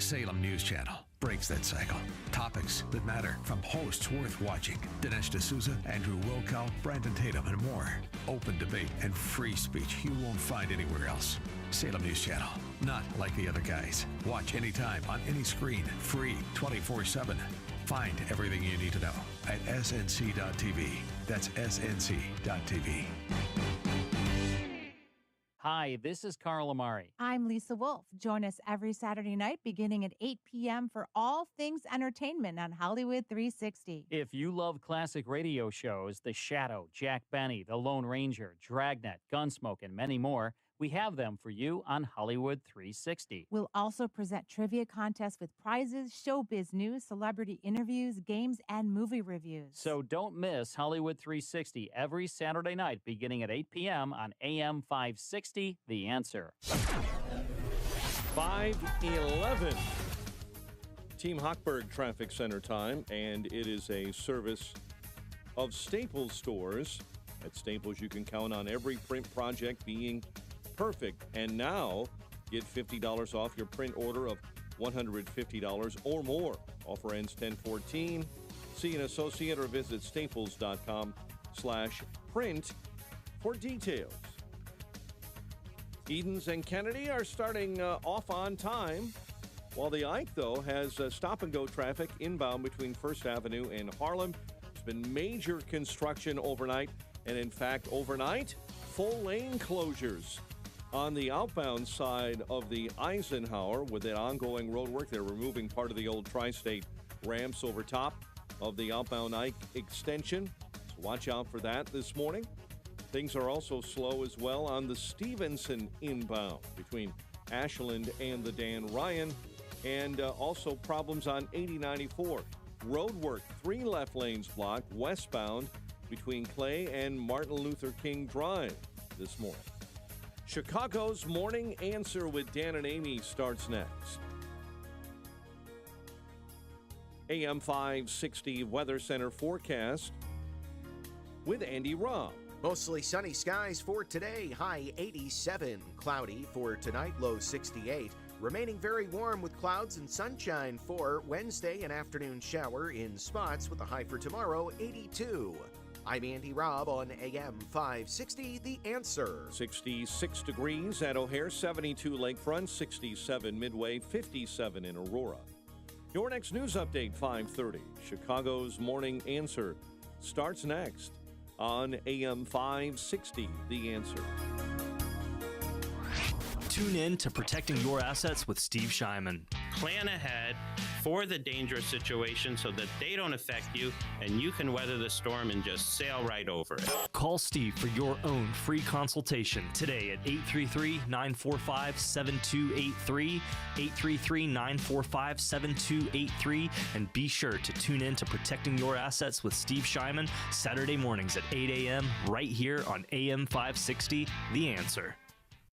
Salem News Channel breaks that cycle. Topics that matter from hosts worth watching. Dinesh D'Souza, Andrew Wilkow, Brandon Tatum, and more. Open debate and free speech you won't find anywhere else. Salem News Channel. Not like the other guys. Watch anytime on any screen. Free 24/7. Find everything you need to know at snc.tv. That's snc.tv. Hi, this is Carl Amari. I'm Lisa Wolf. Join us every Saturday night beginning at 8 p.m. for all things entertainment on Hollywood 360. If you love classic radio shows, The Shadow, Jack Benny, The Lone Ranger, Dragnet, Gunsmoke, and many more, we have them for you on Hollywood 360. We'll also present trivia contests with prizes, showbiz news, celebrity interviews, games, and movie reviews. So don't miss Hollywood 360 every Saturday night beginning at 8 p.m. on AM 560, The Answer. 5:11. Team Hochberg Traffic Center time, and it is a service of Staples stores. At Staples, you can count on every print project being perfect. And now, get $50 off your print order of $150 or more. Offer ends 10/14. See an associate or visit staples.com/print for details. Edens and Kennedy are starting off on time, while the Ike, though, has stop-and-go traffic inbound between First Avenue and Harlem. There's been major construction overnight, and in fact, overnight, full lane closures. On the outbound side of the Eisenhower, with that ongoing road work, they're removing part of the old tri-state ramps over top of the outbound Ike extension. So watch out for that this morning. Things are also slow as well on the Stevenson inbound between Ashland and the Dan Ryan, and also problems on 8094. Road work, 3 left lanes blocked westbound between Clay and Martin Luther King Drive this morning. Chicago's Morning Answer with Dan and Amy starts next. AM 560 Weather Center forecast with Andy Robb. Mostly sunny skies for today, high 87. Cloudy for tonight, low 68. Remaining very warm with clouds and sunshine for Wednesday, an afternoon shower in spots with a high for tomorrow, 82. I'm Andy Robb on AM 560, The Answer. 66 degrees at O'Hare, 72 Lakefront, 67 Midway, 57 in Aurora. Your next news update, 5:30. Chicago's Morning Answer starts next on AM 560, The Answer. Tune in to Protecting Your Assets with Steve Shyman. Plan ahead for the dangerous situation so that they don't affect you and you can weather the storm and just sail right over it. Call Steve for your own free consultation today at 833-945-7283, 833-945-7283, and be sure to tune in to Protecting Your Assets with Steve Shyman Saturday mornings at 8 a.m. right here on AM 560, The Answer.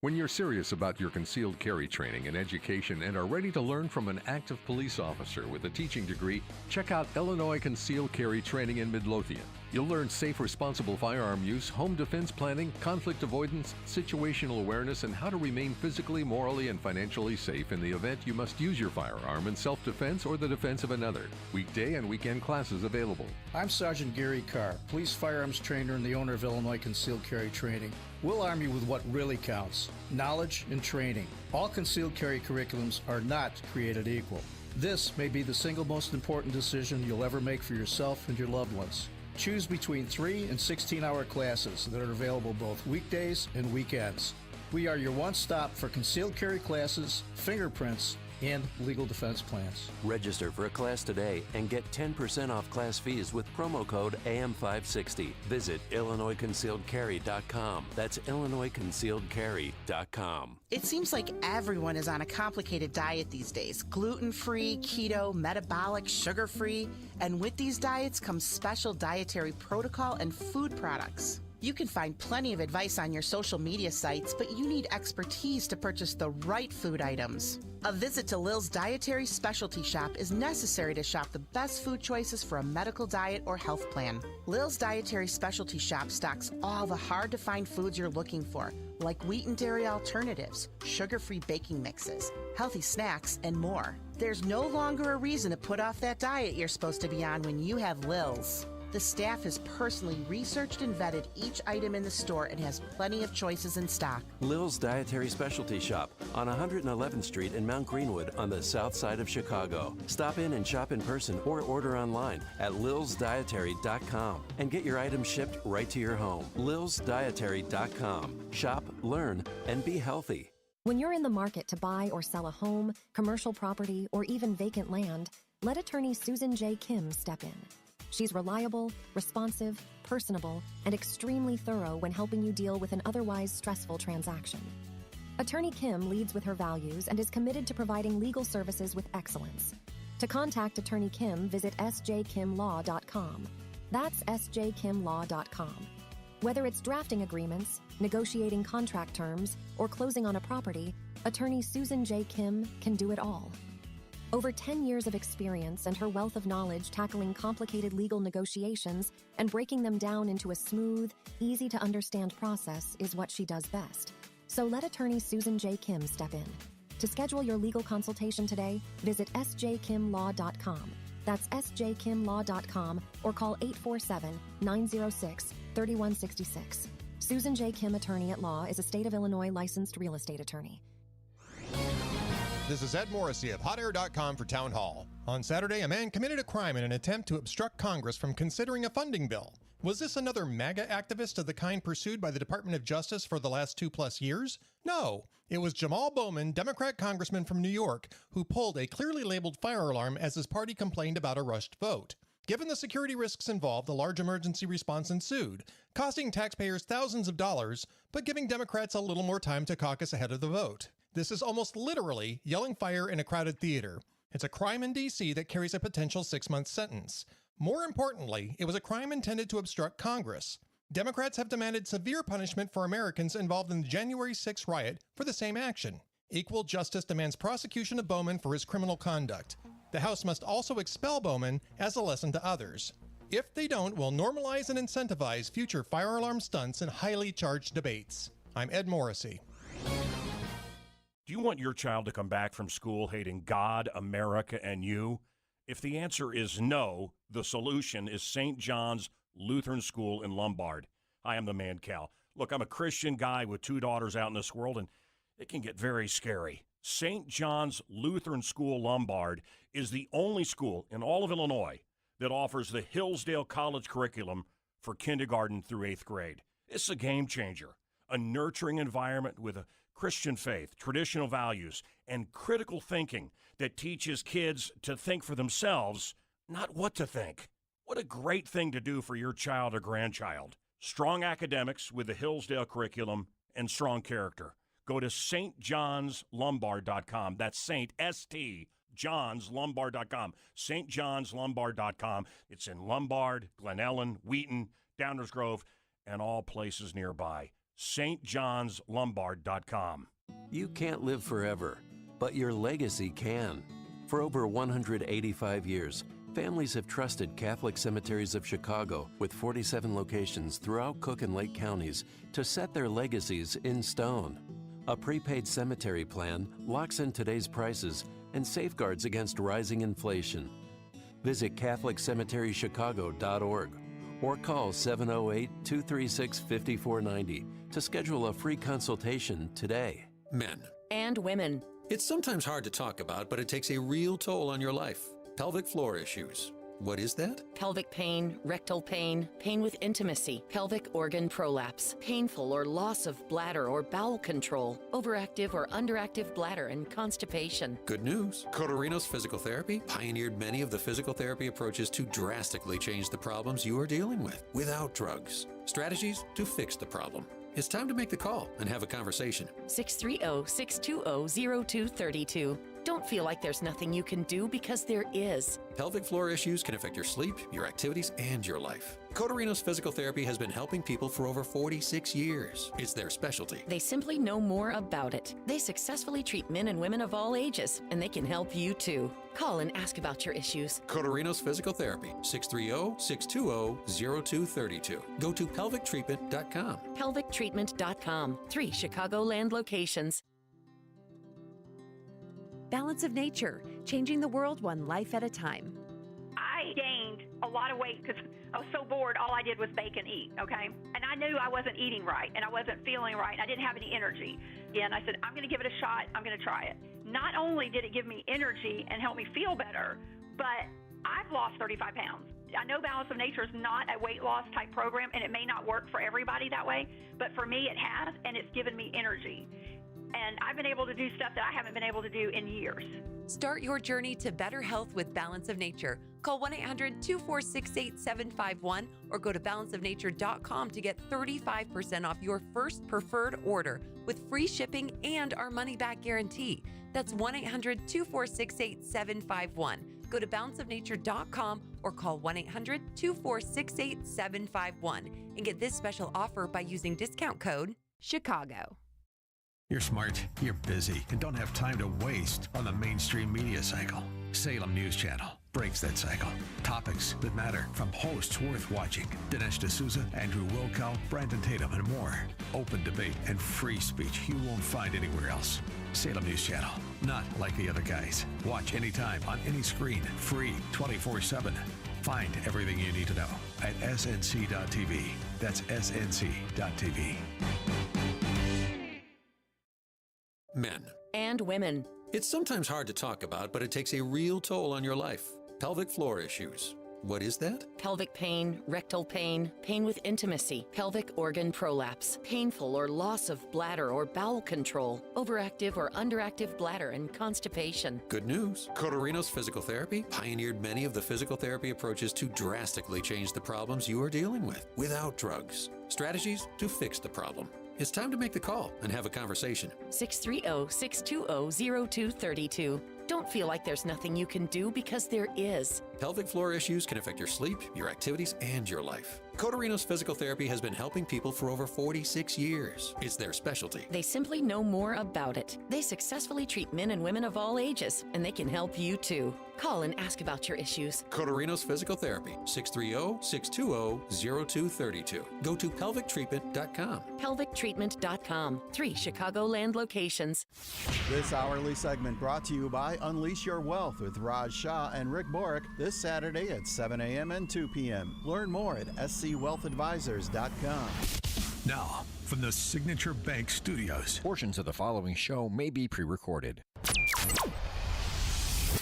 When you're serious about your concealed carry training and education and are ready to learn from an active police officer with a teaching degree, check out Illinois Concealed Carry Training in Midlothian. You'll learn safe, responsible firearm use, home defense planning, conflict avoidance, situational awareness, and how to remain physically, morally, and financially safe in the event you must use your firearm in self-defense or the defense of another. Weekday and weekend classes available. I'm Sergeant Gary Carr, police firearms trainer and the owner of Illinois Concealed Carry Training. We'll arm you with what really counts: knowledge and training. All concealed carry curriculums are not created equal. This may be the single most important decision you'll ever make for yourself and your loved ones. Choose between 3 and 16-hour classes that are available both weekdays and weekends. We are your one-stop for concealed carry classes, fingerprints, and legal defense plans. Register for a class today and get 10% off class fees with promo code AM560. Visit IllinoisConcealedCarry.com. That's IllinoisConcealedCarry.com. It seems like everyone is on a complicated diet these days. Gluten-free, keto, metabolic, sugar-free. And with these diets comes special dietary protocol and food products. You can find plenty of advice on your social media sites, but you need expertise to purchase the right food items. A visit to Lil's Dietary Specialty Shop is necessary to shop the best food choices for a medical diet or health plan. Lil's Dietary Specialty Shop stocks all the hard-to-find foods you're looking for, like wheat and dairy alternatives, sugar-free baking mixes, healthy snacks, and more. There's no longer a reason to put off that diet you're supposed to be on when you have Lil's. The staff has personally researched and vetted each item in the store and has plenty of choices in stock. Lil's Dietary Specialty Shop on 111th Street in Mount Greenwood on the south side of Chicago. Stop in and shop in person or order online at lilsdietary.com and get your items shipped right to your home. lilsdietary.com. Shop, learn, and be healthy. When you're in the market to buy or sell a home, commercial property, or even vacant land, let attorney Susan J. Kim step in. She's reliable, responsive, personable, and extremely thorough when helping you deal with an otherwise stressful transaction. Attorney Kim leads with her values and is committed to providing legal services with excellence. To contact Attorney Kim, visit sjkimlaw.com. That's sjkimlaw.com. Whether it's drafting agreements, negotiating contract terms, or closing on a property, Attorney Susan J. Kim can do it all. Over 10 years of experience and her wealth of knowledge tackling complicated legal negotiations and breaking them down into a smooth, easy-to-understand process is what she does best. So let attorney Susan J. Kim step in. To schedule your legal consultation today, visit sjkimlaw.com. That's sjkimlaw.com or call 847-906-3166. Susan J. Kim, attorney at law, is a state of Illinois licensed real estate attorney. This is Ed Morrissey of HotAir.com for Town Hall. On Saturday, a man committed a crime in an attempt to obstruct Congress from considering a funding bill. Was this another MAGA activist of the kind pursued by the Department of Justice for the last 2+ years? No. It was Jamal Bowman, Democrat congressman from New York, who pulled a clearly labeled fire alarm as his party complained about a rushed vote. Given the security risks involved, a large emergency response ensued, costing taxpayers thousands of dollars, but giving Democrats a little more time to caucus ahead of the vote. This is almost literally yelling fire in a crowded theater. It's a crime in D.C. that carries a potential 6-month sentence. More importantly, it was a crime intended to obstruct Congress. Democrats have demanded severe punishment for Americans involved in the January 6 riot for the same action. Equal Justice demands prosecution of Bowman for his criminal conduct. The House must also expel Bowman as a lesson to others. If they don't, we'll normalize and incentivize future fire alarm stunts and highly charged debates. I'm Ed Morrissey. Do you want your child to come back from school hating God, America, and you? If the answer is no, the solution is St. John's Lutheran School in Lombard. I am the man, Cal. Look, I'm a Christian guy with 2 daughters out in this world, and it can get very scary. St. John's Lutheran School Lombard is the only school in all of Illinois that offers the Hillsdale College curriculum for kindergarten through 8th grade. It's a game changer, a nurturing environment with a Christian faith, traditional values, and critical thinking that teaches kids to think for themselves, not what to think. What a great thing to do for your child or grandchild. Strong academics with the Hillsdale curriculum and strong character. Go to stjohnslombard.com. That's Saint, S-T, johnslombard.com. stjohnslombard.com. It's in Lombard, Glen Ellen, Wheaton, Downers Grove, and all places nearby. stjohnslombard.com. You can't live forever, but your legacy can. For over 185 years, families have trusted Catholic Cemeteries of Chicago, with 47 locations throughout Cook and Lake counties, to set their legacies in stone. A prepaid cemetery plan locks in today's prices and safeguards against rising inflation. Visit CatholicCemeteryChicago.org or call 708-236-5490 to schedule a free consultation today. Men. And women. It's sometimes hard to talk about, but it takes a real toll on your life. Pelvic floor issues. What is that? Pelvic pain, rectal pain, pain with intimacy, pelvic organ prolapse, painful or loss of bladder or bowel control, overactive or underactive bladder, and constipation. Good news. Cotorinos Physical Therapy pioneered many of the physical therapy approaches to drastically change the problems you are dealing with without drugs. Strategies to fix the problem. It's time to make the call and have a conversation. 630-620-0232. Don't feel like there's nothing you can do, because there is. Pelvic floor issues can affect your sleep, your activities, and your life. Cotorinos Physical Therapy has been helping people for over 46 years. It's their specialty. They simply know more about it. They successfully treat men and women of all ages, and they can help you too. Call and ask about your issues. Cotorinos Physical Therapy, 630-620-0232. Go to pelvictreatment.com. Pelvictreatment.com. 3 Chicagoland locations. Balance of Nature, changing the world one life at a time. I gained a lot of weight because I was so bored. All I did was bake and eat, okay? And I knew I wasn't eating right, and I wasn't feeling right, and I didn't have any energy. And I said, I'm going to give it a shot. I'm going to try it. Not only did it give me energy and help me feel better, but I've lost 35 pounds. I know Balance of Nature is not a weight loss type program, and it may not work for everybody that way, but for me it has, and it's given me energy. And I've been able to do stuff that I haven't been able to do in years. Start your journey to better health with Balance of Nature. Call 1-800-246-8751 or go to balanceofnature.com to get 35% off your first preferred order with free shipping and our money-back guarantee. That's 1-800-246-8751. Go to balanceofnature.com or call 1-800-246-8751 and get this special offer by using discount code CHICAGO. You're smart, you're busy, and don't have time to waste on the mainstream media cycle. Salem News Channel breaks that cycle. Topics that matter from hosts worth watching. Dinesh D'Souza, Andrew Wilkow, Brandon Tatum, and more. Open debate and free speech you won't find anywhere else. Salem News Channel, not like the other guys. Watch anytime on any screen, free 24/7. Find everything you need to know at snc.tv. That's snc.tv. Men. And women. It's sometimes hard to talk about, but it takes a real toll on your life. Pelvic floor issues. What is that? Pelvic pain, rectal pain, pain with intimacy, pelvic organ prolapse, painful or loss of bladder or bowel control, overactive or underactive bladder, and constipation. Good news. Cotorinos Physical Therapy pioneered many of the physical therapy approaches to drastically change the problems you are dealing with without drugs. Strategies to fix the problem. It's time to make the call and have a conversation. 630-620-0232. Don't feel like there's nothing you can do, because there is. Pelvic floor issues can affect your sleep, your activities, and your life. Cotorinos Physical Therapy has been helping people for over 46 years. It's their specialty. They simply know more about it. They successfully treat men and women of all ages, and they can help you too. Call and ask about your issues. Cotorinos Physical Therapy, 630-620-0232. Go to pelvictreatment.com. Pelvictreatment.com. 3 Chicagoland locations. This hourly segment brought to you by Unleash Your Wealth with Raj Shah and Rick Borick this Saturday at 7 a.m. and 2 p.m. Learn more at scwealthadvisors.com. Now, from the Signature Bank Studios. Portions of the following show may be pre-recorded.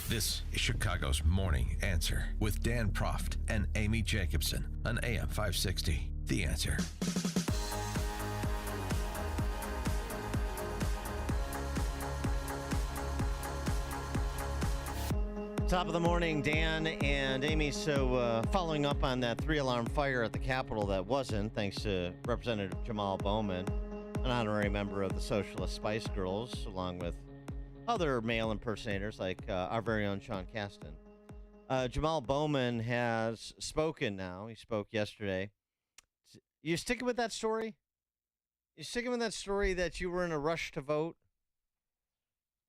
This is Chicago's Morning Answer with Dan Proft and Amy Jacobson on AM 560. The Answer. Top of the morning, Dan and Amy. So following up on that 3-alarm fire at the Capitol that wasn't, thanks to Representative Jamal Bowman, an honorary member of the Socialist Spice Girls, along with other male impersonators like our very own Sean Caston. Jamal Bowman has spoken now. He spoke yesterday. You sticking with that story? You sticking with that story that you were in a rush to vote?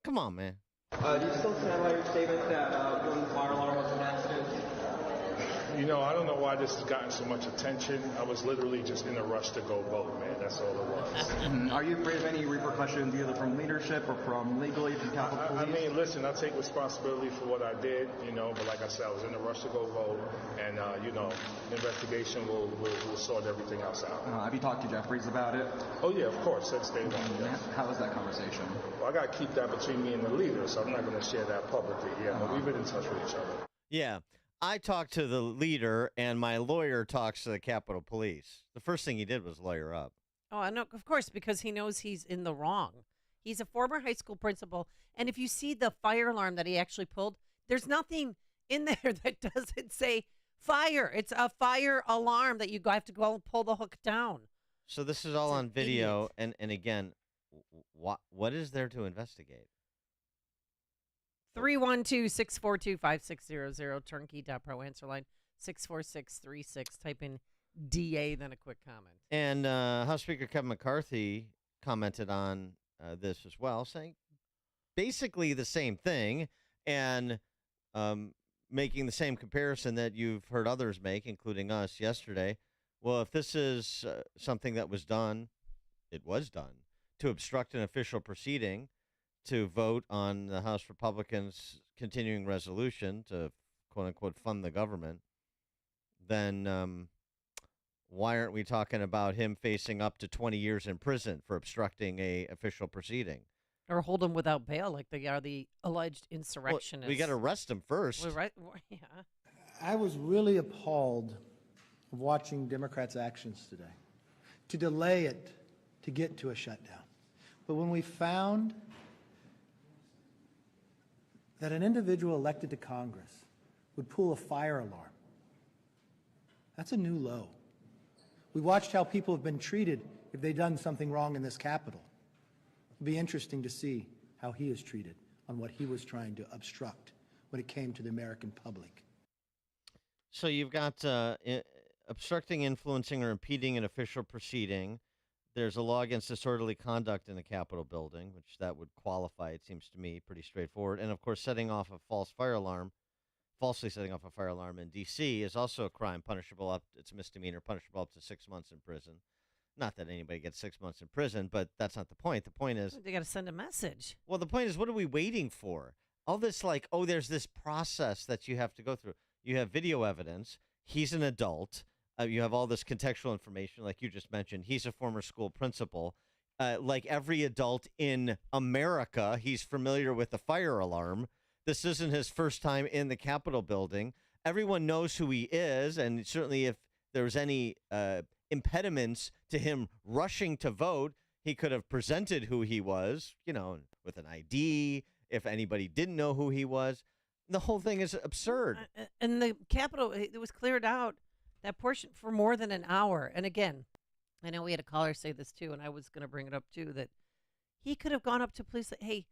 Come on, man. Do you still stand by your statement that the fire alarm was an accident? You know, I don't know why this has gotten so much attention. I was literally just in a rush to go vote, man. That's all it was. Are you afraid of any repercussions, either from leadership or from legally from Capitol Police? I mean, listen, I take responsibility for what I did, you know, but like I said, I was in a rush to go vote, and, you know, investigation will sort everything else out. Have you talked to Jeffries about it? Oh, yeah, of course. That's day one, yes. How was that conversation? Well, I got to keep that between me and the leader, so I'm not going to share that publicly. Yeah, but we've been in touch with each other. Yeah. I talked to the leader, and my lawyer talks to the Capitol Police. The first thing he did was lawyer up. Oh, I know, of course, because he knows he's in the wrong. He's a former high school principal, and if you see the fire alarm that he actually pulled, there's nothing in there that doesn't say fire. It's a fire alarm that you have to go and pull the hook down. So this is all on video, and again, what is there to investigate? 312-642-5600, turnkey.pro, answer line 64636. Type in DA, then a quick comment. And House Speaker Kevin McCarthy commented on this as well, saying basically the same thing. And making the same comparison that you've heard others make, including us yesterday. Well, if this is something that was done, it was done, to obstruct an official proceeding, to vote on the House Republicans' continuing resolution to, quote-unquote, fund the government, then why aren't we talking about him facing up to 20 years in prison for obstructing a official proceeding? Or hold him without bail like they are the alleged insurrectionists. Well, we got to arrest him first. Yeah. I was really appalled of watching Democrats' actions today, to delay it, to get to a shutdown. But when we found that an individual elected to Congress would pull a fire alarm, that's a new low. We watched how people have been treated if they've done something wrong in this Capitol. It'll be interesting to see how he is treated on what he was trying to obstruct when it came to the American public. So you've got obstructing, influencing, or impeding an official proceeding. There's a law against disorderly conduct in the Capitol building, which that would qualify, it seems to me, pretty straightforward. And, of course, setting off a falsely setting off a fire alarm in D.C. is also a crime punishable it's a misdemeanor, punishable up to 6 months in prison. Not that anybody gets 6 months in prison, but that's not the point. The point is... They got to send a message. Well, the point is, what are we waiting for? All this there's this process that you have to go through. You have video evidence. He's an adult. You have all this contextual information, like you just mentioned. He's a former school principal. Like every adult in America, he's familiar with the fire alarm. This isn't his first time in the Capitol building. Everyone knows who he is, and certainly if there was any impediments to him rushing to vote, he could have presented who he was, with an ID, if anybody didn't know who he was. The whole thing is absurd. And the Capitol, it was cleared out, that portion, for more than an hour. And again, I know we had a caller say this too, and I was going to bring it up too, that he could have gone up to police, hey,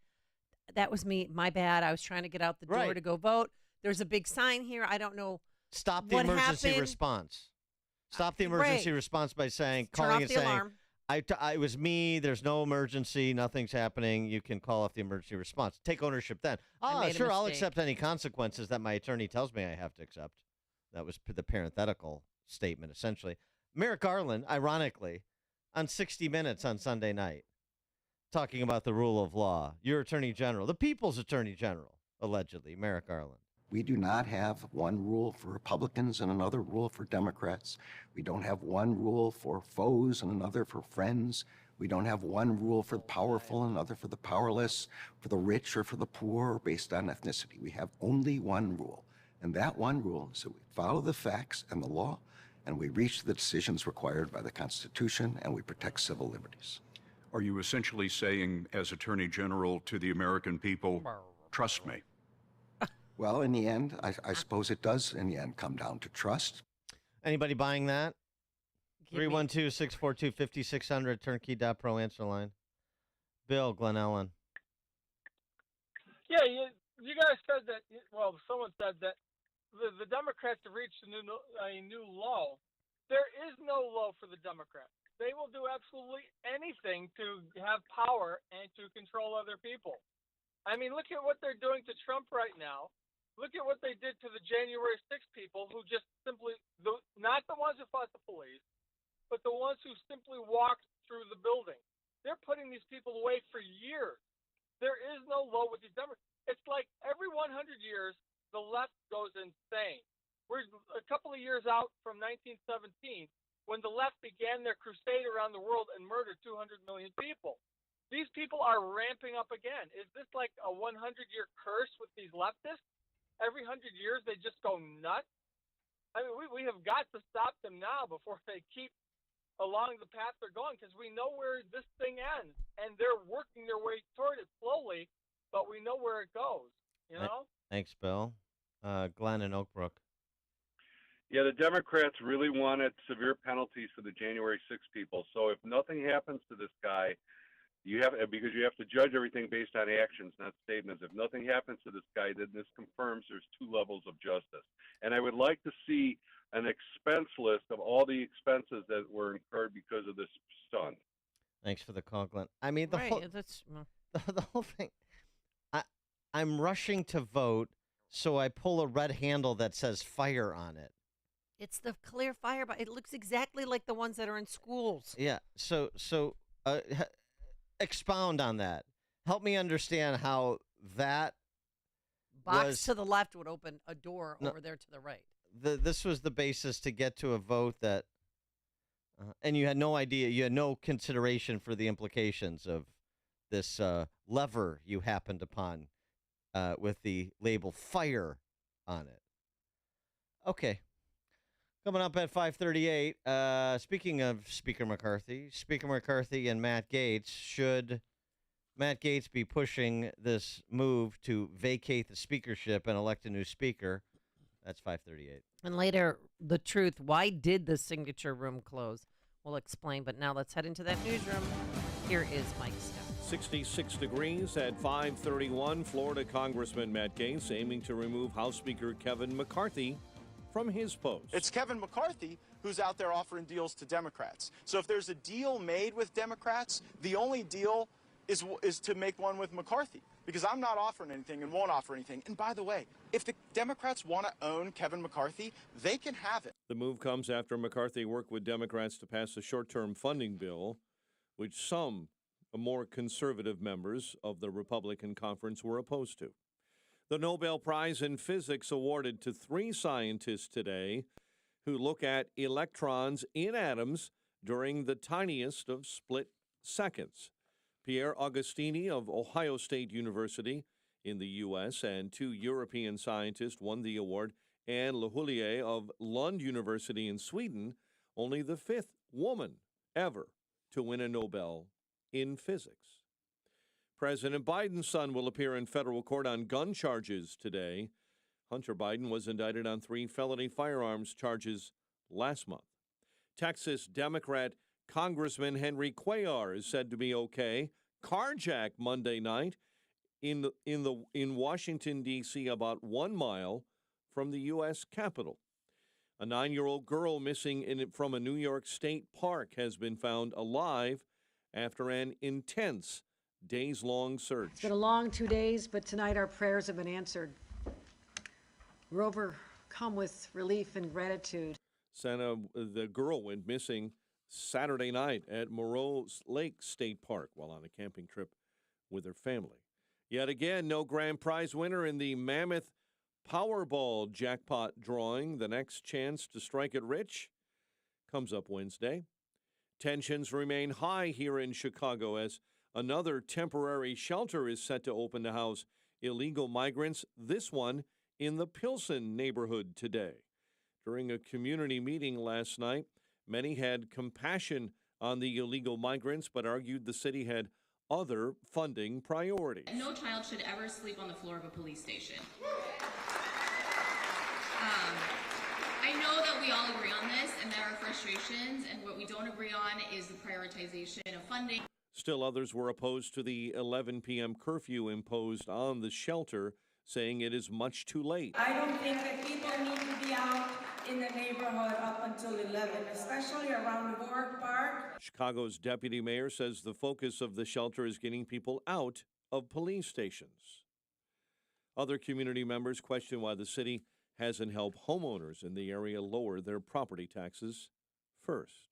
that was me, my bad. I was trying to get out the door to go vote. There's a big sign here. I don't know. Stop the emergency response. Stop the emergency response by calling and saying, alarm. It was me. There's no emergency. Nothing's happening. You can call off the emergency response. Take ownership then. Sure, I'll accept any consequences that my attorney tells me I have to accept. That was the parenthetical statement, essentially. Merrick Garland, ironically, on 60 Minutes on Sunday night, talking about the rule of law. Your attorney general, the people's attorney general, allegedly, Merrick Garland. We do not have one rule for Republicans and another rule for Democrats. We don't have one rule for foes and another for friends. We don't have one rule for the powerful and another for the powerless, for the rich or for the poor, based on ethnicity. We have only one rule. And that one rule is that we follow the facts and the law, and we reach the decisions required by the Constitution, and we protect civil liberties. Are you essentially saying, as Attorney General to the American people, trust me? Well, in the end, I suppose it does, in the end, come down to trust. Anybody buying that? 312-642-5600, turnkey.pro answer line. Bill, Glen Ellen. Yeah, you guys said that, well, someone said that the Democrats have reached a new low. There is no low for the Democrats. They will do absolutely anything to have power and to control other people. I mean, look at what they're doing to Trump right now. Look at what they did to the January 6th people who just simply, not the ones who fought the police, but the ones who simply walked through the building. They're putting these people away for years. There is no low with these Democrats. It's like every 100 years, the left goes insane. We're a couple of years out from 1917 when the left began their crusade around the world and murdered 200 million people. These people are ramping up again. Is this like a 100-year curse with these leftists? Every 100 years, they just go nuts? I mean, we have got to stop them now before they keep along the path they're going, because we know where this thing ends, and they're working their way toward it slowly, but we know where it goes, you know? Thanks, Bill. Glenn and Oak Brook. Yeah, the Democrats really wanted severe penalties for the January 6 people. So if nothing happens to this guy, because you have to judge everything based on actions, not statements. If nothing happens to this guy, then this confirms there's two levels of justice. And I would like to see an expense list of all the expenses that were incurred because of this stunt. Thanks for the call, Glenn. I mean, the whole thing. I'm rushing to vote So I pull a red handle that says fire on it. It's the clear fire, but it looks exactly like the ones that are in schools. Yeah. So expound on that. Help me understand how that Box to the left would open a door over there to the right. This was the basis to get to a vote that, and you had no idea, you had no consideration for the implications of this lever you happened upon with the label fire on it. Okay. Coming up at 5:38, speaking of Speaker McCarthy and Matt Gaetz, should Matt Gaetz be pushing this move to vacate the speakership and elect a new speaker? That's 5:38. And later, the truth. Why did the signature room close? We'll explain, but now let's head into that newsroom. Here is Mike Stone. 66 degrees at 5:31. Florida Congressman Matt Gaetz aiming to remove House Speaker Kevin McCarthy from his post. It's Kevin McCarthy who's out there offering deals to Democrats. So if there's a deal made with Democrats, the only deal is to make one with McCarthy, because I'm not offering anything and won't offer anything. And by the way, if the Democrats want to own Kevin McCarthy, they can have it. The move comes after McCarthy worked with Democrats to pass a short-term funding bill, which some more conservative members of the Republican conference were opposed to. The Nobel Prize in Physics awarded to 3 scientists today who look at electrons in atoms during the tiniest of split seconds. Pierre Agostini of Ohio State University in the U.S. and 2 European scientists won the award. Anne Lehoulier of Lund University in Sweden, only the 5th woman ever to win a Nobel in physics. President Biden's son will appear in federal court on gun charges today. Hunter Biden was indicted on 3 felony firearms charges last month. Texas Democrat Congressman Henry Cuellar is said to be okay. Carjacked Monday night in Washington, D.C., about 1 mile from the U.S. Capitol. A 9-year-old girl missing from a New York State park has been found alive after an intense days-long search. It's been a long 2 days, but tonight our prayers have been answered. We're overcome with relief and gratitude. The girl went missing Saturday night at Moreau Lake State Park while on a camping trip with her family. Yet again, no grand prize winner in the Mammoth Powerball jackpot drawing. The next chance to strike it rich comes up Wednesday. Tensions remain high here in Chicago as another temporary shelter is set to open to house illegal migrants, this one in the Pilsen neighborhood today. During a community meeting last night, many had compassion on the illegal migrants, but argued the city had other funding priorities. No child should ever sleep on the floor of a police station. I know that we all agree on this, and there are frustrations, and what we don't agree on is the prioritization of funding. Still, others were opposed to the 11 p.m. curfew imposed on the shelter, saying it is much too late. I don't think that people need to be out in the neighborhood up until 11, especially around Warwick Park. Chicago's deputy mayor says the focus of the shelter is getting people out of police stations. Other community members question why the city hasn't helped homeowners in the area lower their property taxes first.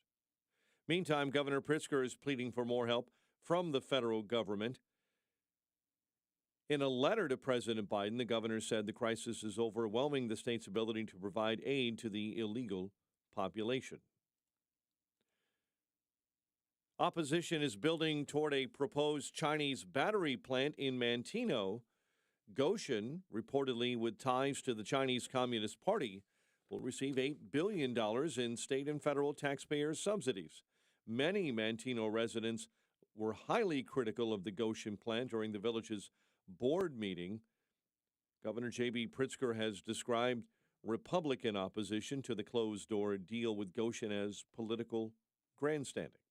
Meantime, Governor Pritzker is pleading for more help from the federal government. In a letter to President Biden, the governor said the crisis is overwhelming the state's ability to provide aid to the illegal population. Opposition is building toward a proposed Chinese battery plant in Manteno. Goshen, reportedly with ties to the Chinese Communist Party, will receive $8 billion in state and federal taxpayer subsidies. Many Manteno residents were highly critical of the Goshen plant during the village's board meeting. Governor J.B. Pritzker has described Republican opposition to the closed-door deal with Goshen as political grandstanding.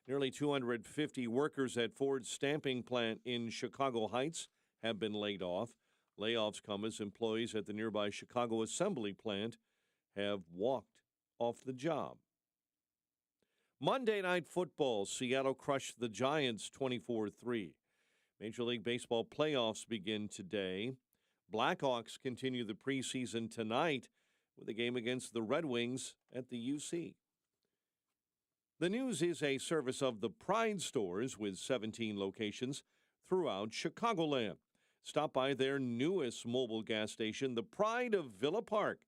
Nearly 250 workers at Ford's stamping plant in Chicago Heights have been laid off. Layoffs come as employees at the nearby Chicago Assembly plant have walked off the job. Monday Night Football, Seattle crushed the Giants 24-3. Major League Baseball playoffs begin today. Blackhawks continue the preseason tonight with a game against the Red Wings at the UC. The News is a service of the Pride Stores with 17 locations throughout Chicagoland. Stop by their newest mobile gas station, the Pride of Villa Park,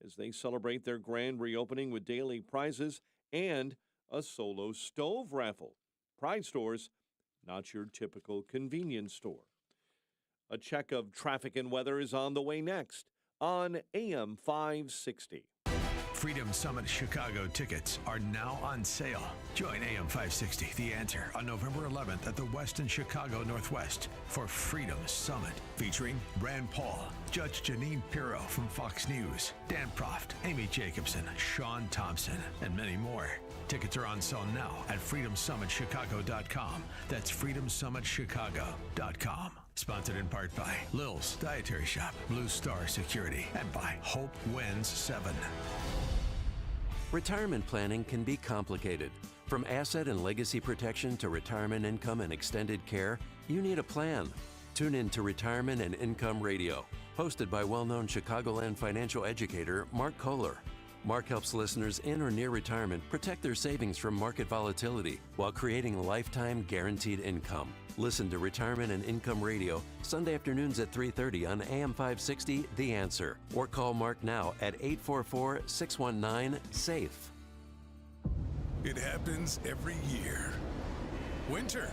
as they celebrate their grand reopening with daily prizes and a solo stove raffle. Pride Stores, not your typical convenience store. A check of traffic and weather is on the way next on AM 560. Freedom Summit Chicago tickets are now on sale. Join AM 560, The Answer, on November 11th at the Westin Chicago Northwest for Freedom Summit, featuring Rand Paul, Judge Janine Pirro from Fox News, Dan Proft, Amy Jacobson, Sean Thompson, and many more. Tickets are on sale now at freedomsummitchicago.com. That's freedomsummitchicago.com. Sponsored in part by Lil's Dietary Shop, Blue Star Security, and by Hope Wins 7. Retirement planning can be complicated. From asset and legacy protection to retirement income and extended care, you need a plan. Tune in to Retirement and Income Radio, hosted by well-known Chicagoland financial educator Mark Kohler. Mark helps listeners in or near retirement protect their savings from market volatility while creating lifetime guaranteed income. Listen to Retirement and Income Radio Sunday afternoons at 3:30 on AM 560, The Answer. Or call Mark now at 844-619-SAFE. It happens every year. Winter.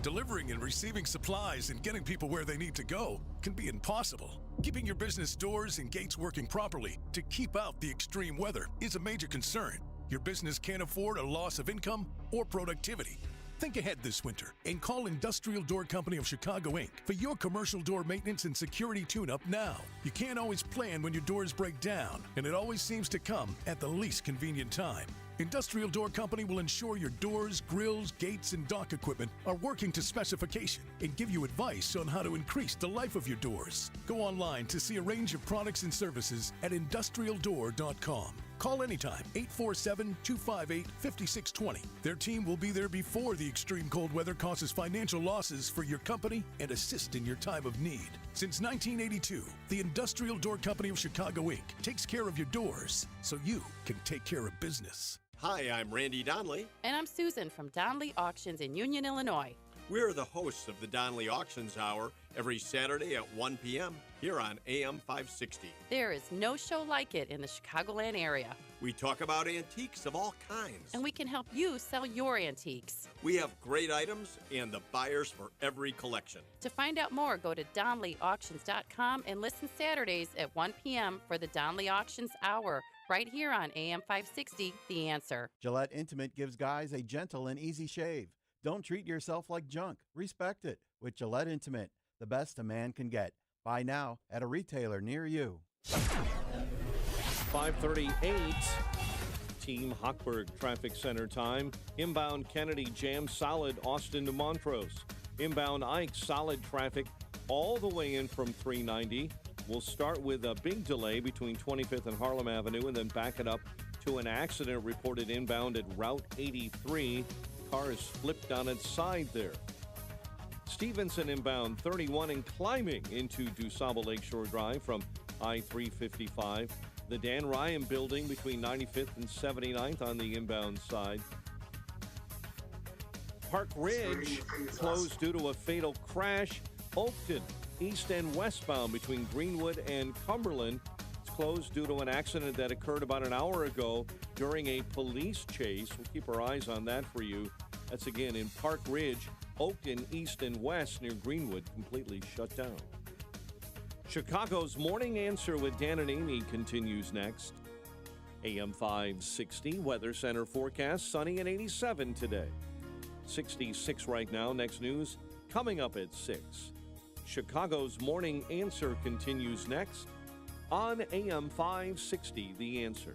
Delivering and receiving supplies and getting people where they need to go can be impossible. Keeping your business doors and gates working properly to keep out the extreme weather is a major concern. Your business can't afford a loss of income or productivity. Think ahead this winter and call Industrial Door Company of Chicago, Inc. for your commercial door maintenance and security tune-up now. You can't always plan when your doors break down, and it always seems to come at the least convenient time. Industrial Door Company will ensure your doors, grills, gates, and dock equipment are working to specification and give you advice on how to increase the life of your doors. Go online to see a range of products and services at industrialdoor.com. Call anytime, 847-258-5620. Their team will be there before the extreme cold weather causes financial losses for your company and assist in your time of need. Since 1982, the Industrial Door Company of Chicago, Inc. takes care of your doors so you can take care of business. Hi, I'm Randy Donnelly. And I'm Susan from Donnelly Auctions in Union, Illinois. We're the hosts of the Donnelly Auctions Hour every Saturday at 1 p.m. here on AM 560. There is no show like it in the Chicagoland area. We talk about antiques of all kinds. And we can help you sell your antiques. We have great items and the buyers for every collection. To find out more, go to DonnellyAuctions.com and listen Saturdays at 1 p.m. for the Donnelly Auctions Hour, right here on AM 560, The Answer. Gillette Intimate gives guys a gentle and easy shave. Don't treat yourself like junk. Respect it with Gillette Intimate, the best a man can get. Buy now at a retailer near you. 5:38, Team Hochberg Traffic Center time. Inbound Kennedy jam solid Austin to Montrose. Inbound Ike solid traffic all the way in from 390. We'll start with a big delay between 25th and Harlem Avenue and then back it up to an accident reported inbound at Route 83. Car is flipped on its side there. Stevenson inbound 31 and climbing into DuSable Lakeshore Drive from I-355. The Dan Ryan building between 95th and 79th on the inbound side. Park Ridge closed due to a fatal crash. Oakton, east and westbound between Greenwood and Cumberland. It's closed due to an accident that occurred about an hour ago during a police chase. We'll keep our eyes on that for you. That's again in Park Ridge, Oakton, east and west near Greenwood, completely shut down. Chicago's Morning Answer with Dan and Amy continues next. AM 560 Weather Center forecast, sunny and 87 today. 66 right now. Next news coming up at 6. Chicago's Morning Answer continues next on AM 560 The Answer.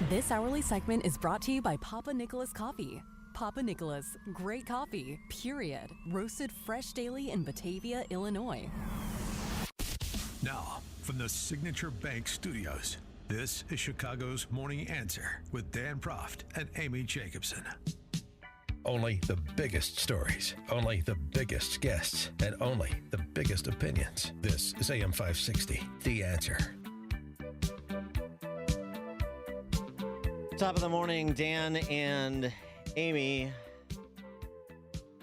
This hourly segment is brought to you by Papa Nicholas Coffee. Papa Nicholas, great coffee, period. Roasted fresh daily in Batavia, Illinois. Now, from the Signature Bank Studios, this is Chicago's Morning Answer with Dan Proft and Amy Jacobson. Only the biggest stories, only the biggest guests, and only the biggest opinions. This is AM 560, The Answer. Top of the morning, Dan and Amy.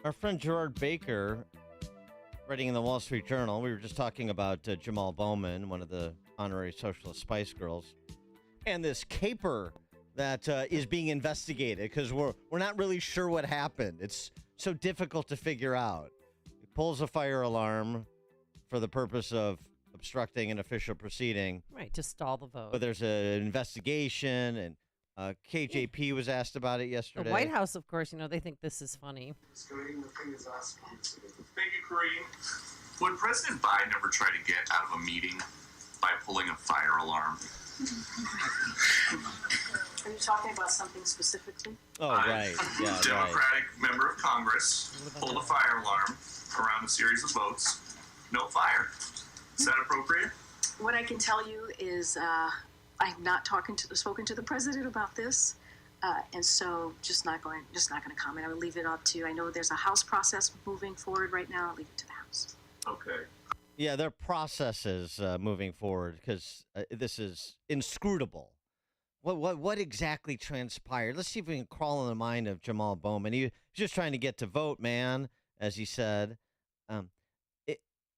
Our friend Gerard Baker, writing in the Wall Street Journal, we were just talking about Jamal Bowman, one of the honorary Socialist Spice Girls, and this caper that is being investigated because we're not really sure what happened. It's so difficult to figure out. He pulls a fire alarm for the purpose of obstructing an official proceeding. Right, to stall the vote. But there's an investigation, and KJP was asked about it yesterday. The White House, of course, they think this is funny. Thank you, Kareem. Would President Biden ever try to get out of a meeting by pulling a fire alarm? Are you talking about something specifically? Oh, right. Yeah, Democratic member of Congress pulled a fire alarm around a series of votes. No fire. Is that appropriate? What I can tell you is I've not spoken to the president about this, and so just not going to comment. I would leave it up to. I know there's a House process moving forward right now. I'll leave it to the House. Okay. Yeah, there are processes moving forward because this is inscrutable. What exactly transpired? Let's see if we can crawl in the mind of Jamal Bowman. He was just trying to get to vote, man, as he said.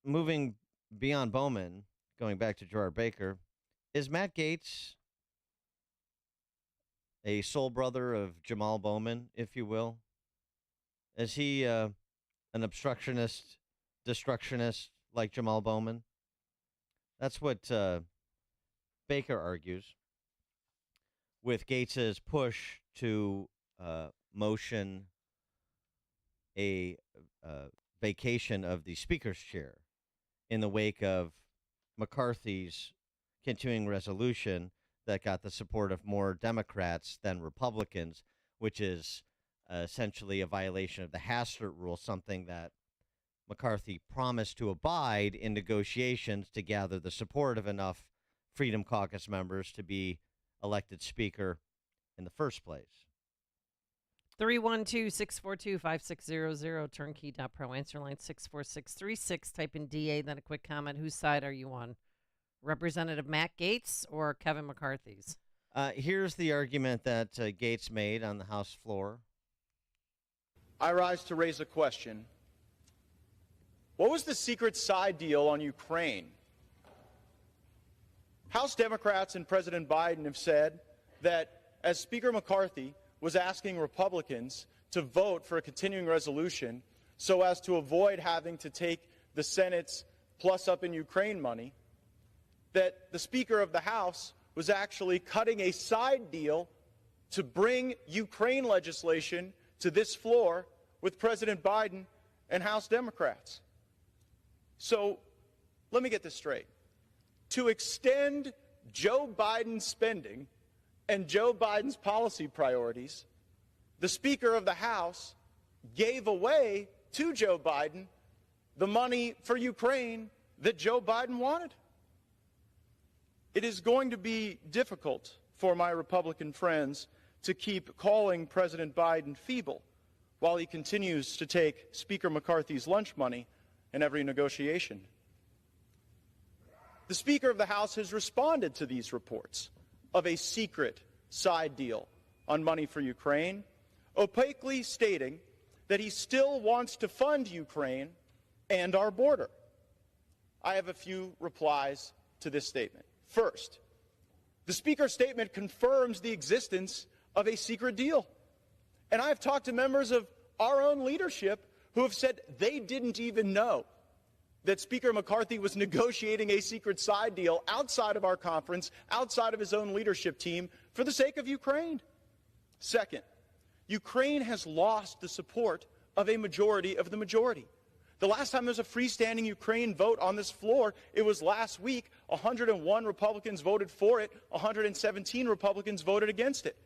Moving beyond Bowman, going back to Gerard Baker, is Matt Gaetz a soul brother of Jamal Bowman, if you will? Is he an obstructionist, destructionist like Jamal Bowman? That's what Baker argues with Gaetz's push to motion a vacation of the Speaker's chair in the wake of McCarthy's continuing resolution that got the support of more Democrats than Republicans, which is essentially a violation of the Hastert rule, something that McCarthy promised to abide in negotiations to gather the support of enough Freedom Caucus members to be elected Speaker in the first place. 312-642-5600, turnkey.pro, answer line 64636. Type in DA, then a quick comment. Whose side are you on? Representative Matt Gaetz or Kevin McCarthy's? Here's the argument that Gaetz made on the House floor. I rise to raise a question. What was the secret side deal on Ukraine? House Democrats and President Biden have said that as Speaker McCarthy was asking Republicans to vote for a continuing resolution so as to avoid having to take the Senate's plus up in Ukraine money, that the Speaker of the House was actually cutting a side deal to bring Ukraine legislation to this floor with President Biden and House Democrats. So let me get this straight. To extend Joe Biden's spending and Joe Biden's policy priorities, the Speaker of the House gave away to Joe Biden the money for Ukraine that Joe Biden wanted. It is going to be difficult for my Republican friends to keep calling President Biden feeble while he continues to take Speaker McCarthy's lunch money in every negotiation. The Speaker of the House has responded to these reports of a secret side deal on money for Ukraine, opaquely stating that he still wants to fund Ukraine and our border. I have a few replies to this statement. First, the Speaker's statement confirms the existence of a secret deal. And I've talked to members of our own leadership who have said they didn't even know that Speaker McCarthy was negotiating a secret side deal outside of our conference, outside of his own leadership team, for the sake of Ukraine. Second, Ukraine has lost the support of a majority of the majority. The last time there was a freestanding Ukraine vote on this floor, it was last week. 101 Republicans voted for it, 117 Republicans voted against it.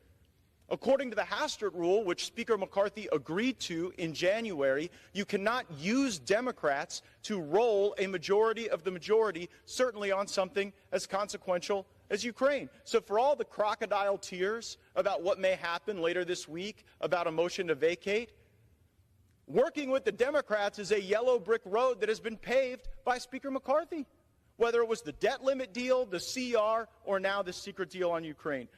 According to the Hastert rule, which Speaker McCarthy agreed to in January, you cannot use Democrats to roll a majority of the majority, certainly on something as consequential as Ukraine. So for all the crocodile tears about what may happen later this week, about a motion to vacate, Working with the Democrats is a yellow brick road that has been paved by Speaker McCarthy, whether it was the debt limit deal, the CR, or now the secret deal on Ukraine.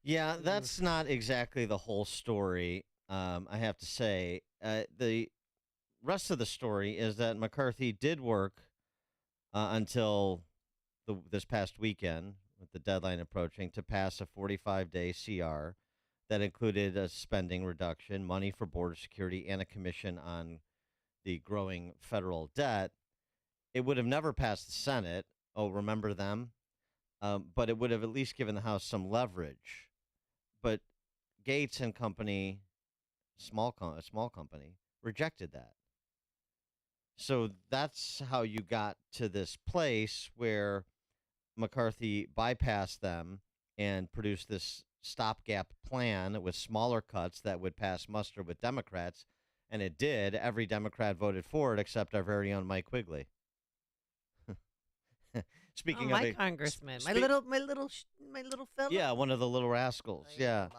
Yeah, that's not exactly the whole story, I have to say. The rest of the story is that McCarthy did work until this past weekend, with the deadline approaching, to pass a 45-day CR that included a spending reduction, money for border security, and a commission on the growing federal debt. It would have never passed the Senate. Oh, remember them? But it would have at least given the House some leverage. But Gates and company, a small company, rejected that. So that's how you got to this place where McCarthy bypassed them and produced this stopgap plan with smaller cuts that would pass muster with Democrats. And it did. Every Democrat voted for it except our very own Mike Quigley. Speaking of my congressman, my little fellow. Yeah, one of the little rascals. Yeah.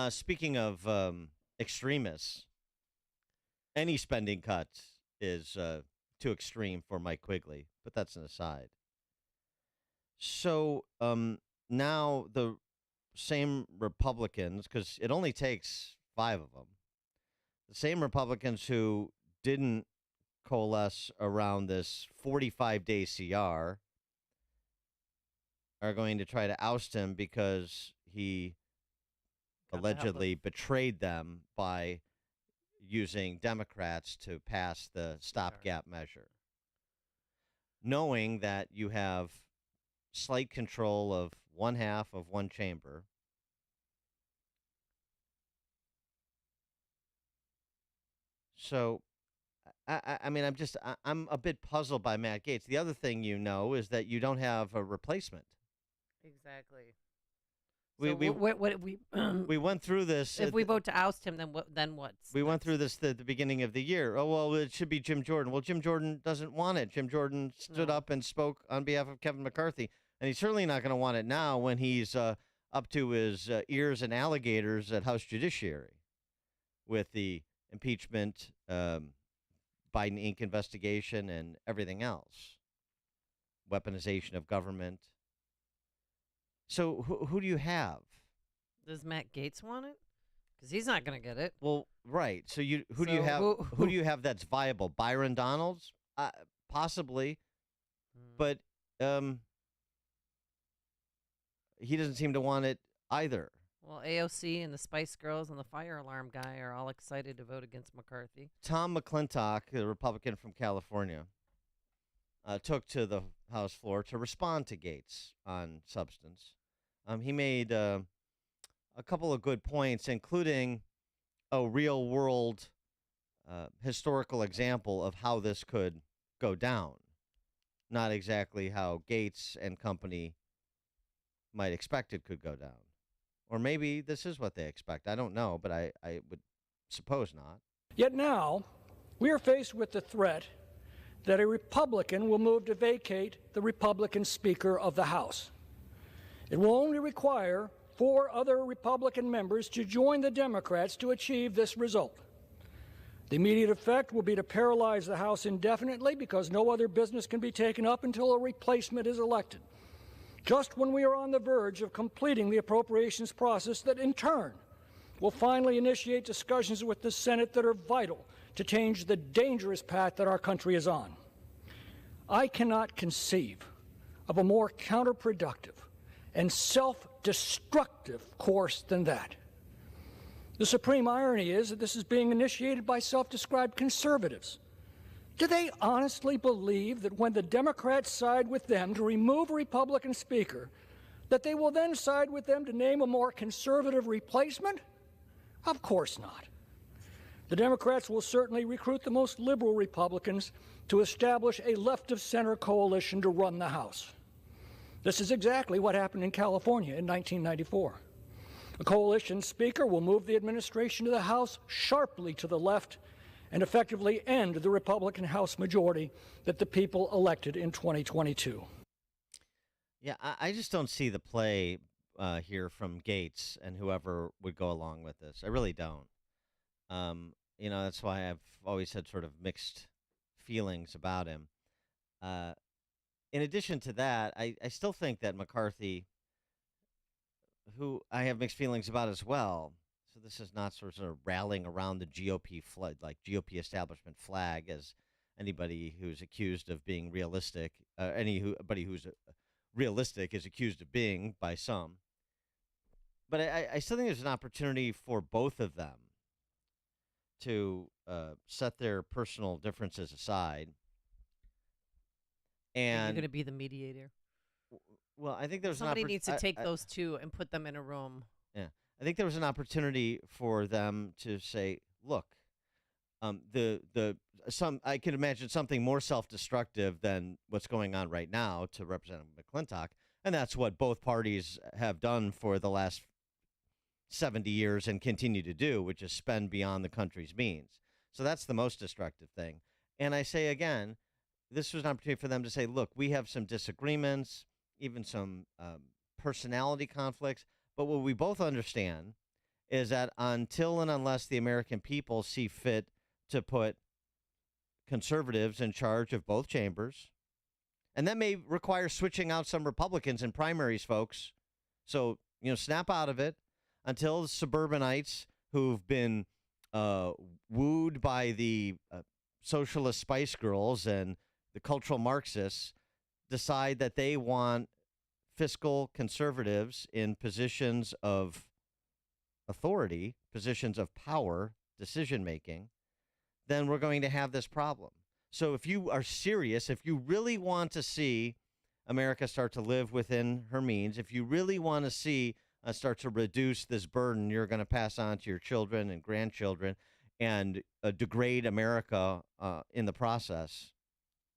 Speaking of extremists, any spending cut is too extreme for Mike Quigley, but that's an aside. So now the same Republicans, because it only takes 5 of them, the same Republicans who didn't coalesce around this 45-day CR are going to try to oust him because he allegedly betrayed them by using Democrats to pass the stopgap measure. Knowing that you have slight control of one half of one chamber, so I mean, I'm a bit puzzled by Matt Gaetz. The other thing is that you don't have a replacement. Exactly. We went through this. If we vote to oust him, then what? We went through this at the beginning of the year. Oh, well, it should be Jim Jordan. Well, Jim Jordan doesn't want it. Jim Jordan stood up and spoke on behalf of Kevin McCarthy, and he's certainly not going to want it now when he's up to his ears and alligators at House Judiciary with the impeachment, Biden Inc. investigation, and everything else. Weaponization of government. So who do you have? Does Matt Gaetz want it? Because he's not going to get it. Well, right. So who do you have? Who do you have that's viable? Byron Donalds, possibly, but he doesn't seem to want it either. Well, AOC and the Spice Girls and the fire alarm guy are all excited to vote against McCarthy. Tom McClintock, the Republican from California, took to the House floor to respond to Gaetz on substance. He made a couple of good points, including a real-world historical example of how this could go down. Not exactly how Gaetz and company might expect it could go down. Or maybe this is what they expect. I don't know, but I would suppose not. Yet now, we are faced with the threat that a Republican will move to vacate the Republican Speaker of the House. It will only require 4 other Republican members to join the Democrats to achieve this result. The immediate effect will be to paralyze the House indefinitely because no other business can be taken up until a replacement is elected. Just when we are on the verge of completing the appropriations process that, in turn, will finally initiate discussions with the Senate that are vital to change the dangerous path that our country is on. I cannot conceive of a more counterproductive and self-destructive course than that. The supreme irony is that this is being initiated by self-described conservatives. Do they honestly believe that when the Democrats side with them to remove a Republican speaker, that they will then side with them to name a more conservative replacement? Of course not. The Democrats will certainly recruit the most liberal Republicans to establish a left-of-center coalition to run the House. This is exactly what happened in California in 1994. A coalition speaker will move the administration to the House sharply to the left and effectively end the Republican House majority that the people elected in 2022. Yeah, I just don't see the play here from Gaetz and whoever would go along with this. I really don't. That's why I've always had sort of mixed feelings about him. In addition to that, I still think that McCarthy, who I have mixed feelings about as well, so this is not sort of rallying around the GOP flood, like GOP establishment flag, as anybody who's accused of being realistic, anybody who's realistic is accused of being by some. But I still think there's an opportunity for both of them to set their personal differences aside. And And you're going to be the mediator. well, I think there's Somebody an needs to take I- those two and put them in a room. Yeah, I think there was an opportunity for them to say, "Look, I can imagine something more self-destructive than what's going on right now to Representative McClintock, and that's what both parties have done for the last 70 years and continue to do, which is spend beyond the country's means. So that's the most destructive thing. And I say again, this was an opportunity for them to say, look, we have some disagreements, even some personality conflicts, but what we both understand is that until and unless the American people see fit to put conservatives in charge of both chambers, and that may require switching out some Republicans in primaries, folks. So, snap out of it until the suburbanites who've been wooed by the socialist Spice Girls and the cultural Marxists decide that they want fiscal conservatives in positions of authority, positions of power, decision-making, then we're going to have this problem. So if you are serious, if you really want to see America start to live within her means, if you really want to see us start to reduce this burden you're going to pass on to your children and grandchildren and degrade America in the process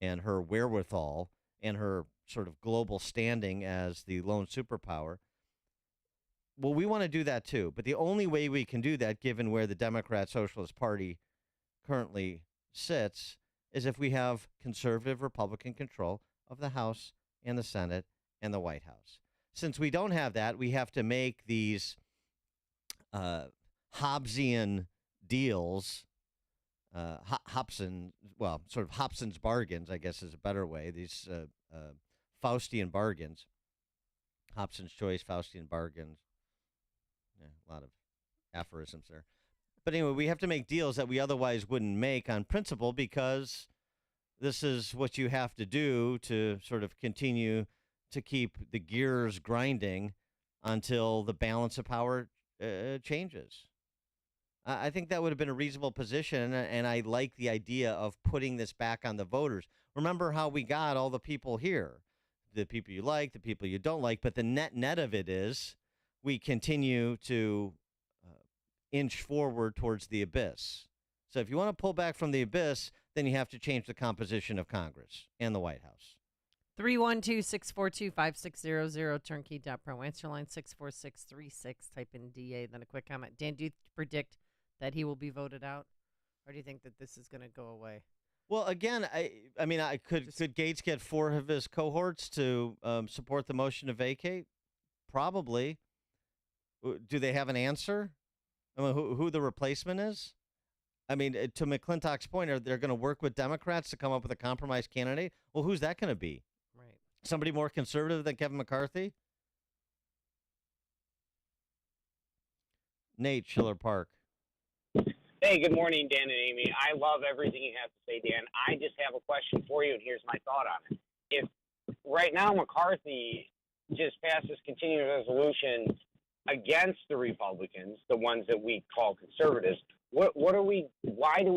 and her wherewithal and her sort of global standing as the lone superpower, well, we want to do that too. But the only way we can do that, given where the Democrat Socialist Party currently sits, is if we have conservative Republican control of the House and the Senate and the White House. Since we don't have that, we have to make these Hobbesian deals, sort of Hobson's bargains, I guess is a better way, these Faustian bargains, Hobson's choice, Faustian bargains. Yeah, a lot of aphorisms there. But anyway, we have to make deals that we otherwise wouldn't make on principle because this is what you have to do to sort of continue to keep the gears grinding until the balance of power changes. I think that would have been a reasonable position, and I like the idea of putting this back on the voters. Remember how we got all the people here, the people you like, the people you don't like, but the net of it is we continue to inch forward towards the abyss. So if you want to pull back from the abyss, then you have to change the composition of Congress and the White House. 312-642-5600, turnkey.pro. Answer line 64636. Type in DA, then a quick comment. Dan, do you predict that he will be voted out? Or do you think that this is going to go away? Well, again, could Gates get 4 of his cohorts to support the motion to vacate? Probably. Do they have an answer? I mean, who the replacement is? I mean, to McClintock's point, are they going to work with Democrats to come up with a compromise candidate? Well, who's that going to be? Right. Somebody more conservative than Kevin McCarthy? Nate, Schiller Park. Hey, good morning, Dan and Amy. I love everything you have to say, Dan. I just have a question for you, and here's my thought on it. If right now McCarthy just passes continuing resolution against the Republicans, the ones that we call conservatives, why do we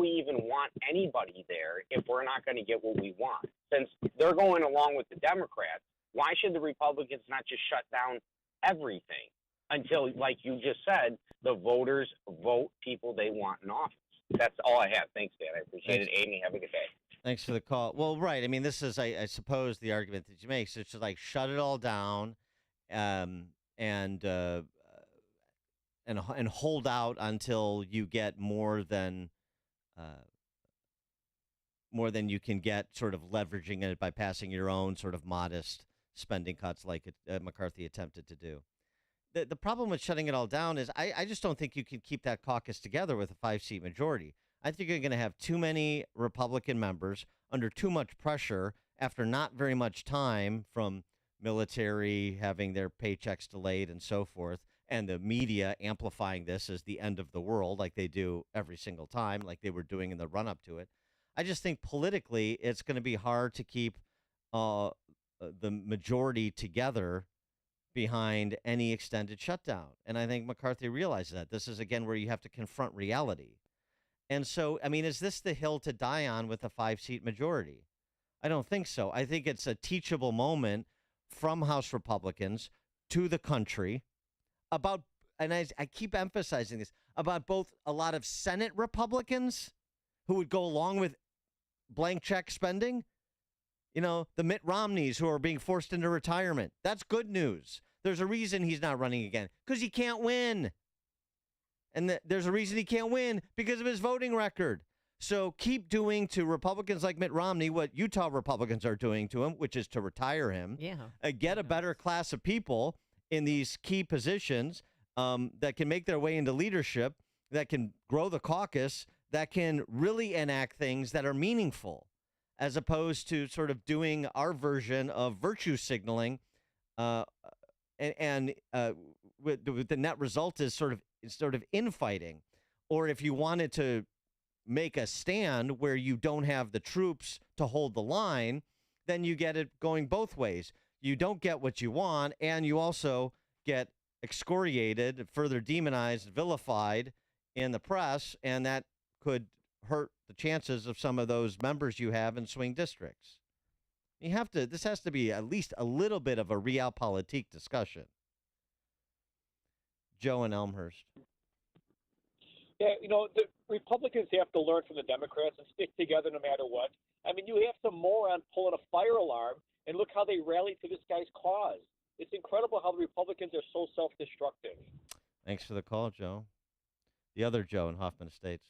even want anybody there if we're not going to get what we want? Since they're going along with the Democrats, why should the Republicans not just shut down everything until, like you just said, the voters vote people they want in office? That's all I have. Thanks, Dan. I appreciate it. Amy, have a good day. Thanks for the call. Well, right. I mean, this is, I suppose, the argument that you make. So it's just like shut it all down and hold out until you get more than you can get, sort of leveraging it by passing your own sort of modest spending cuts like McCarthy attempted to do. the problem with shutting it all down is I just don't think you can keep that caucus together with a 5-seat majority. I think you're going to have too many Republican members under too much pressure after not very much time from military having their paychecks delayed and so forth, and the media amplifying this as the end of the world like they do every single time, like they were doing in the run-up to it. I just think politically it's going to be hard to keep the majority together behind any extended shutdown. And I think McCarthy realizes that. This is, again, where you have to confront reality. And so, I mean, is this the hill to die on with a 5-seat majority? I don't think so. I think it's a teachable moment from House Republicans to the country about, and I keep emphasizing this, about both a lot of Senate Republicans who would go along with blank check spending, the Mitt Romneys who are being forced into retirement. That's good news. There's a reason he's not running again, because he can't win. And there's a reason he can't win, because of his voting record. So keep doing to Republicans like Mitt Romney what Utah Republicans are doing to him, which is to retire him. Yeah. Get a better class of people in these key positions that can make their way into leadership, that can grow the caucus, that can really enact things that are meaningful, as opposed to sort of doing our version of virtue signaling. And with the net result is sort of infighting. Or if you wanted to make a stand where you don't have the troops to hold the line, then you get it going both ways. You don't get what you want, and you also get excoriated, further demonized, vilified in the press, and that could hurt the chances of some of those members you have in swing districts. This has to be at least a little bit of a realpolitik discussion. Joe in Elmhurst. Yeah, the Republicans have to learn from the Democrats and stick together no matter what. I mean, you have some moron pulling a fire alarm, and look how they rallied to this guy's cause. It's incredible how the Republicans are so self-destructive. Thanks for the call, Joe. The other Joe in Hoffman Estates.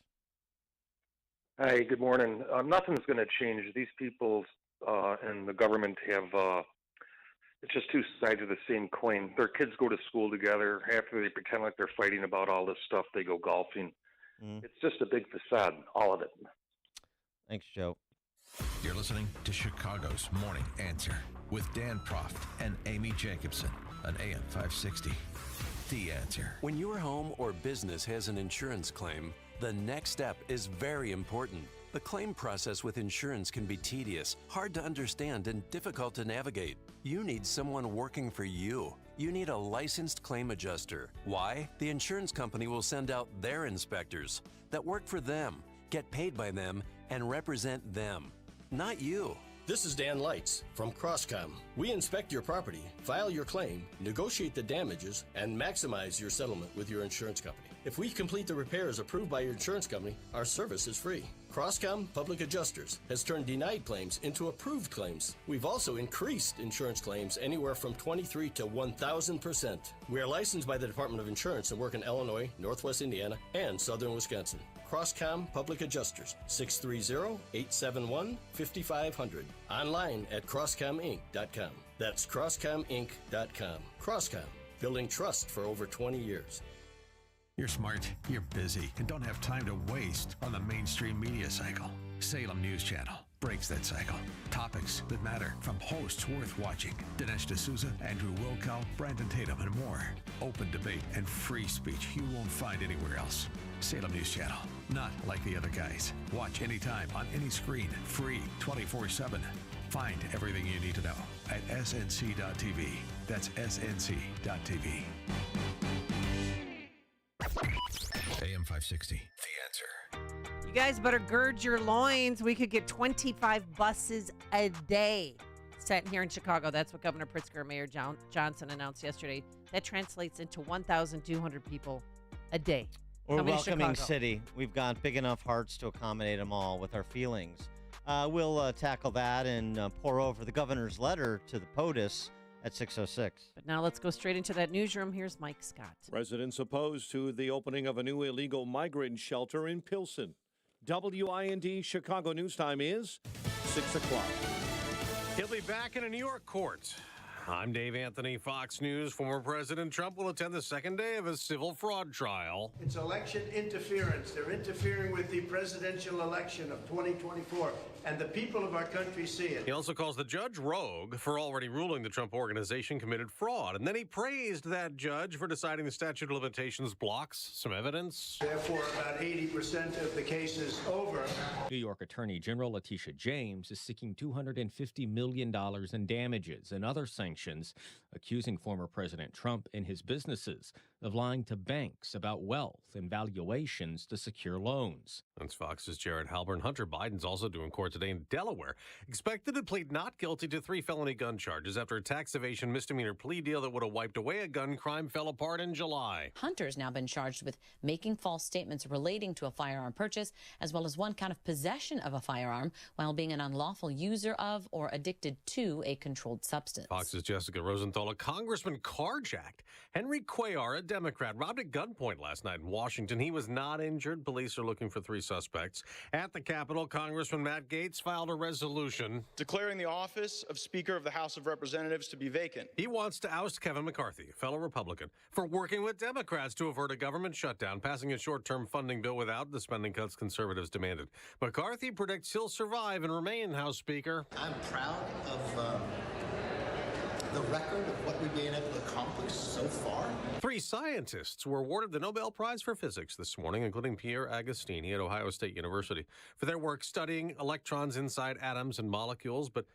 Hi, good morning. Nothing's going to change. These people and the government have, it's just two sides of the same coin. Their kids go to school together. After they pretend like they're fighting about all this stuff, they go golfing. It's just a big facade, all of it. Thanks, Joe. You're listening to Chicago's Morning Answer with Dan Proft and Amy Jacobson on AM 560. The Answer. When your home or business has an insurance claim, the next step is very important. The claim process with insurance can be tedious, hard to understand, and difficult to navigate. You need someone working for you. You need a licensed claim adjuster. Why? The insurance company will send out their inspectors that work for them, get paid by them, and represent them, not you. This is Dan Lights from Crosscom. We inspect your property, file your claim, negotiate the damages, and maximize your settlement with your insurance company. If we complete the repairs approved by your insurance company, our service is free. Crosscom Public Adjusters has turned denied claims into approved claims. We've also increased insurance claims anywhere from 23 to 1,000%. We are licensed by the Department of Insurance and work in Illinois, Northwest Indiana, and Southern Wisconsin. Crosscom Public Adjusters, 630-871-5500. Online at crosscominc.com. That's crosscominc.com. Crosscom, building trust for over 20 years. You're smart, you're busy, and don't have time to waste on the mainstream media cycle. Salem News Channel breaks that cycle. Topics that matter from hosts worth watching. Dinesh D'Souza, Andrew Wilkow, Brandon Tatum, and more. Open debate and free speech you won't find anywhere else. Salem News Channel, not like the other guys. Watch anytime on any screen, free, 24/7. Find everything you need to know at snc.tv. That's snc.tv. AM 560, The Answer. You guys better gird your loins. We could get 25 buses a day sent here in Chicago. That's what Governor Pritzker and Mayor Johnson announced yesterday. That translates into 1,200 people a day. We're a welcoming city. We've got big enough hearts to accommodate them all with our feelings. We'll tackle that and pour over the governor's letter to the POTUS at 6:06. But now let's go straight into that newsroom. Here's Mike Scott. Residents opposed to the opening of a new illegal migrant shelter in Pilsen. WIND Chicago News Time is 6 o'clock. He'll be back in a New York court. I'm Dave Anthony, Fox News. Former President Trump will attend the second day of his civil fraud trial. It's election interference. They're interfering with the presidential election of 2024, and the people of our country see it. He also calls the judge rogue for already ruling the Trump organization committed fraud. And then he praised that judge for deciding the statute of limitations blocks some evidence. Therefore, about 80% of the case is over. New York Attorney General Letitia James is seeking $250 million in damages and other sanctions, accusing former President Trump and his businesses of lying to banks about wealth and valuations to secure loans. That's Fox's Jared Halpern. Hunter Biden's also due in court today in Delaware, expected to plead not guilty to 3 felony gun charges after a tax evasion misdemeanor plea deal that would have wiped away a gun crime fell apart in July. Hunter's now been charged with making false statements relating to a firearm purchase, as well as one count of possession of a firearm while being an unlawful user of or addicted to a controlled substance. Fox's Jessica Rosenthal. A congressman carjacked Henry Cuellar, a Democrat, robbed at gunpoint last night in Washington. He was not injured. Police are looking for 3 suspects. At the Capitol, Congressman Matt Gaetz filed a resolution declaring the office of Speaker of the House of Representatives to be vacant. He wants to oust Kevin McCarthy, a fellow Republican, for working with Democrats to avert a government shutdown, passing a short-term funding bill without the spending cuts conservatives demanded. McCarthy predicts he'll survive and remain House Speaker. I'm proud of the record of what we've been able to accomplish so far. 3 scientists were awarded the Nobel Prize for Physics this morning, including Pierre Agostini at Ohio State University, for their work studying electrons inside atoms and molecules, but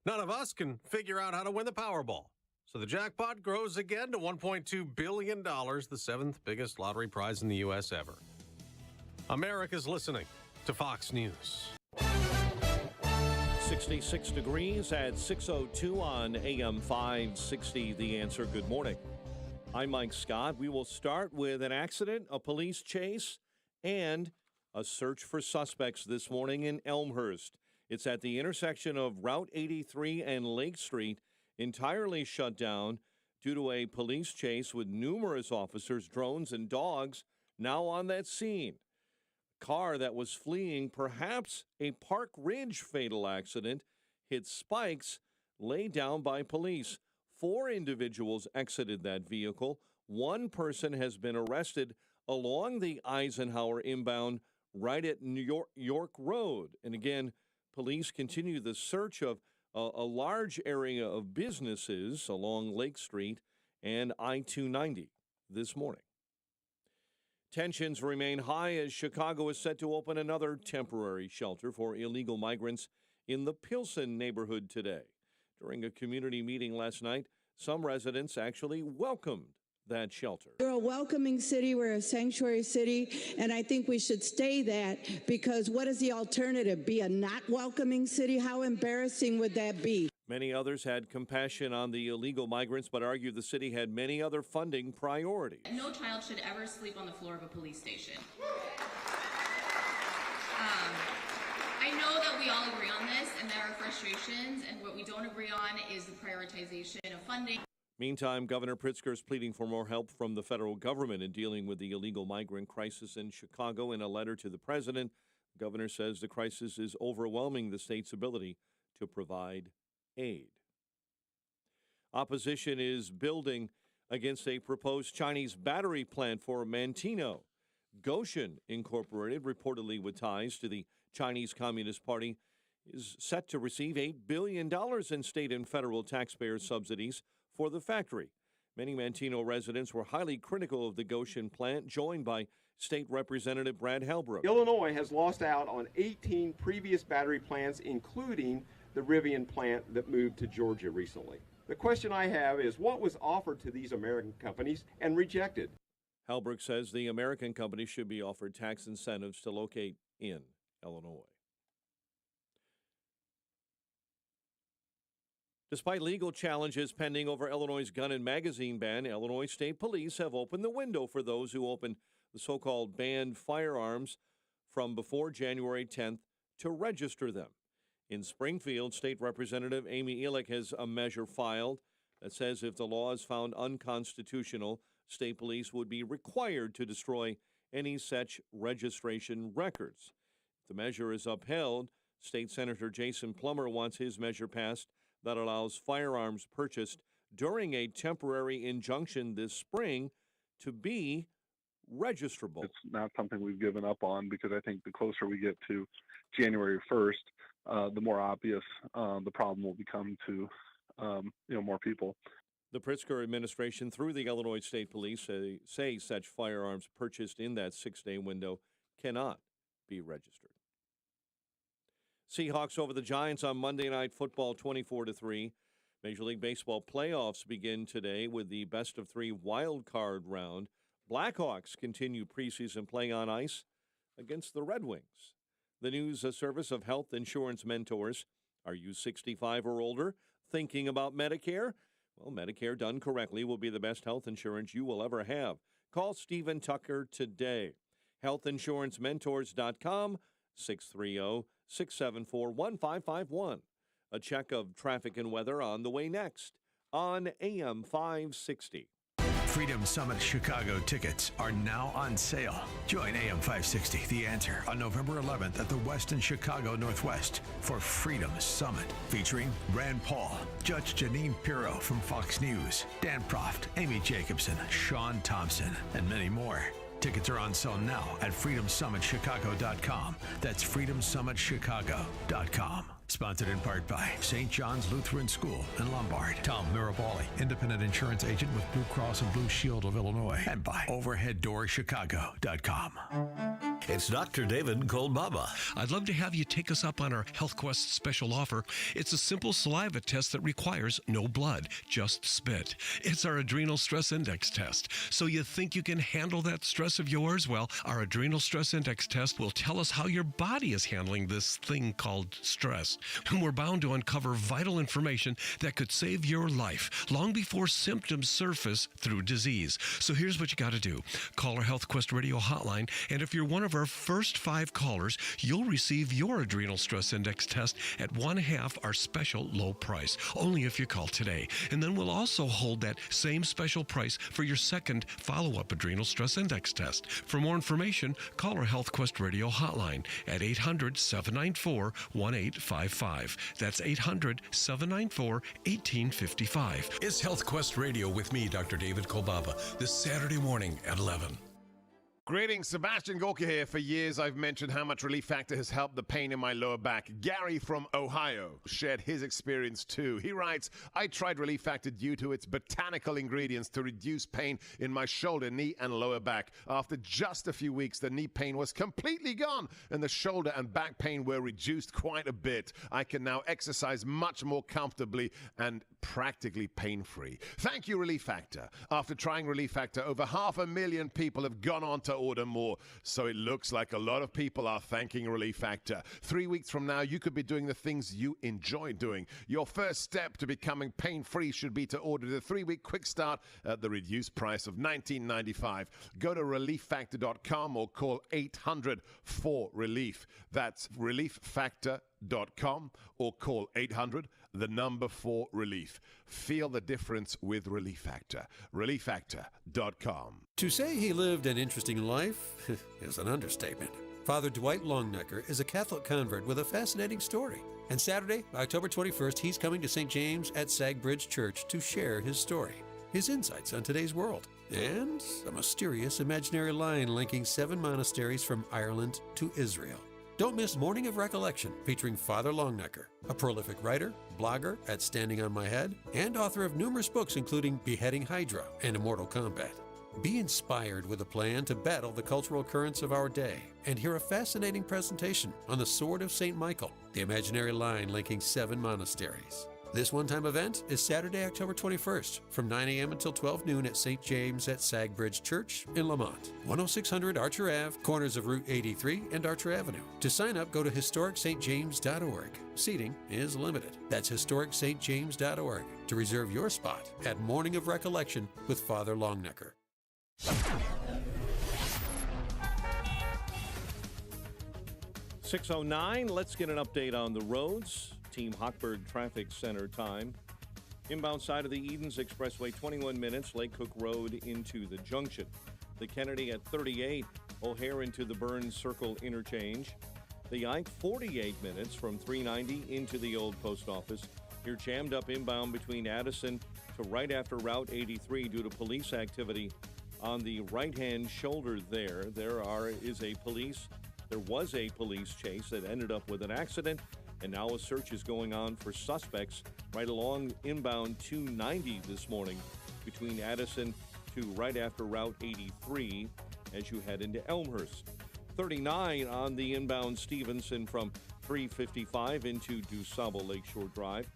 none of us can figure out how to win the Powerball. So the jackpot grows again to $1.2 billion, the 7th biggest lottery prize in the U.S. ever. America's listening to Fox News. 66 degrees at 6:02 on AM 560. The Answer. Good morning. I'm Mike Scott. We will start with an accident, a police chase, and a search for suspects this morning in Elmhurst. It's at the intersection of Route 83 and Lake Street, entirely shut down due to a police chase with numerous officers, drones, and dogs now on that scene. Car that was fleeing perhaps a Park Ridge fatal accident hit spikes laid down by police. 4 individuals exited that vehicle. 1 person has been arrested along the Eisenhower inbound right at York Road. And again, police continue the search of a large area of businesses along Lake Street and I-290 this morning. Tensions remain high as Chicago is set to open another temporary shelter for illegal migrants in the Pilsen neighborhood today. During a community meeting last night, some residents actually welcomed that shelter. We're a welcoming city, we're a sanctuary city, and I think we should stay that, because what is the alternative? Be a not welcoming city? How embarrassing would that be? Many others had compassion on the illegal migrants, but argued the city had many other funding priorities. No child should ever sleep on the floor of a police station. I know that we all agree on this, and there are frustrations, and what we don't agree on is the prioritization of funding. Meantime, Governor Pritzker is pleading for more help from the federal government in dealing with the illegal migrant crisis in Chicago. In a letter to the president, the governor says the crisis is overwhelming the state's ability to provide aid. Opposition is building against a proposed Chinese battery plant for Manteno. Goshen Incorporated, reportedly with ties to the Chinese Communist Party, is set to receive $8 billion in state and federal taxpayer subsidies for the factory. Many Manteno residents were highly critical of the Goshen plant, joined by State Representative Brad Halbrook. Illinois has lost out on 18 previous battery plants, including the Rivian plant that moved to Georgia recently. The question I have is, what was offered to these American companies and rejected? Halbrook says the American companies should be offered tax incentives to locate in Illinois. Despite legal challenges pending over Illinois' gun and magazine ban, Illinois State Police have opened the window for those who opened the so-called banned firearms from before January 10th to register them. In Springfield, State Representative Amy Elick has a measure filed that says if the law is found unconstitutional, state police would be required to destroy any such registration records. If the measure is upheld, State Senator Jason Plummer wants his measure passed that allows firearms purchased during a temporary injunction this spring to be registrable. It's not something we've given up on, because I think the closer we get to January 1st, the more obvious the problem will become to more people. The Pritzker administration, through the Illinois State Police, say such firearms purchased in that 6-day window cannot be registered. Seahawks over the Giants on Monday Night Football 24-3. Major League Baseball playoffs begin today with the best-of-3 wild card round. Blackhawks continue preseason play on ice against the Red Wings. The news service of health insurance mentors. Are you 65 or older, thinking about Medicare? Well, Medicare done correctly will be the best health insurance you will ever have. Call Stephen Tucker today. HealthInsuranceMentors.com, 630-674-1551. A check of traffic and weather on the way next on AM 560. Freedom Summit Chicago tickets are now on sale. Join AM 560, The Answer, on November 11th at the Westin Chicago Northwest for Freedom Summit, featuring Rand Paul, Judge Janine Pirro from Fox News, Dan Proft, Amy Jacobson, Sean Thompson, and many more. Tickets are on sale now at freedomsummitchicago.com. That's freedomsummitchicago.com. Sponsored in part by St. John's Lutheran School in Lombard, Tom Mirabali, independent insurance agent with Blue Cross and Blue Shield of Illinois, and by overheaddoorchicago.com. It's Dr. David Kolbaba. I'd love to have you take us up on our HealthQuest special offer. It's a simple saliva test that requires no blood, just spit. It's our adrenal stress index test. So you think you can handle that stress of yours? Well, our adrenal stress index test will tell us how your body is handling this thing called stress. And we're bound to uncover vital information that could save your life long before symptoms surface through disease. So here's what you got to do. Call our HealthQuest radio hotline, and if you're one of our first 5 callers, you'll receive your adrenal stress index test at 1/2 our special low price, only if you call today. And then we'll also hold that same special price for your second follow-up adrenal stress index test. For more information, call our HealthQuest radio hotline at 800-794-1855. That's 800-794-1855. It's HealthQuest Radio with me, Dr. David Kolbaba, this Saturday morning at 11. Greetings, Sebastian Gorka here. For years, I've mentioned how much Relief Factor has helped the pain in my lower back. Gary from Ohio shared his experience too. He writes, I tried Relief Factor due to its botanical ingredients to reduce pain in my shoulder, knee, and lower back. After just a few weeks, the knee pain was completely gone, and the shoulder and back pain were reduced quite a bit. I can now exercise much more comfortably and practically pain-free. Thank you, Relief Factor. After trying Relief Factor, over 500,000 people have gone on to order more. So it looks like a lot of people are thanking Relief Factor. 3 weeks from now, you could be doing the things you enjoy doing. Your first step to becoming pain-free should be to order the 3-week quick start at the reduced price of $19.95. Go to relieffactor.com or call 800-4RELIEF. That's relieffactor.com or call 800-4RELIEF. Feel the difference with Relief Factor. relieffactor.com. To say he lived an interesting life is an understatement. Father Dwight Longnecker is a Catholic convert with a fascinating story. And Saturday, October 21st, he's coming to St. James at Sagbridge Church to share his story, his insights on today's world, and a mysterious imaginary line linking 7 monasteries from Ireland to Israel. Don't miss Morning of Recollection, featuring Father Longnecker, a prolific writer, blogger at Standing on My Head, and author of numerous books including Beheading Hydra and Immortal Combat. Be inspired with a plan to battle the cultural currents of our day and hear a fascinating presentation on the Sword of St. Michael, the imaginary line linking 7 monasteries. This one-time event is Saturday, October 21st, from 9 a.m. until 12 noon at St. James at Sagbridge Church in Lamont, 10600 Archer Ave, corners of Route 83 and Archer Avenue. To sign up, go to historicstjames.org. Seating is limited. That's historicstjames.org to reserve your spot at Morning of Recollection with Father Longnecker. 6:09. Let's get an update on the roads. Team Hochberg Traffic Center time. Inbound side of the Edens Expressway, 21 minutes. Lake Cook Road into the junction. The Kennedy at 38. O'Hare into the Burns Circle interchange. The Ike, 48 minutes from 390 into the old post office. You're jammed up inbound between Addison to right after Route 83 due to police activity on the right-hand shoulder there. There was a police chase that ended up with an accident, and now a search is going on for suspects right along inbound 290 this morning between Addison to right after Route 83 as you head into Elmhurst. 39 on the inbound Stevenson from 355 into DuSable Lakeshore Drive.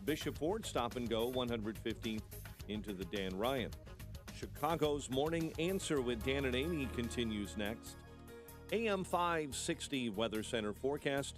Bishop Ford stop and go 115th into the Dan Ryan. Chicago's Morning Answer with Dan and Amy continues next. AM 560 Weather Center forecast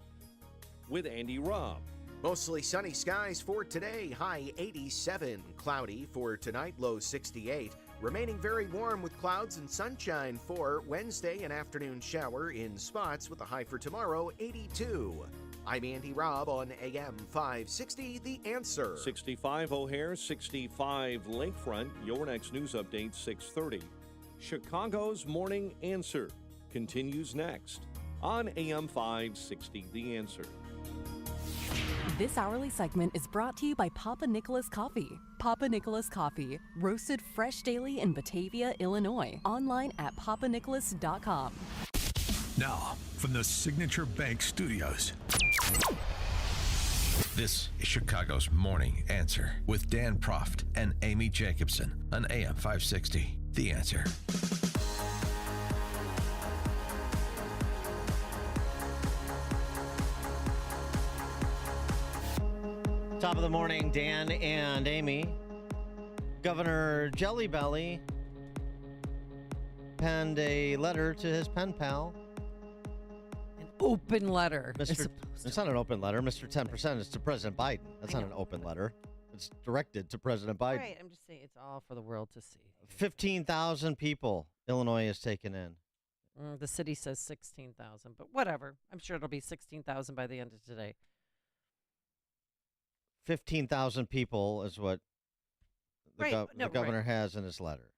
with Andy Robb. Mostly sunny skies for today, high 87. Cloudy for tonight, low 68. Remaining very warm with clouds and sunshine for Wednesday, an afternoon shower in spots with a high for tomorrow, 82. I'm Andy Robb on AM 560, The Answer. 65 O'Hare, 65 Lakefront. Your next news update, 6:30. Chicago's Morning Answer continues next on AM 560, The Answer. This hourly segment is brought to you by Papa Nicholas Coffee. Papa Nicholas Coffee, roasted fresh daily in Batavia, Illinois. Online at papanicholas.com. Now, from the Signature Bank Studios, this is Chicago's Morning Answer with Dan Proft and Amy Jacobson on AM 560. The Answer. Top of the morning, Dan and Amy. Governor Jelly Belly penned a letter to his pen pal. An open letter. It's not an open letter. Mr. 10%, it's to President Biden. That's not an open letter. It's directed to President Biden. Right, I'm just saying it's all for the world to see. 15,000 people Illinois has taken in. The city says 16,000, but whatever. I'm sure it'll be 16,000 by the end of today. 15,000 people is what the governor has in his letter.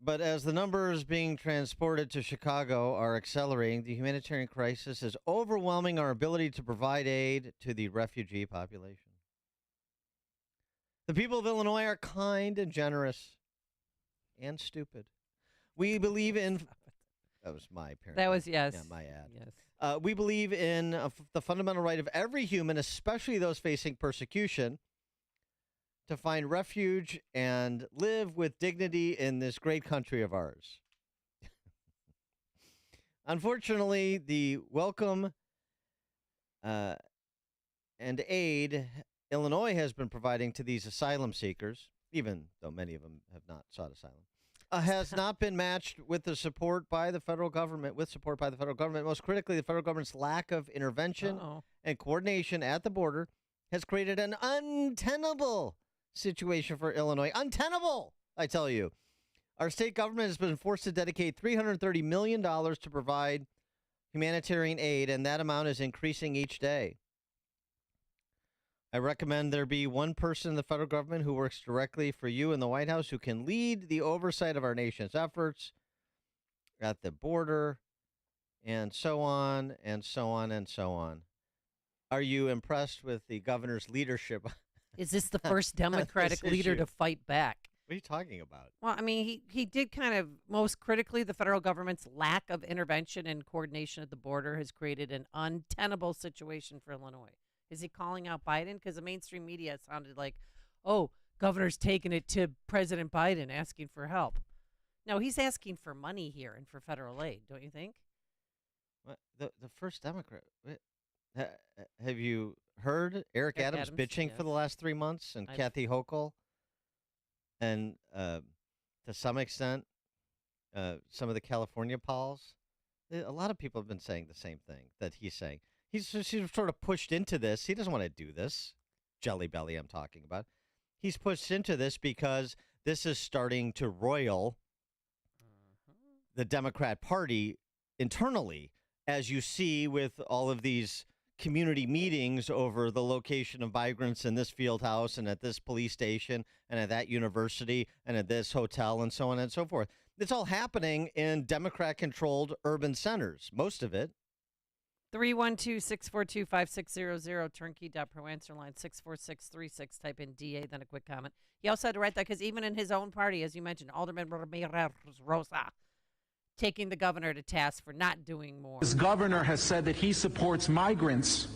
But as the numbers being transported to Chicago are accelerating, the humanitarian crisis is overwhelming our ability to provide aid to the refugee population. The people of Illinois are kind and generous and stupid. We believe in... That was my parent. That was, yes. Yeah, my ad. Yes. We believe in the fundamental right of every human, especially those facing persecution, to find refuge and live with dignity in this great country of ours. Unfortunately, the welcome and aid Illinois has been providing to these asylum seekers, even though many of them have not sought asylum, has not been matched with the support by the federal government, Most critically, the federal government's lack of intervention and coordination at the border has created an untenable situation for Illinois. Untenable, I tell you. Our state government has been forced to dedicate $330 million to provide humanitarian aid, and that amount is increasing each day. I recommend there be one person in the federal government who works directly for you in the White House who can lead the oversight of our nation's efforts at the border, and so on, and so on, and so on. Are you impressed with the governor's leadership? Is this the first Democratic leader to fight back? What are you talking about? Well, I mean, he did kind of, most critically, the federal government's lack of intervention and coordination at the border has created an untenable situation for Illinois. Is he calling out Biden? Because the mainstream media sounded like, oh, governor's taking it to President Biden asking for help. No, he's asking for money here and for federal aid, don't you think? What? The first Democrat. Have you heard Eric Adams bitching for the last 3 months, and Kathy Hochul, and to some extent, some of the California pals? A lot of people have been saying the same thing that he's saying. He's sort of pushed into this. He doesn't want to do this. Jelly Belly I'm talking about. He's pushed into this because this is starting to roil the Democrat Party internally, as you see with all of these community meetings over the location of migrants in this field house and at this police station and at that university and at this hotel and so on and so forth. It's all happening in Democrat-controlled urban centers, most of it. 312-642-5600, turnkey.pro, answer line 64636. Type in DA, then a quick comment. He also had to write that because even in his own party, as you mentioned, Alderman Ramirez Rosa taking the governor to task for not doing more. This governor has said that he supports migrants,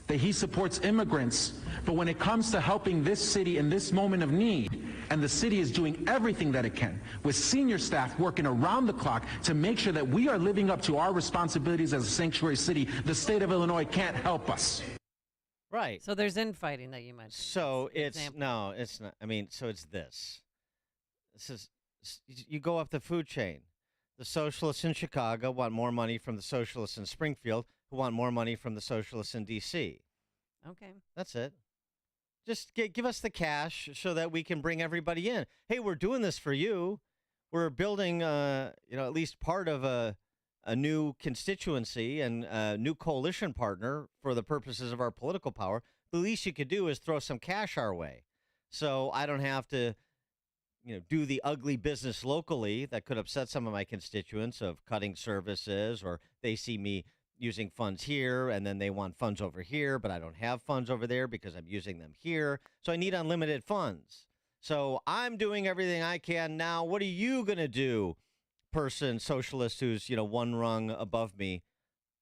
that he supports immigrants, but when it comes to helping this city in this moment of need, and the city is doing everything that it can, with senior staff working around the clock to make sure that we are living up to our responsibilities as a sanctuary city, the state of Illinois can't help us. Right. So there's infighting that you mentioned. So it's not. I mean, so it's this. This is, you go up the food chain. The socialists in Chicago want more money from the socialists in Springfield, who want more money from the socialists in D.C. Okay. That's it. Just give us the cash so that we can bring everybody in. Hey, we're doing this for you. We're building, at least part of a new constituency and a new coalition partner for the purposes of our political power. The least you could do is throw some cash our way, so I don't have to, do the ugly business locally that could upset some of my constituents of cutting services, or they see me using funds here, and then they want funds over here, but I don't have funds over there because I'm using them here. So I need unlimited funds. So I'm doing everything I can now. What are you going to do, person, socialist who's, one rung above me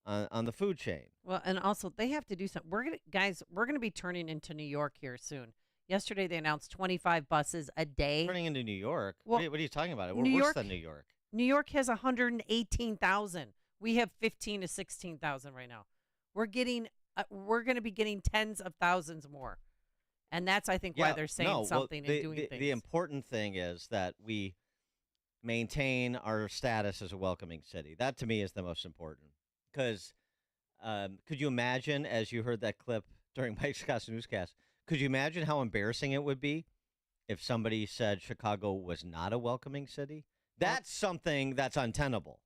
on the food chain? Well, and also they have to do something. We're going to be turning into New York here soon. Yesterday they announced 25 buses a day. Turning into New York? Well, what are you talking about? We're worse than New York. New York has 118,000. We have 15 to 16,000 right now. We're going to be getting tens of thousands more, and that's I think why they're saying something and doing things. The important thing is that we maintain our status as a welcoming city. That to me is the most important. Because could you imagine, as you heard that clip during Mike Scott's newscast, could you imagine how embarrassing it would be if somebody said Chicago was not a welcoming city? That's something that's untenable.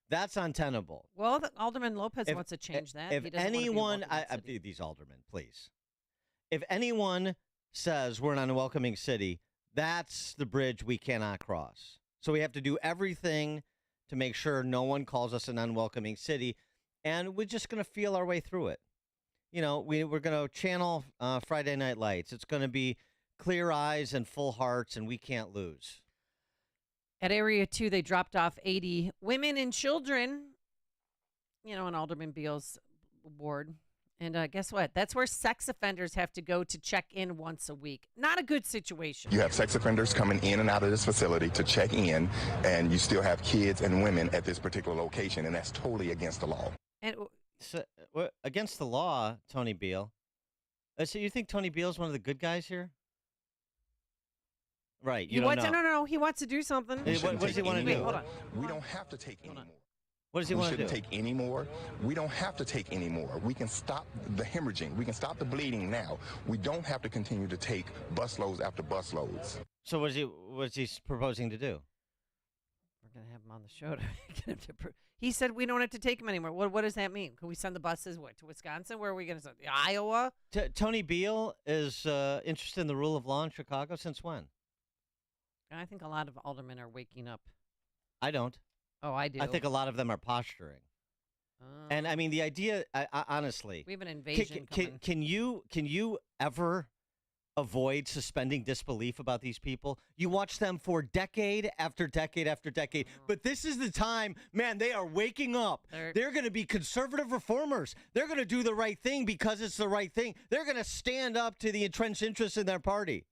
That's untenable. Well, Alderman Lopez wants to change that. If anyone, these aldermen, please. If anyone says we're an unwelcoming city, that's the bridge we cannot cross. So we have to do everything to make sure no one calls us an unwelcoming city, and we're just going to feel our way through it. We're going to channel Friday Night Lights. It's going to be clear eyes and full hearts, and we can't lose. At Area 2, they dropped off 80 women and children, in Alderman Beal's ward. And guess what? That's where sex offenders have to go to check in once a week. Not a good situation. You have sex offenders coming in and out of this facility to check in, and you still have kids and women at this particular location, and that's totally against the law. And against the law, Tony Beal? So you think Tony Beal's one of the good guys here? Right. No. He wants to do something. What does he want to do? Hold on. We don't have to take any more. What does he want to do? We shouldn't take any more. We don't have to take any more. We can stop the hemorrhaging. We can stop the bleeding now. We don't have to continue to take busloads after busloads. So what's he proposing to do? We're going to have him on the show to get him to he said we don't have to take him anymore. What does that mean? Can we send the buses to Wisconsin? Where are we going to send? Iowa? Tony Beal is interested in the rule of law in Chicago since when? I think a lot of aldermen are waking up. I don't. Oh, I do. I think a lot of them are posturing. And I mean, the idea, honestly, we have an invasion coming. Can you ever avoid suspending disbelief about these people? You watch them for decade after decade after decade. But this is the time, man, they are waking up. They're going to be conservative reformers. They're going to do the right thing because it's the right thing. They're going to stand up to the entrenched interests in their party.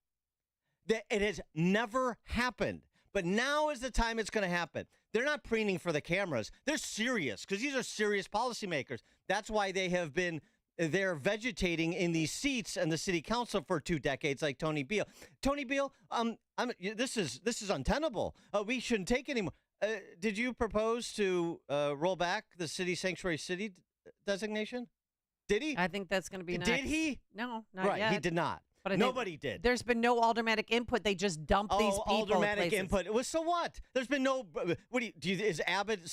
It has never happened, but now is the time it's going to happen. They're not preening for the cameras. They're serious because these are serious policymakers. That's why they're vegetating in these seats in the city council for 2 decades, like Tony Beal. Tony Beal, this is untenable. We shouldn't take any more. Did you propose to roll back the city sanctuary city designation? Did he? I think that's going to be next. Did he? No, not yet. He did not. But nobody did. There's been no aldermanic input. They just dump these people. Aldermanic input. Well, so what? There's been no. Is Abbott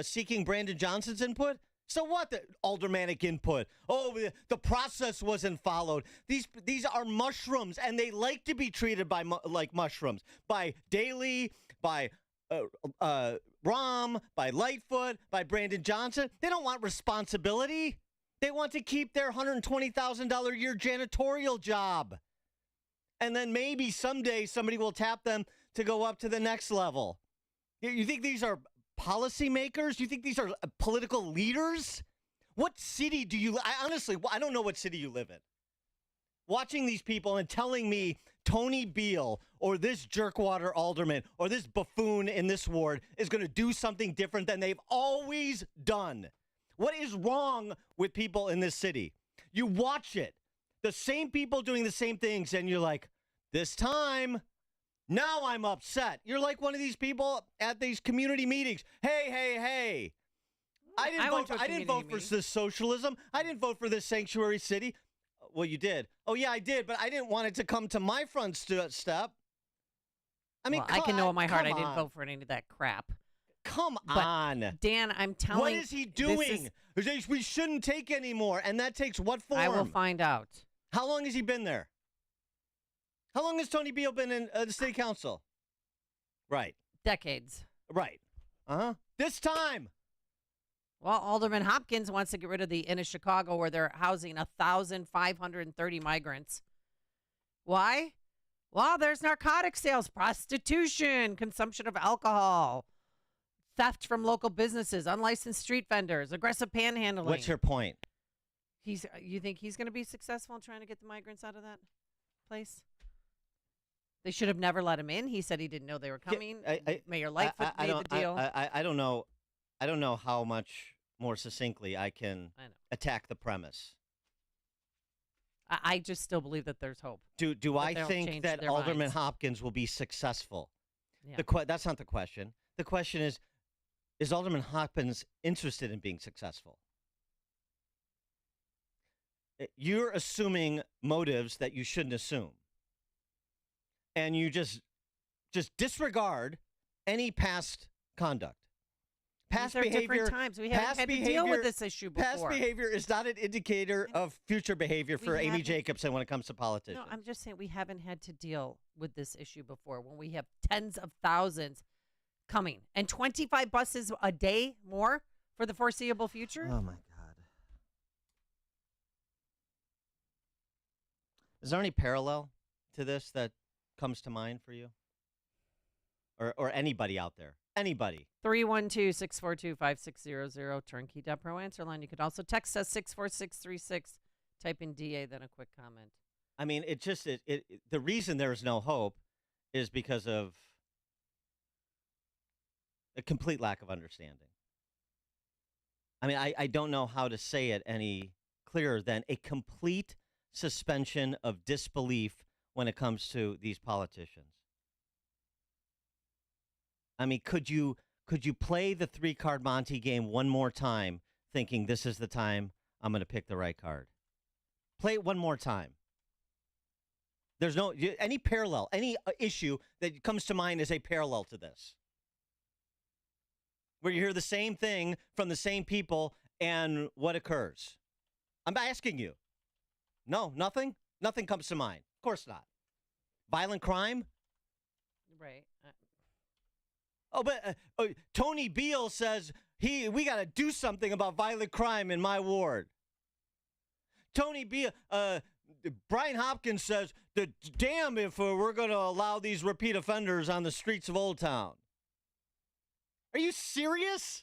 seeking Brandon Johnson's input? So what? The aldermanic input. Oh, the process wasn't followed. These are mushrooms, and they like to be treated like mushrooms by Daley, by Rahm, by Lightfoot, by Brandon Johnson. They don't want responsibility. They want to keep their $120,000 a year janitorial job. And then maybe someday somebody will tap them to go up to the next level. You think these are policymakers? You think these are political leaders? What city do you... honestly, I don't know what city you live in. Watching these people and telling me Tony Beale or this jerkwater alderman or this buffoon in this ward is going to do something different than they've always done. What is wrong with people in this city? You watch it. The same people doing the same things, and you're like, this time, now I'm upset. You're like one of these people at these community meetings. Hey. I didn't vote for this socialism. I didn't vote for this sanctuary city. Well, you did. Oh, yeah, I did, but I didn't want it to come to my front step. I mean, I can know in my heart I didn't vote for any of that crap. Come on. Dan, I'm telling What is he doing? We shouldn't take any more, and that takes what form? I will find out. How long has he been there? How long has Tony Beale been in the city council? Right. Decades. Right. Uh-huh. This time. Well, Alderman Hopkins wants to get rid of the Inn of Chicago where they're housing 1,530 migrants. Why? Well, there's narcotic sales, prostitution, consumption of alcohol, theft from local businesses, unlicensed street vendors, aggressive panhandling. What's your point? You think he's going to be successful in trying to get the migrants out of that place? They should have never let him in. He said he didn't know they were coming. Mayor Lightfoot made the deal. I don't know. I don't know how much more succinctly I can attack the premise. I just still believe that there's hope. Do I think that Alderman Hopkins will be successful? Yeah. That's not the question. The question is Alderman Hopkins interested in being successful? You're assuming motives that you shouldn't assume. And you just disregard any past conduct. Past behavior. Different times. We haven't had to deal with this issue before. Past behavior is not an indicator of future behavior for Amy Jacobson when it comes to politicians. No, I'm just saying we haven't had to deal with this issue before when we have tens of thousands coming and 25 buses a day more for the foreseeable future. Oh, my God. Is there any parallel to this that comes to mind for you? Or anybody out there? Anybody. 312-642-5600, turnkey.pro answer line. You could also text us 64636. Type in DA, then a quick comment. I mean, the reason there is no hope is because of a complete lack of understanding. I mean, I don't know how to say it any clearer than a complete suspension of disbelief when it comes to these politicians. I mean, could you play the 3-card Monte game one more time thinking this is the time I'm going to pick the right card? Play it one more time. There's no any parallel, any issue that comes to mind as a parallel to this. Where you hear the same thing from the same people and what occurs. I'm asking you. No, nothing? Nothing comes to mind. Of course not. Violent crime? Right. Oh, but Tony Beale says we got to do something about violent crime in my ward. Tony Beale, Brian Hopkins says that damn if we're going to allow these repeat offenders on the streets of Old Town. Are you serious?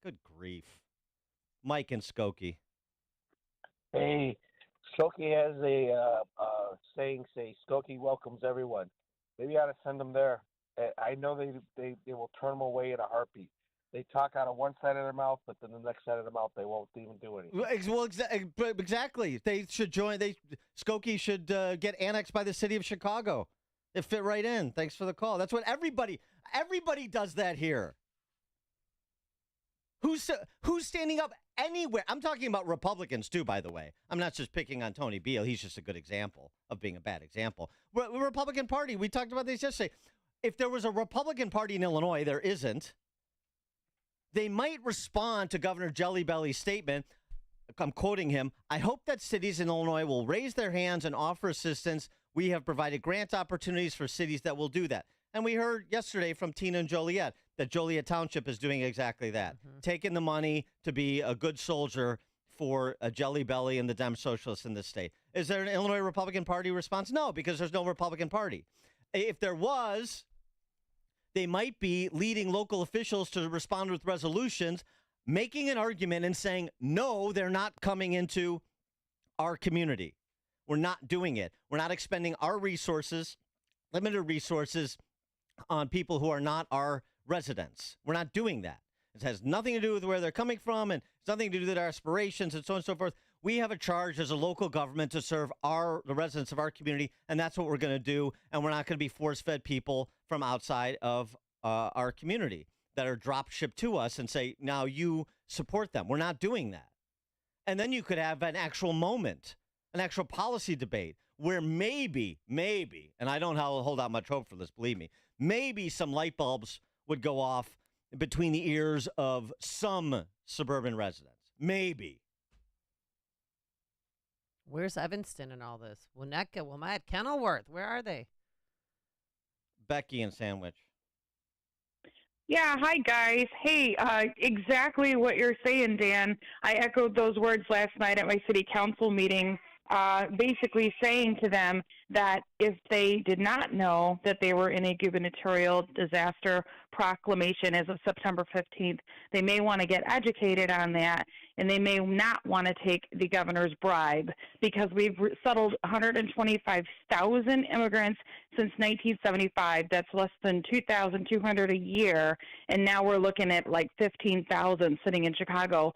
Good grief. Mike and Skokie. Hey, Skokie has a saying, Skokie welcomes everyone. Maybe I ought to send them there. I know they will turn them away in a heartbeat. They talk out of one side of their mouth, but then the next side of their mouth, they won't even do anything. Well, exactly. They should join. Skokie should get annexed by the city of Chicago. It fit right in. Thanks for the call. That's what everybody does that here. Who's standing up anywhere? I'm talking about Republicans, too, by the way. I'm not just picking on Tony Beale. He's just a good example of being a bad example. Republican Party, we talked about this yesterday. If there was a Republican Party in Illinois, there isn't. They might respond to Governor Jelly Belly's statement. I'm quoting him. I hope that cities in Illinois will raise their hands and offer assistance We have provided grant opportunities for cities that will do that. And we heard yesterday from Tina and Joliet that Joliet Township is doing exactly that, taking the money to be a good soldier for a Jelly Belly and the Dem Socialists in this state. Is there an Illinois Republican Party response? No, because there's no Republican Party. If there was, they might be leading local officials to respond with resolutions, making an argument and saying, no, they're not coming into our community. We're not doing it. We're not expending our resources, limited resources, on people who are not our residents. We're not doing that. It has nothing to do with where they're coming from, and it's nothing to do with our aspirations and so on and so forth. We have a charge as a local government to serve the residents of our community, and that's what we're going to do. And we're not going to be force-fed people from outside of our community that are drop shipped to us and say, now you support them. We're not doing that. And then you could have an actual moment, an actual policy debate where maybe, and I don't hold out much hope for this, believe me, maybe some light bulbs would go off between the ears of some suburban residents. Maybe. Where's Evanston in all this? Winnetka, Wilmette, Kenilworth, where are they? Becky and Sandwich. Yeah, hi guys. Hey, exactly what you're saying, Dan. I echoed those words last night at my city council meeting, basically saying to them that if they did not know that they were in a gubernatorial disaster proclamation as of September 15th, they may want to get educated on that, and they may not want to take the governor's bribe, because we've settled 125,000 immigrants since 1975. That's less than 2,200 a year, and now we're looking at like 15,000 sitting in Chicago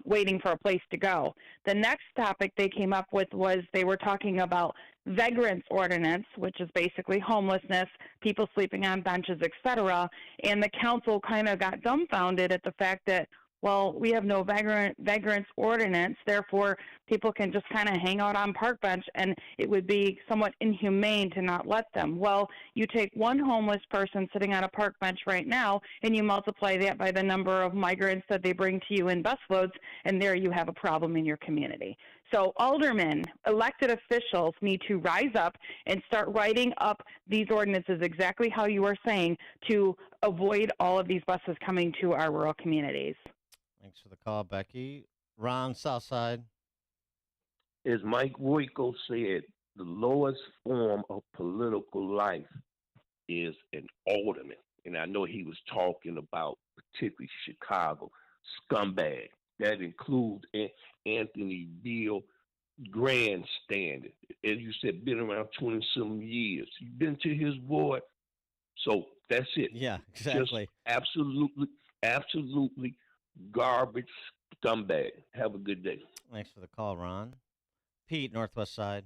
waiting for a place to go. The next topic they came up with was they were talking about vagrants ordinance, which is basically homelessness, people sleeping on benches, etc. And the council kind of got dumbfounded at the fact that, well, we have no vagrants ordinance, therefore people can just kind of hang out on park bench, and it would be somewhat inhumane to not let them. Well, you take one homeless person sitting on a park bench right now, and you multiply that by the number of migrants that they bring to you in busloads, and there you have a problem in your community. So aldermen, elected officials need to rise up and start writing up these ordinances exactly how you are saying to avoid all of these buses coming to our rural communities. Thanks for the call, Becky. Ron, Southside. As Mike Royko said, the lowest form of political life is an alderman. And I know he was talking about particularly Chicago, scumbag. That includes Anthony Beale, grandstanding. As you said, been around 20-some years. You've been to his board. So that's it. Yeah, exactly. Just absolutely garbage scumbag. Have a good day. Thanks for the call, Ron. Pete, Northwest Side.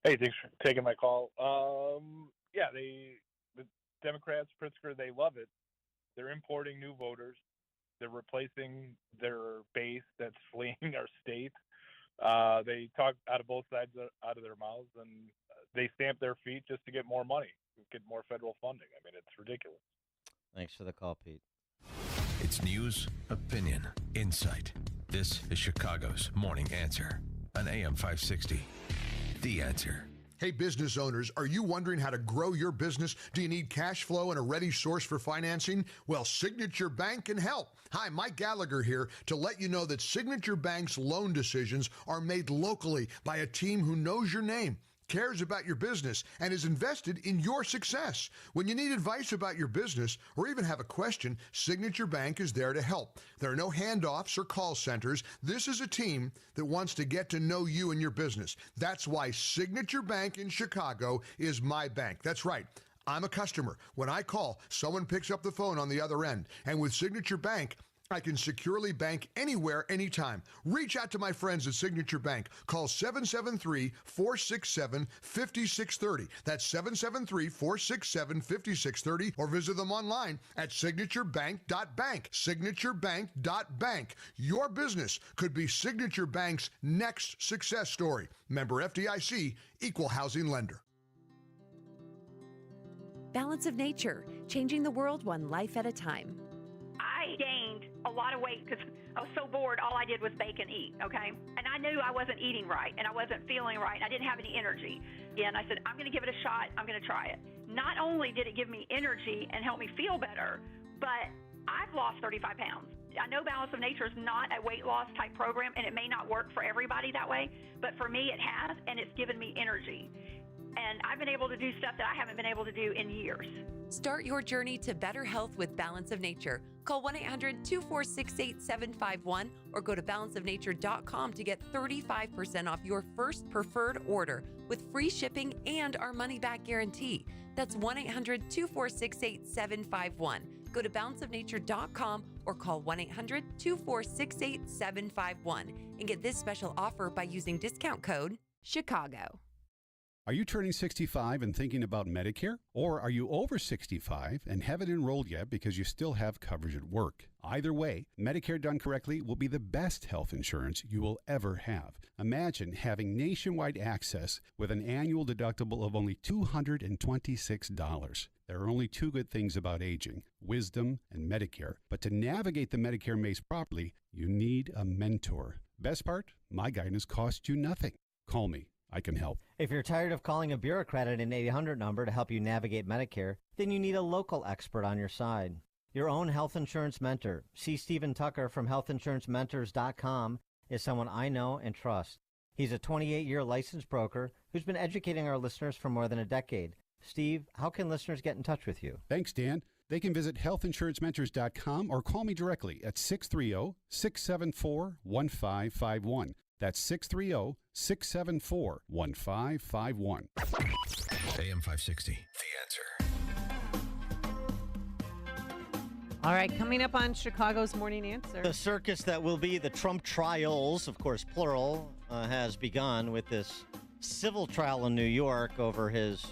Hey, thanks for taking my call. Yeah, the Democrats, Pritzker, they love it. They're importing new voters. They're replacing their base that's fleeing our state. They talk out of both sides out of their mouths, and they stamp their feet just to get more money, get more federal funding. I mean, it's ridiculous. Thanks for the call, Pete. It's news, opinion, insight. This is Chicago's Morning Answer on AM 560. The Answer. Hey, business owners, are you wondering how to grow your business? Do you need cash flow and a ready source for financing? Well, Signature Bank can help. Hi, Mike Gallagher here to let you know that Signature Bank's loan decisions are made locally by a team who knows your name, cares about your business, and is invested in your success. When you need advice about your business or even have a question, Signature Bank is there to help. There are no handoffs or call centers. This is a team that wants to get to know you and your business. That's why Signature Bank in Chicago is my bank. That's right. I'm a customer. When I call, someone picks up the phone on the other end. And with Signature Bank, I can securely bank anywhere, anytime. Reach out to my friends at Signature Bank. Call 773-467-5630. That's 773-467-5630. Or visit them online at signaturebank.bank. Signaturebank.bank. Your business could be Signature Bank's next success story. Member FDIC, Equal Housing Lender. Balance of Nature, changing the world one life at a time. I gained a lot of weight because I was so bored. All I did was bake and eat, okay? And I knew I wasn't eating right, and I wasn't feeling right, and I didn't have any energy. And I said, I'm going to give it a shot. I'm going to try it. Not only did it give me energy and help me feel better, but I've lost 35 pounds. I know Balance of Nature is not a weight loss type program, and it may not work for everybody that way, but for me it has, and it's given me energy. And I've been able to do stuff that I haven't been able to do in years. Start your journey to better health with Balance of Nature. Call 1-800-246-8751 or go to balanceofnature.com to get 35% off your first preferred order with free shipping and our money-back guarantee. That's 1-800-246-8751. Go to balanceofnature.com or call 1-800-246-8751 and get this special offer by using discount code CHICAGO. Are you turning 65 and thinking about Medicare? Or are you over 65 and haven't enrolled yet because you still have coverage at work? Either way, Medicare done correctly will be the best health insurance you will ever have. Imagine having nationwide access with an annual deductible of only $226. There are only two good things about aging, wisdom and Medicare. But to navigate the Medicare maze properly, you need a mentor. Best part, my guidance costs you nothing. Call me. I can help. If you're tired of calling a bureaucrat at an 800 number to help you navigate Medicare, then you need a local expert on your side. Your own health insurance mentor. See Stephen Tucker from healthinsurancementors.com is someone I know and trust. He's a 28-year licensed broker who's been educating our listeners for more than a decade. Steve, how can listeners get in touch with you? Thanks, Dan. They can visit healthinsurancementors.com or call me directly at 630-674-1551. That's 630-674-1551. AM 560, The Answer. All right, coming up on Chicago's Morning Answer. The circus that will be the Trump trials, of course, plural, has begun with this civil trial in New York over his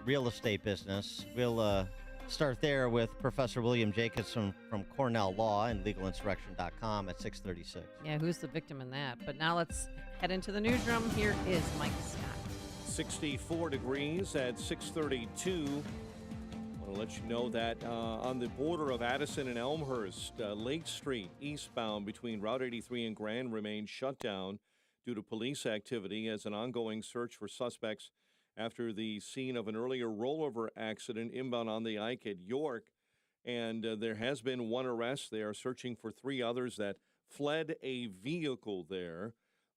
real estate business. We'll start there with Professor William Jacobson from Cornell Law and legalinsurrection.com at 6:36. Yeah, who's the victim in that? But now let's head into the newsroom. Here is Mike Scott. 64 degrees at 6:32. I want to let you know that on the border of Addison and Elmhurst, Lake Street eastbound between Route 83 and Grand remains shut down due to police activity as an ongoing search for suspects after the scene of an earlier rollover accident inbound on the Ike at York. And there has been one arrest. They are searching for three others that fled a vehicle there.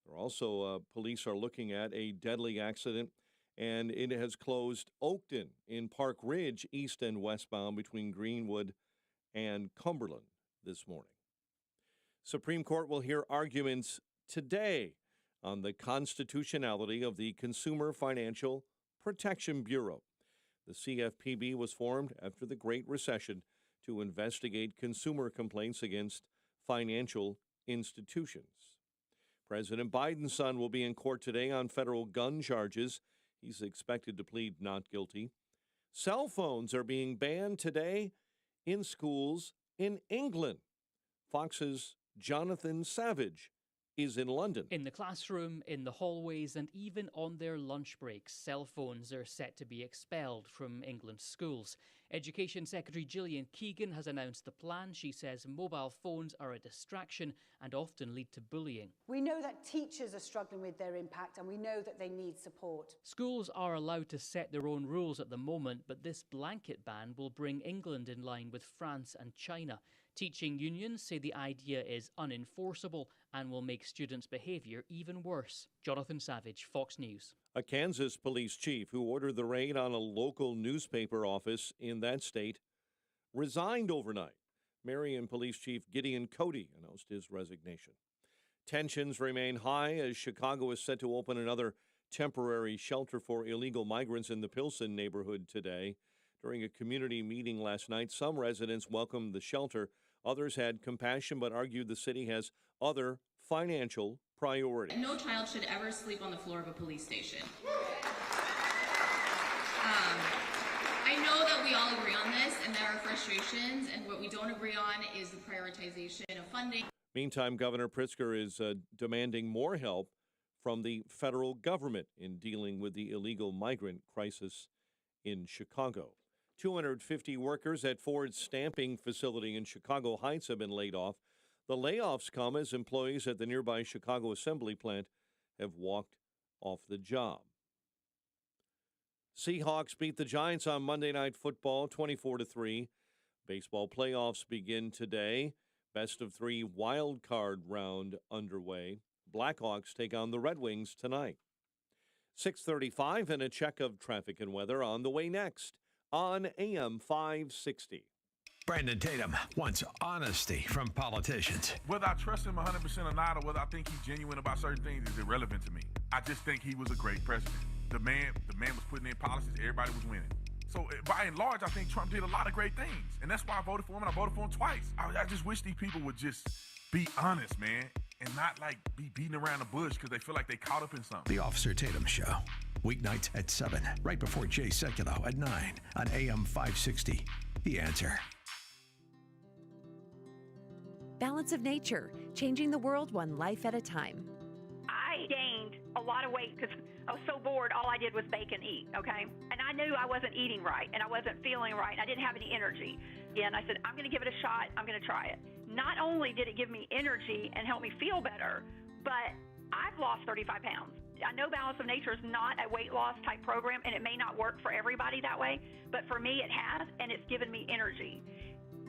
There are also, police are looking at a deadly accident, and it has closed Oakton in Park Ridge, east and westbound between Greenwood and Cumberland this morning. Supreme Court will hear arguments today on the constitutionality of the Consumer Financial Protection Bureau. The CFPB was formed after the Great Recession to investigate consumer complaints against financial institutions. President Biden's son will be in court today on federal gun charges. He's expected to plead not guilty. Cell phones are being banned today in schools in England. Fox's Jonathan Savage is in London. In the classroom, in the hallways, and even on their lunch breaks, cell phones are set to be expelled from England's schools. Education Secretary Gillian Keegan has announced the plan. She says mobile phones are a distraction and often lead to bullying. We know that teachers are struggling with their impact and we know that they need support. Schools are allowed to set their own rules at the moment, but this blanket ban will bring England in line with France and China. Teaching unions say the idea is unenforceable and will make students' behaviour even worse. Jonathan Savage, Fox News. A Kansas police chief who ordered the raid on a local newspaper office in that state resigned overnight. Marion Police Chief Gideon Cody announced his resignation. Tensions remain high as Chicago is set to open another temporary shelter for illegal migrants in the Pilsen neighborhood today. During a community meeting last night, some residents welcomed the shelter. Others had compassion but argued the city has other financial priorities. No child should ever sleep on the floor of a police station. I know that we all agree on this and there are frustrations, and what we don't agree on is the prioritization of funding. Meantime, Governor Pritzker is demanding more help from the federal government in dealing with the illegal migrant crisis in Chicago. 250 workers at Ford's stamping facility in Chicago Heights have been laid off. The layoffs come as employees at the nearby Chicago assembly plant have walked off the job. Seahawks beat the Giants on Monday Night Football 24-3. Baseball playoffs begin today. Best of three wild card round underway. Blackhawks take on the Red Wings tonight. 6:35 and a check of traffic and weather on the way next on AM 560. Brandon Tatum wants honesty from politicians. Whether I trust him 100% or not, or whether I think he's genuine about certain things is irrelevant to me. I just think he was a great president. The man was putting in policies, everybody was winning. So by and large, I think Trump did a lot of great things. And that's why I voted for him, and I voted for him twice. I just wish these people would just be honest, man, and not like be beating around the bush because they feel like they caught up in something. The Officer Tatum Show. Weeknights at 7, right before Jay Sekulow at 9 on AM 560. The Answer. Balance of Nature, changing the world one life at a time. I gained a lot of weight because I was so bored. All I did was bake and eat, okay? And I knew I wasn't eating right, and I wasn't feeling right, and I didn't have any energy. And I said, I'm going to give it a shot. I'm going to try it. Not only did it give me energy and help me feel better, but I've lost 35 pounds. I know Balance of Nature is not a weight loss type program, and it may not work for everybody that way, but for me it has, and it's given me energy.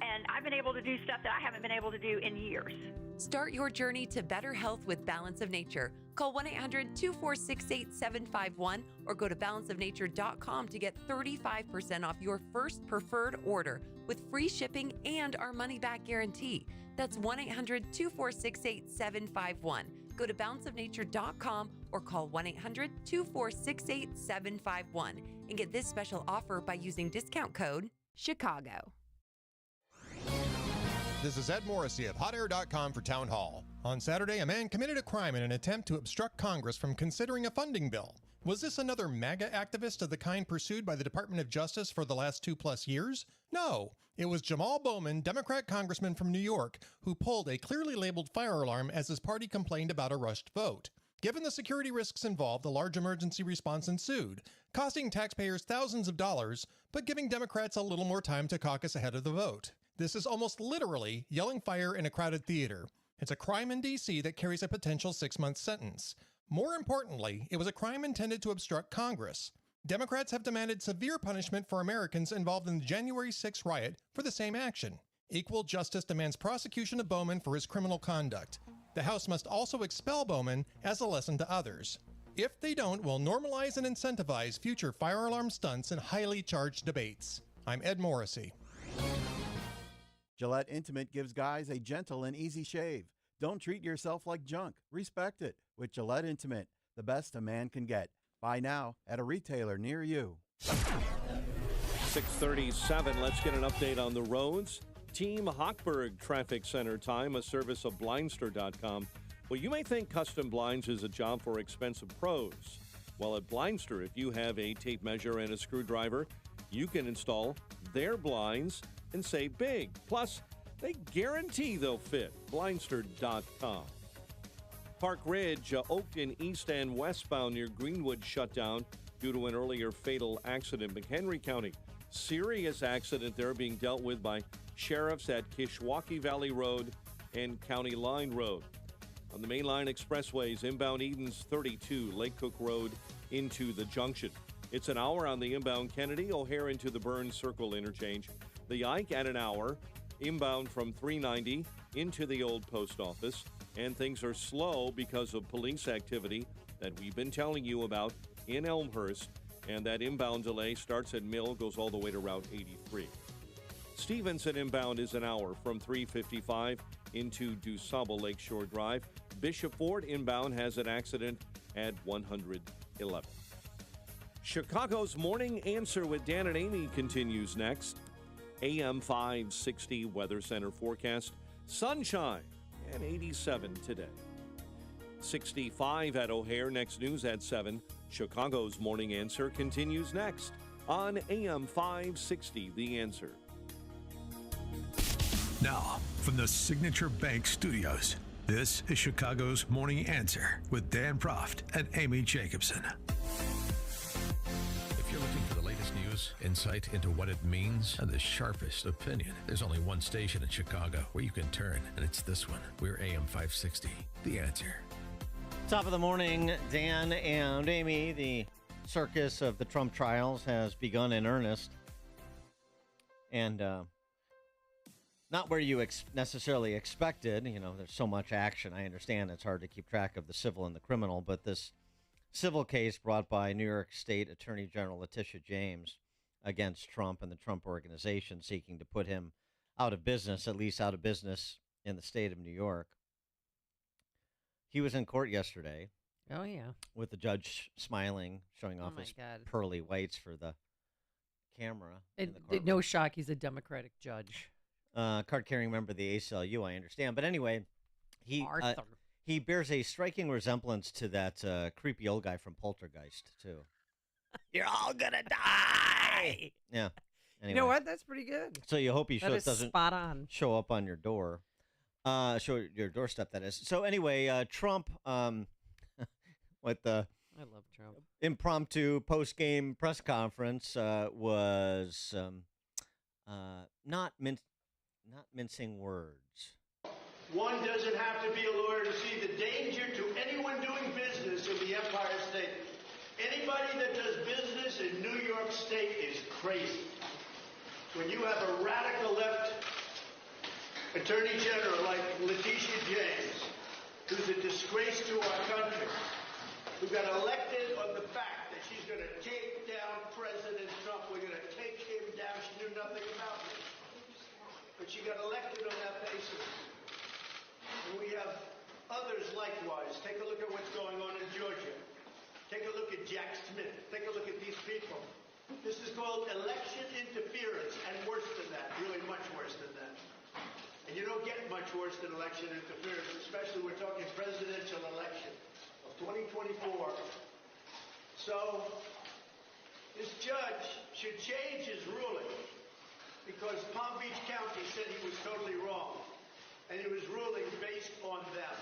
And I've been able to do stuff that I haven't been able to do in years. Start your journey to better health with Balance of Nature. Call 1-800-246-8751 or go to balanceofnature.com to get 35% off your first preferred order with free shipping and our money-back guarantee. That's 1-800-246-8751. Go to balanceofnature.com or call 1-800-246-8751 and get this special offer by using discount code CHICAGO. This is Ed Morrissey at HotAir.com for Town Hall. On Saturday, a man committed a crime in an attempt to obstruct Congress from considering a funding bill. Was this another MAGA activist of the kind pursued by the Department of Justice for the last 2+ years? No. It was Jamal Bowman, Democrat congressman from New York, who pulled a clearly labeled fire alarm as his party complained about a rushed vote. Given the security risks involved, a large emergency response ensued, costing taxpayers thousands of dollars, but giving Democrats a little more time to caucus ahead of the vote. This is almost literally yelling fire in a crowded theater. It's a crime in D.C. that carries a potential 6-month sentence. More importantly, it was a crime intended to obstruct Congress. Democrats have demanded severe punishment for Americans involved in the January 6 riot for the same action. Equal Justice demands prosecution of Bowman for his criminal conduct. The House must also expel Bowman as a lesson to others. If they don't, we'll normalize and incentivize future fire alarm stunts and highly charged debates. I'm Ed Morrissey. Gillette Intimate gives guys a gentle and easy shave. Don't treat yourself like junk. Respect it with Gillette Intimate, the best a man can get. Buy now at a retailer near you. 6:37. Let's get an update on the roads. Team Hochberg Traffic Center time, a service of Blindster.com. Well, you may think custom blinds is a job for expensive pros. Well, at Blindster, if you have a tape measure and a screwdriver, you can install their blinds and save big. Plus, they guarantee they'll fit. Blindster.com. Park Ridge, Oakton east and westbound near Greenwood shut down due to an earlier fatal accident. McHenry County, serious accident there being dealt with by sheriffs at Kishwaukee Valley Road and County Line Road. On the mainline expressways, inbound Edens 32, Lake Cook Road into the junction. It's an hour on the inbound Kennedy, O'Hare into the Burns Circle interchange. The Ike at an hour, inbound from 390 into the old post office. And things are slow because of police activity that we've been telling you about in Elmhurst. And that inbound delay starts at Mill, goes all the way to Route 83. Stevenson inbound is an hour from 355 into DuSable Lakeshore Drive. Bishop Ford inbound has an accident at 111. Chicago's Morning Answer with Dan and Amy continues next. AM 560 Weather Center forecast. Sunshine and 87 today. 65 at O'Hare. Next news at 7. Chicago's Morning Answer continues next on AM 560 The Answer. Now, from the Signature Bank Studios, this is Chicago's Morning Answer with Dan Proft and Amy Jacobson. If you're looking for the latest news news, insight into what it means, and the sharpest opinion. There's only one station in Chicago where you can turn, and it's this one. We're AM 560, The Answer. Top of the morning, Dan and Amy. The circus of the Trump trials has begun in earnest. And not where you necessarily expected. You know, there's so much action. I understand it's hard to keep track of the civil and the criminal, but this civil case brought by New York State Attorney General Letitia James against Trump and the Trump Organization, seeking to put him out of business, at least out of business in the state of New York. He was in court yesterday. Oh, yeah. With the judge smiling, showing off his pearly whites for the camera. No shock, he's a Democratic judge. Card-carrying member of the ACLU, I understand. But anyway, he bears a striking resemblance to that creepy old guy from Poltergeist, too. You're all gonna die! Yeah. Anyway. You know what? That's pretty good. So you hope he doesn't spot on. Show up on your door. Show your doorstep, that is. So anyway, Trump, with the I love Trump. Impromptu post-game press conference was not mincing words. One doesn't have to be a lawyer to see the danger to anyone doing business in the Empire State. Anybody that does business in New York State is crazy. When you have a radical left Attorney General like Letitia James, who's a disgrace to our country, who got elected on the fact that she's going to take down President Trump. We're going to take him down. She knew nothing about it. But she got elected on that basis. And we have others likewise. Take a look at what's going on in Georgia. Take a look at Jack Smith. Take a look at these people. This is called election interference, and worse than that, really much worse than that. And you don't get much worse than election interference, especially we're talking presidential election of 2024. So this judge should change his ruling because Palm Beach County said he was totally wrong, and he was ruling based on them.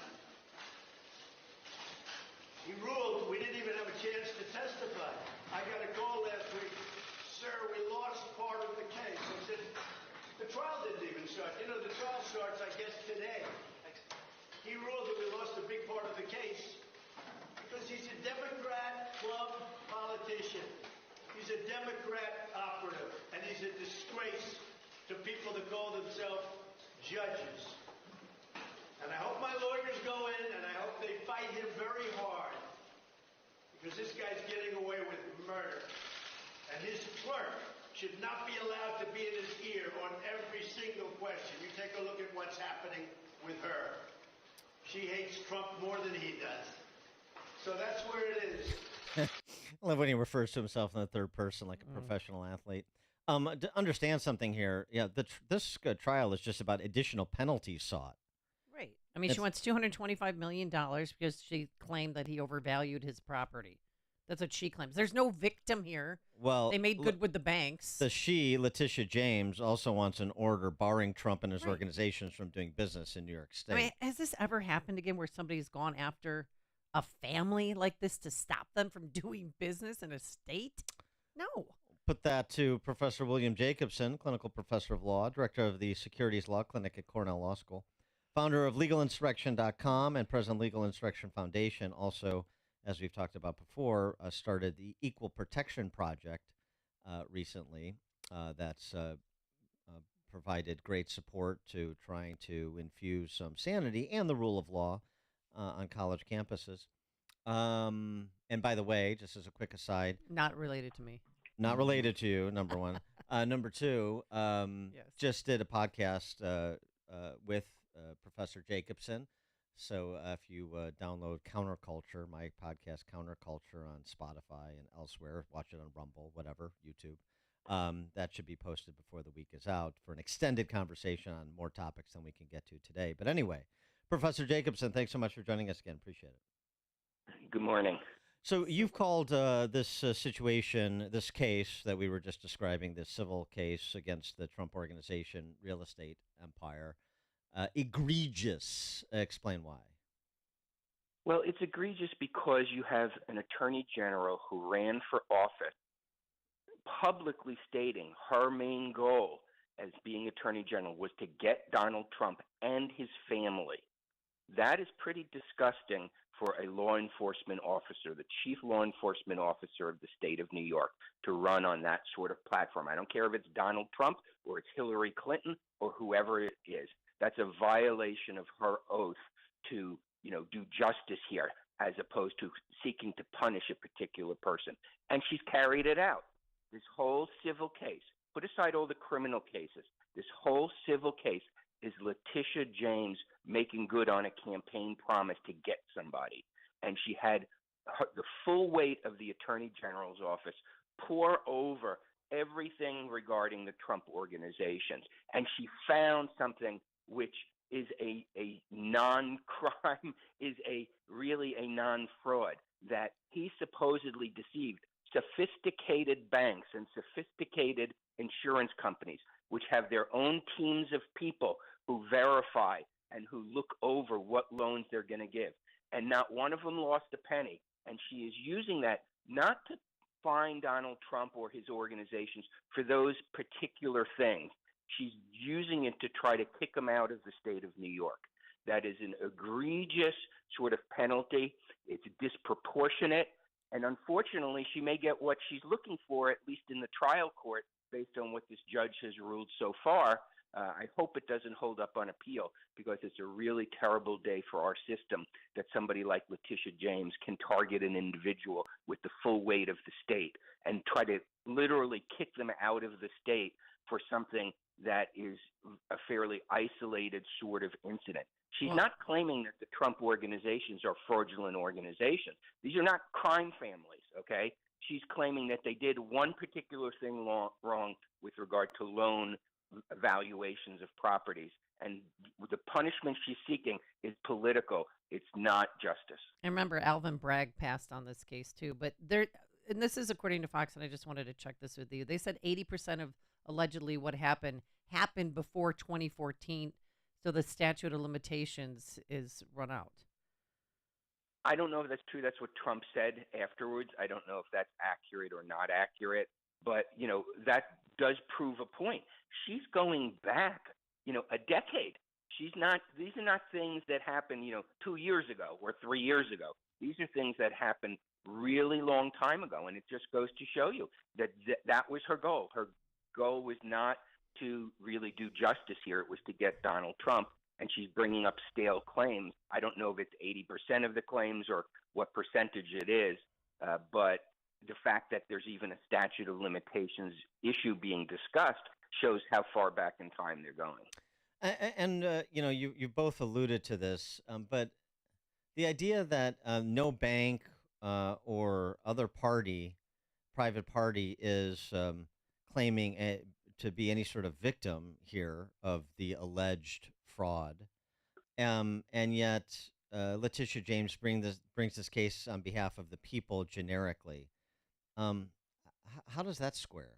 He ruled we didn't even have a chance to testify. I got a call last week, sir, we lost part of the case. I said, the trial didn't even start. You know, the trial starts, I guess, today. He ruled that we lost a big part of the case because he's a Democrat club politician. He's a Democrat operative, and he's a disgrace to people that call themselves judges. And I hope my lawyers go in, and I hope they fight him very hard, because this guy's getting away with murder. And his clerk should not be allowed to be in his ear on every single question. You take a look at what's happening with her. She hates Trump more than he does. So that's where it is. I love when he refers to himself in the third person like a professional athlete. To understand something here, yeah, this trial is just about additional penalties sought. Right. I mean, she wants $225 million because she claimed that he overvalued his property. That's what she claims. There's no victim here. Well, they made good with the banks. Letitia James, also wants an order barring Trump and his organizations from doing business in New York State. I mean, has this ever happened again where somebody's gone after a family like this to stop them from doing business in a state? No. Put that to Professor William Jacobson, clinical professor of law, director of the Securities Law Clinic at Cornell Law School, founder of LegalInsurrection.com and president of Legal Insurrection Foundation. Also, as we've talked about before, started the Equal Protection Project recently that's provided great support to trying to infuse some sanity and the rule of law on college campuses. And by the way, just as a quick aside. Not related to me. Not related to you, number one. Number two, just did a podcast with Professor Jacobson. So if you download Counterculture, my podcast Counterculture on Spotify and elsewhere, watch it on Rumble, whatever, YouTube, that should be posted before the week is out for an extended conversation on more topics than we can get to today. But anyway, Professor Jacobson, thanks so much for joining us again. Appreciate it. Good morning. So you've called this situation, this case that we were just describing, this civil case against the Trump Organization real estate empire, egregious. Explain why. Well, it's egregious because you have an attorney general who ran for office publicly stating her main goal as being Attorney General was to get Donald Trump and his family. That is pretty disgusting for a law enforcement officer, the chief law enforcement officer of the state of New York, to run on that sort of platform. I don't care if it's Donald Trump or it's Hillary Clinton or whoever it is. That's a violation of her oath to, do justice here, as opposed to seeking to punish a particular person. And she's carried it out. This whole civil case, put aside all the criminal cases, this whole civil case is Letitia James making good on a campaign promise to get somebody. And she had the full weight of the Attorney General's office pour over everything regarding the Trump organizations. And she found something which is a non-crime, is really a non-fraud, that he supposedly deceived sophisticated banks and sophisticated insurance companies, which have their own teams of people who verify and who look over what loans they're going to give. And not one of them lost a penny. And she is using that not to fine Donald Trump or his organizations for those particular things. She's using it to try to kick him out of the state of New York. That is an egregious sort of penalty. It's disproportionate. And unfortunately, she may get what she's looking for, at least in the trial court, based on what this judge has ruled so far. I hope it doesn't hold up on appeal, because it's a really terrible day for our system that somebody like Letitia James can target an individual with the full weight of the state and try to literally kick them out of the state for something that is a fairly isolated sort of incident. She's not claiming that the Trump organizations are fraudulent organizations. These are not crime families, okay? She's claiming that they did one particular thing wrong with regard to loan valuations of properties. And the punishment she's seeking is political. It's not justice. And remember, Alvin Bragg passed on this case too. But and this is according to Fox, and I just wanted to check this with you. They said 80% of allegedly what happened before 2014. So the statute of limitations is run out. I don't know if that's true. That's what Trump said afterwards. I don't know if that's accurate or not accurate. But, that does prove a point. She's going back, a decade. These are not things that happened, 2 years ago or 3 years ago. These are things that happened really long time ago. And it just goes to show you that that was her goal. Her goal was not to really do justice here. It was to get Donald Trump. And she's bringing up stale claims. I don't know if it's 80% of the claims or what percentage it is, but the fact that there's even a statute of limitations issue being discussed shows how far back in time they're going. And you both alluded to this, but the idea that no bank or other private party is claiming to be any sort of victim here of the alleged fraud, and yet Letitia James brings this case on behalf of the people generically. How does that square?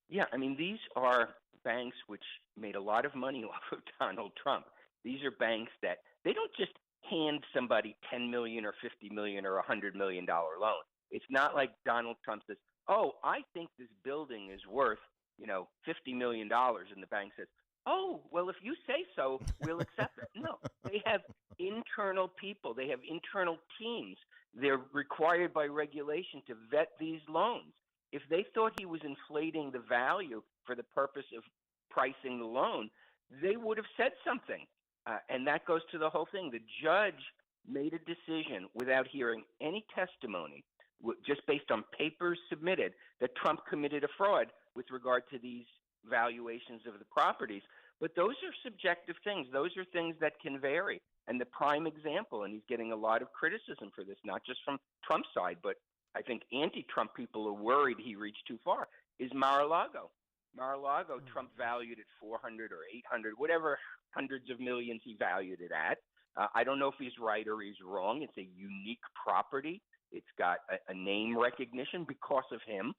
Yeah, I mean, these are banks which made a lot of money off of Donald Trump. These are banks that they don't just hand somebody $10 million or $50 million or $100 million loan. It's not like Donald Trump says, "Oh, I think this building is worth, $50 million," and the bank says, "Oh, well, if you say so, we'll accept it." No, they have internal people. They have internal teams. They're required by regulation to vet these loans. If they thought he was inflating the value for the purpose of pricing the loan, they would have said something. And that goes to the whole thing. The judge made a decision without hearing any testimony, just based on papers submitted, that Trump committed a fraud with regard to these valuations of the properties. But those are subjective things. Those are things that can vary. And the prime example, and he's getting a lot of criticism for this, not just from Trump's side, but I think anti-Trump people are worried he reached too far, is Mar-a-Lago. Mar-a-Lago, Trump valued at 400 or 800, whatever hundreds of millions he valued it at. I don't know if he's right or he's wrong. It's a unique property. It's got a name recognition because of him.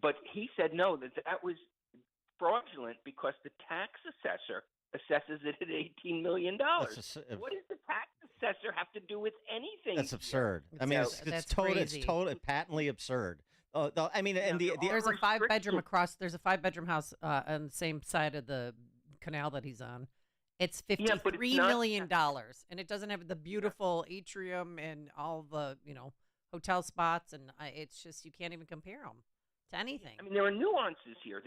But he said no, that was fraudulent because the tax assessor assesses it at $18 million. What does the tax assessor have to do with anything? That's absurd. I mean, it's patently absurd Oh, I mean, and there's a 5-bedroom across. There's a 5-bedroom house on the same side of the canal that he's on. It's $53 million, and it doesn't have the beautiful atrium and all the hotel spots, and it's just you can't even compare them to anything. I mean, there are nuances here.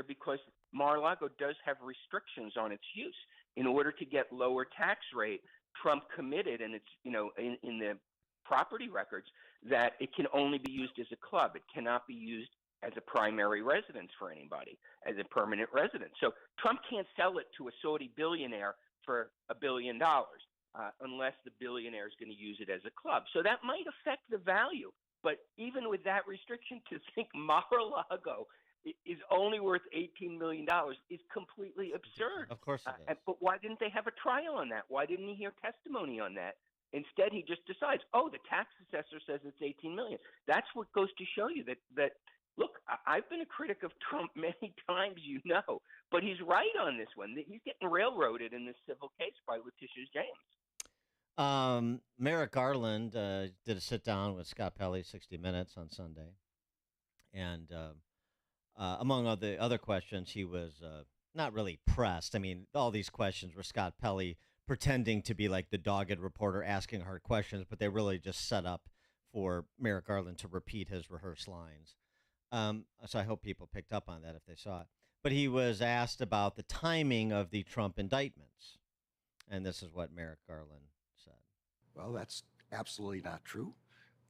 Because Mar-a-Lago does have restrictions on its use. In order to get lower tax rate, Trump committed, and it's in the property records, that it can only be used as a club. It cannot be used as a primary residence for anybody, as a permanent residence. So Trump can't sell it to a Saudi billionaire for $1 billion unless the billionaire is going to use it as a club. So that might affect the value. But even with that restriction, to think Mar-a-Lago is only worth $18 million is completely absurd. Of course it is. But why didn't they have a trial on that? Why didn't he hear testimony on that? Instead, he just decides, the tax assessor says it's $18 million. That's what goes to show you that look, I've been a critic of Trump many times, but he's right on this one. He's getting railroaded in this civil case by Letitia James. Merrick Garland did a sit-down with Scott Pelley, 60 Minutes, on Sunday. And among other questions, he was not really pressed. I mean, all these questions were Scott Pelley pretending to be like the dogged reporter asking hard questions, but they really just set up for Merrick Garland to repeat his rehearsed lines. So I hope people picked up on that if they saw it. But he was asked about the timing of the Trump indictments. And this is what Merrick Garland said. Well, that's absolutely not true.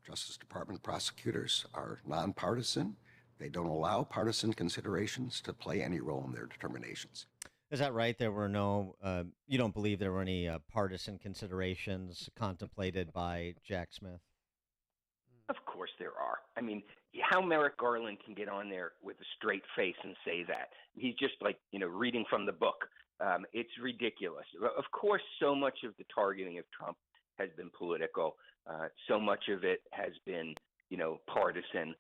Justice Department prosecutors are nonpartisan. They don't allow partisan considerations to play any role in their determinations. Is that right? There were no, you don't believe there were any partisan considerations contemplated by Jack Smith? Of course there are. I mean, how Merrick Garland can get on there with a straight face and say that. He's just like, reading from the book. It's ridiculous. Of course, so much of the targeting of Trump has been political. So much of it has been, partisan.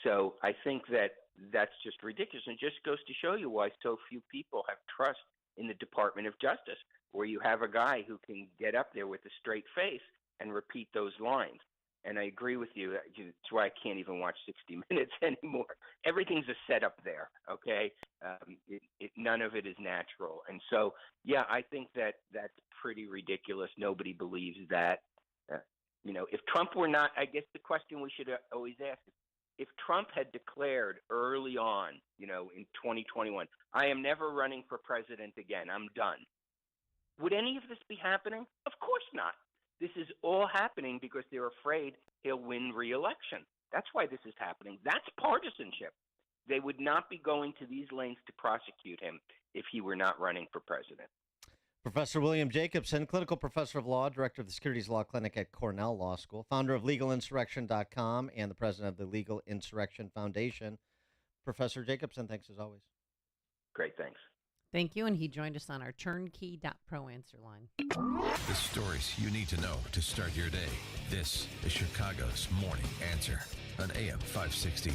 So I think that's just ridiculous, and just goes to show you why so few people have trust in the Department of Justice, where you have a guy who can get up there with a straight face and repeat those lines. And I agree with you. That's why I can't even watch 60 Minutes anymore. Everything's a setup there, okay? None of it is natural. And so, yeah, I think that's pretty ridiculous. Nobody believes that. If Trump were not, I guess the question we should always ask is, if Trump had declared early on, in 2021, I am never running for president again, I'm done, would any of this be happening? Of course not. This is all happening because they're afraid he'll win re-election. That's why this is happening. That's partisanship. They would not be going to these lengths to prosecute him if he were not running for president. Professor William Jacobson, clinical professor of law, director of the Securities Law Clinic at Cornell Law School, founder of LegalInsurrection.com, and the president of the Legal Insurrection Foundation. Professor Jacobson, thanks as always. Great, thanks. Thank you, and he joined us on our turnkey.pro answer line. The stories you need to know to start your day. This is Chicago's Morning Answer on AM 560,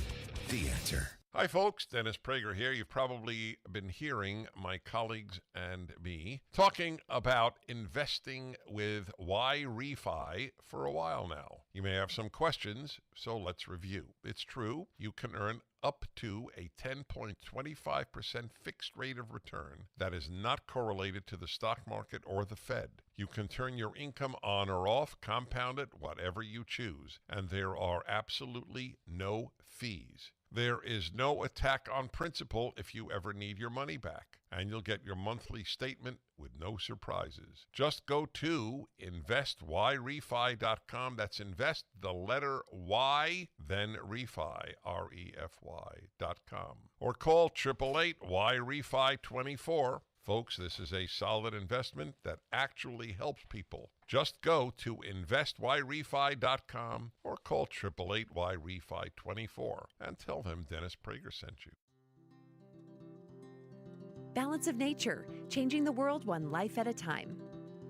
The Answer. Hi, folks. Dennis Prager here. You've probably been hearing my colleagues and me talking about investing with YRefi for a while now. You may have some questions, so let's review. It's true. You can earn up to a 10.25% fixed rate of return that is not correlated to the stock market or the Fed. You can turn your income on or off, compound it, whatever you choose, and there are absolutely no fees. There is no attack on principal if you ever need your money back, and you'll get your monthly statement with no surprises. Just go to investYRefi.com. That's invest, the letter Y, then refi, REFY.com. Or call 888-YRefi24. Folks, this is a solid investment that actually helps people. Just go to investYRefi.com or call 888-YRefi24 and tell them Dennis Prager sent you. Balance of Nature, changing the world one life at a time.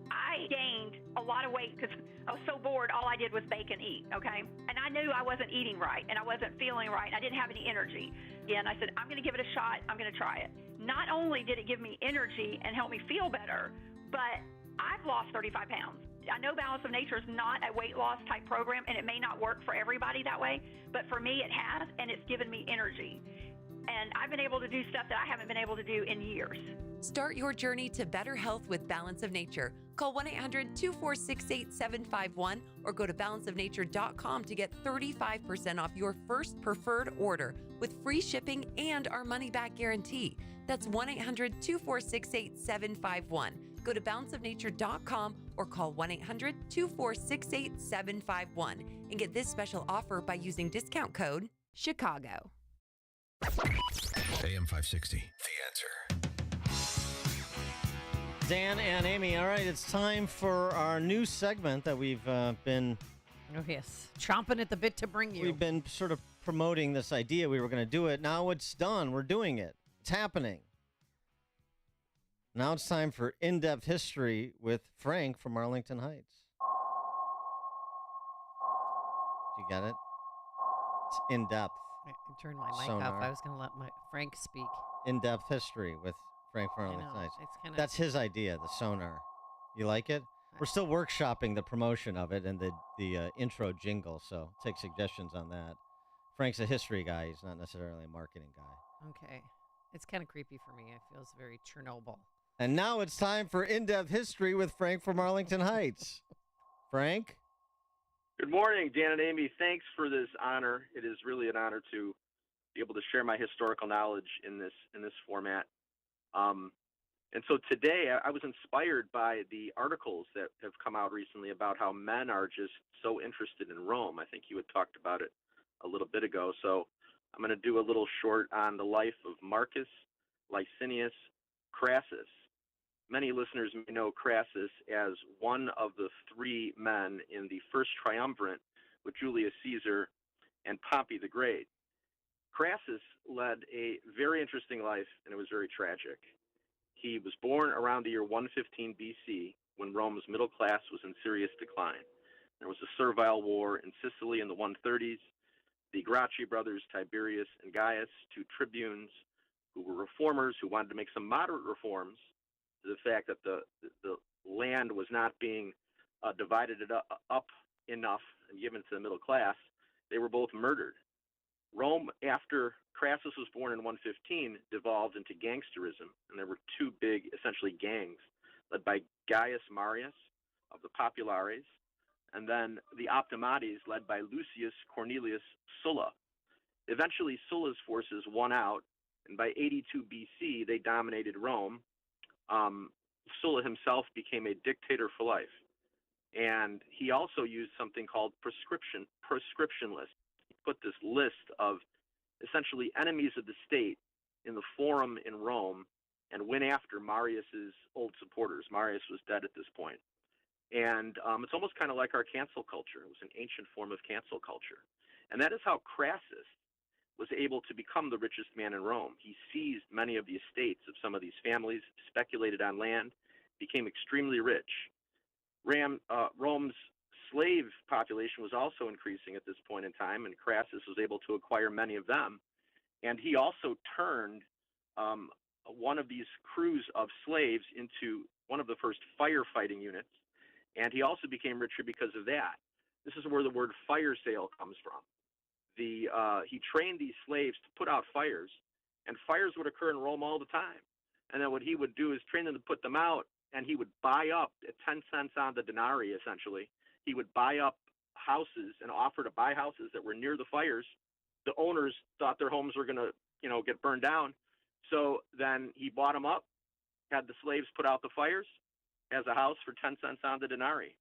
I gained a lot of weight because I was so bored. All I did was bake and eat, okay? And I knew I wasn't eating right, and I wasn't feeling right, and I didn't have any energy. And I said, I'm going to give it a shot. I'm going to try it. Not only did it give me energy and help me feel better, but I've lost 35 pounds. I know Balance of Nature is not a weight loss type program, and it may not work for everybody that way, but for me it has, and it's given me energy. And I've been able to do stuff that I haven't been able to do in years. Start your journey to better health with Balance of Nature. Call 1-800-246-8751 or go to balanceofnature.com to get 35% off your first preferred order with free shipping and our money-back guarantee. That's 1-800-246-8751. Go to balanceofnature.com or call 1-800-246-8751 and get this special offer by using discount code CHICAGO. AM 560, The Answer. Dan and Amy, all right, it's time for our new segment that we've been... Oh, yes. Chomping at the bit to bring you. We've been sort of promoting this idea. We were going to do it. Now it's done. We're doing it. It's happening. Now it's time for In-Depth History with Frank from Arlington Heights. Do you get it? It's in-depth. I turned my mic Sonar. off. I was going to let Frank speak. In-Depth History with Frank from Arlington Heights. It's kinda... That's his idea, the sonar. You like it? We're still workshopping the promotion of it and the intro jingle, so take suggestions on that. Frank's a history guy. He's not necessarily a marketing guy. Okay. It's kind of creepy for me. It feels very Chernobyl. And now it's time for In-Depth History with Frank from Arlington Heights. Frank? Good morning, Dan and Amy. Thanks for this honor. It is really an honor to be able to share my historical knowledge in this format. And so today I was inspired by the articles that have come out recently about how men are just so interested in Rome. I think you had talked about it a little bit ago. So I'm going to do a little short on the life of Marcus Licinius Crassus. Many listeners may know Crassus as one of the three men in the first triumvirate with Julius Caesar and Pompey the Great. Crassus led a very interesting life, and it was very tragic. He was born around the year 115 BC, when Rome's middle class was in serious decline. There was a servile war in Sicily in the 130s. The Gracchi brothers, Tiberius and Gaius, two tribunes who were reformers who wanted to make some moderate reforms to the fact that the land was not being divided up enough and given to the middle class. They were both murdered. Rome, after Crassus was born in 115, devolved into gangsterism, and there were two big, essentially, gangs, led by Gaius Marius of the Populares, and then the Optimates, led by Lucius Cornelius Sulla. Eventually, Sulla's forces won out, and by 82 BC, they dominated Rome. Sulla himself became a dictator for life, and he also used something called prescription lists. He put this list of essentially enemies of the state in the forum in Rome and went after Marius's old supporters. Marius was dead at this point. And it's almost kind of like our cancel culture. It was an ancient form of cancel culture. And that is how Crassus was able to become the richest man in Rome. He seized many of the estates of some of these families, speculated on land, became extremely rich. Rome's slave population was also increasing at this point in time, and Crassus was able to acquire many of them. And he also turned one of these crews of slaves into one of the first firefighting units, and he also became richer because of that. This is where the word fire sale comes from. He trained these slaves to put out fires, and fires would occur in Rome all the time. And then what he would do is train them to put them out, and he would buy up at 10 cents on the denarii, essentially. He would buy up houses and offer to buy houses that were near the fires. The owners thought their homes were going to, get burned down. So then he bought them up, had the slaves put out the fires as a house for 10 cents on the denarii.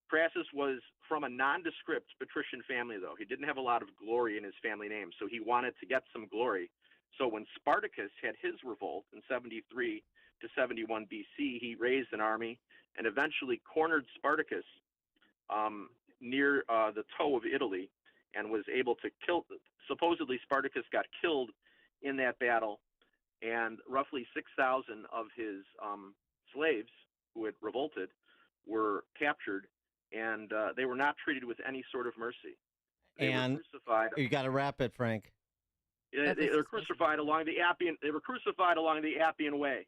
Crassus was from a nondescript patrician family, though. He didn't have a lot of glory in his family name, so he wanted to get some glory. So when Spartacus had his revolt in 73 to 71 BC, he raised an army and eventually cornered Spartacus near the toe of Italy and was able to kill. Supposedly, Spartacus got killed in that battle, and roughly 6,000 of his slaves who had revolted were captured, and they were not treated with any sort of mercy. They were crucified. You got to wrap it, Frank. They were crucified along the Appian. They were crucified along the Appian Way.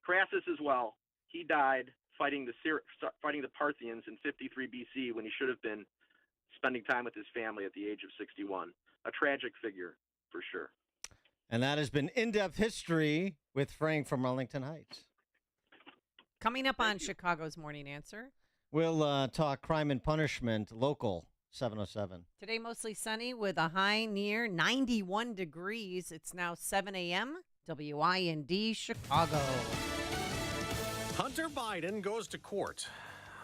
Crassus as well. He died fighting the Parthians in 53 BC when he should have been spending time with his family at the age of 61. A tragic figure, for sure. And that has been In-Depth History with Frank from Arlington Heights. Coming up on Chicago's Morning Answer. We'll talk crime and punishment, local 707. Today, mostly sunny with a high near 91 degrees. It's now 7 a.m. WIND Chicago. Hunter Biden goes to court.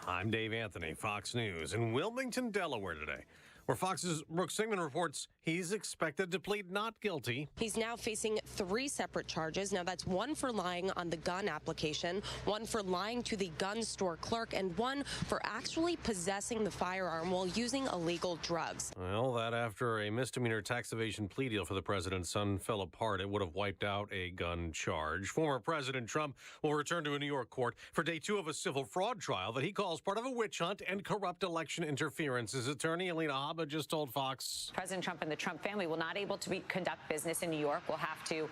I'm Dave Anthony, Fox News, in Wilmington, Delaware today, where Fox's Brooke Sigmund reports he's expected to plead not guilty. He's now facing 3 separate charges. Now, that's one for lying on the gun application, one for lying to the gun store clerk, and one for actually possessing the firearm while using illegal drugs. Well, that after a misdemeanor tax evasion plea deal for the president's son fell apart, it would have wiped out a gun charge. Former President Trump will return to a New York court for day 2 of a civil fraud trial that he calls part of a witch hunt and corrupt election interference. His attorney, Alina Habba, just told Fox. President Trump and the Trump family will not able to conduct business in New York. Will have to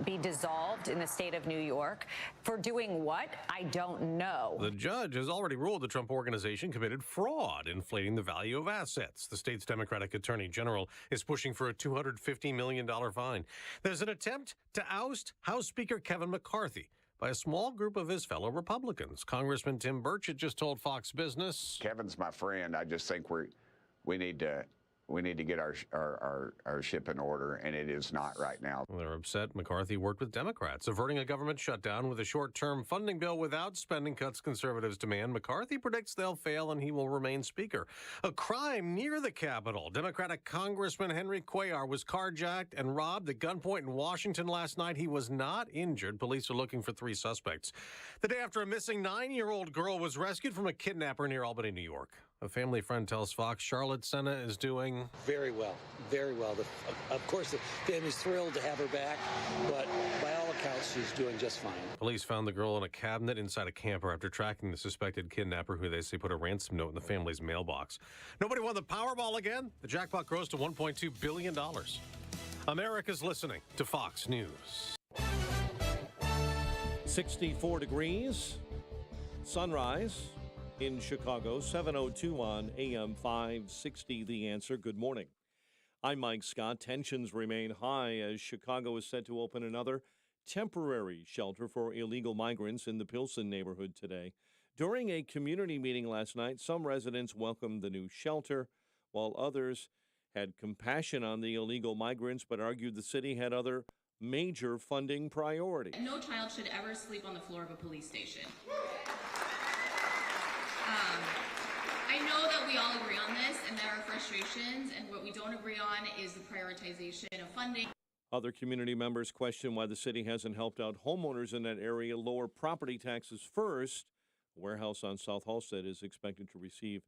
be dissolved in the state of New York. For doing what? I don't know. The judge has already ruled the Trump organization committed fraud, inflating the value of assets. The state's Democratic Attorney General is pushing for a $250 million fine. There's an attempt to oust House Speaker Kevin McCarthy by a small group of his fellow Republicans. Congressman Tim Burchett just told Fox Business. Kevin's my friend. I just think we need to get our ship in order, and it is not right now. They're upset McCarthy worked with Democrats, averting a government shutdown with a short-term funding bill without spending cuts conservatives demand. McCarthy predicts they'll fail and he will remain Speaker. A crime near the Capitol. Democratic Congressman Henry Cuellar was carjacked and robbed at gunpoint in Washington last night. He was not injured. Police are looking for 3 suspects. The day after a missing 9-year-old girl was rescued from a kidnapper near Albany, New York. A family friend tells Fox Charlotte Senna is doing very well, very well. Of course, the family's thrilled to have her back, but by all accounts, she's doing just fine. Police found the girl in a cabinet inside a camper after tracking the suspected kidnapper, who they say put a ransom note in the family's mailbox. Nobody won the Powerball again? The jackpot grows to $1.2 billion. America's listening to Fox News. 64 degrees, sunrise in Chicago, 7:02 on AM 560, The Answer. Good morning. I'm Mike Scott. Tensions remain high as Chicago is set to open another temporary shelter for illegal migrants in the Pilsen neighborhood today. During a community meeting last night, some residents welcomed the new shelter, while others had compassion on the illegal migrants but argued the city had other major funding priorities. No child should ever sleep on the floor of a police station. I know that we all agree on this, and there are frustrations, and what we don't agree on is the prioritization of funding. Other community members question why the city hasn't helped out homeowners in that area lower property taxes first. A warehouse on South Halsted is expected to receive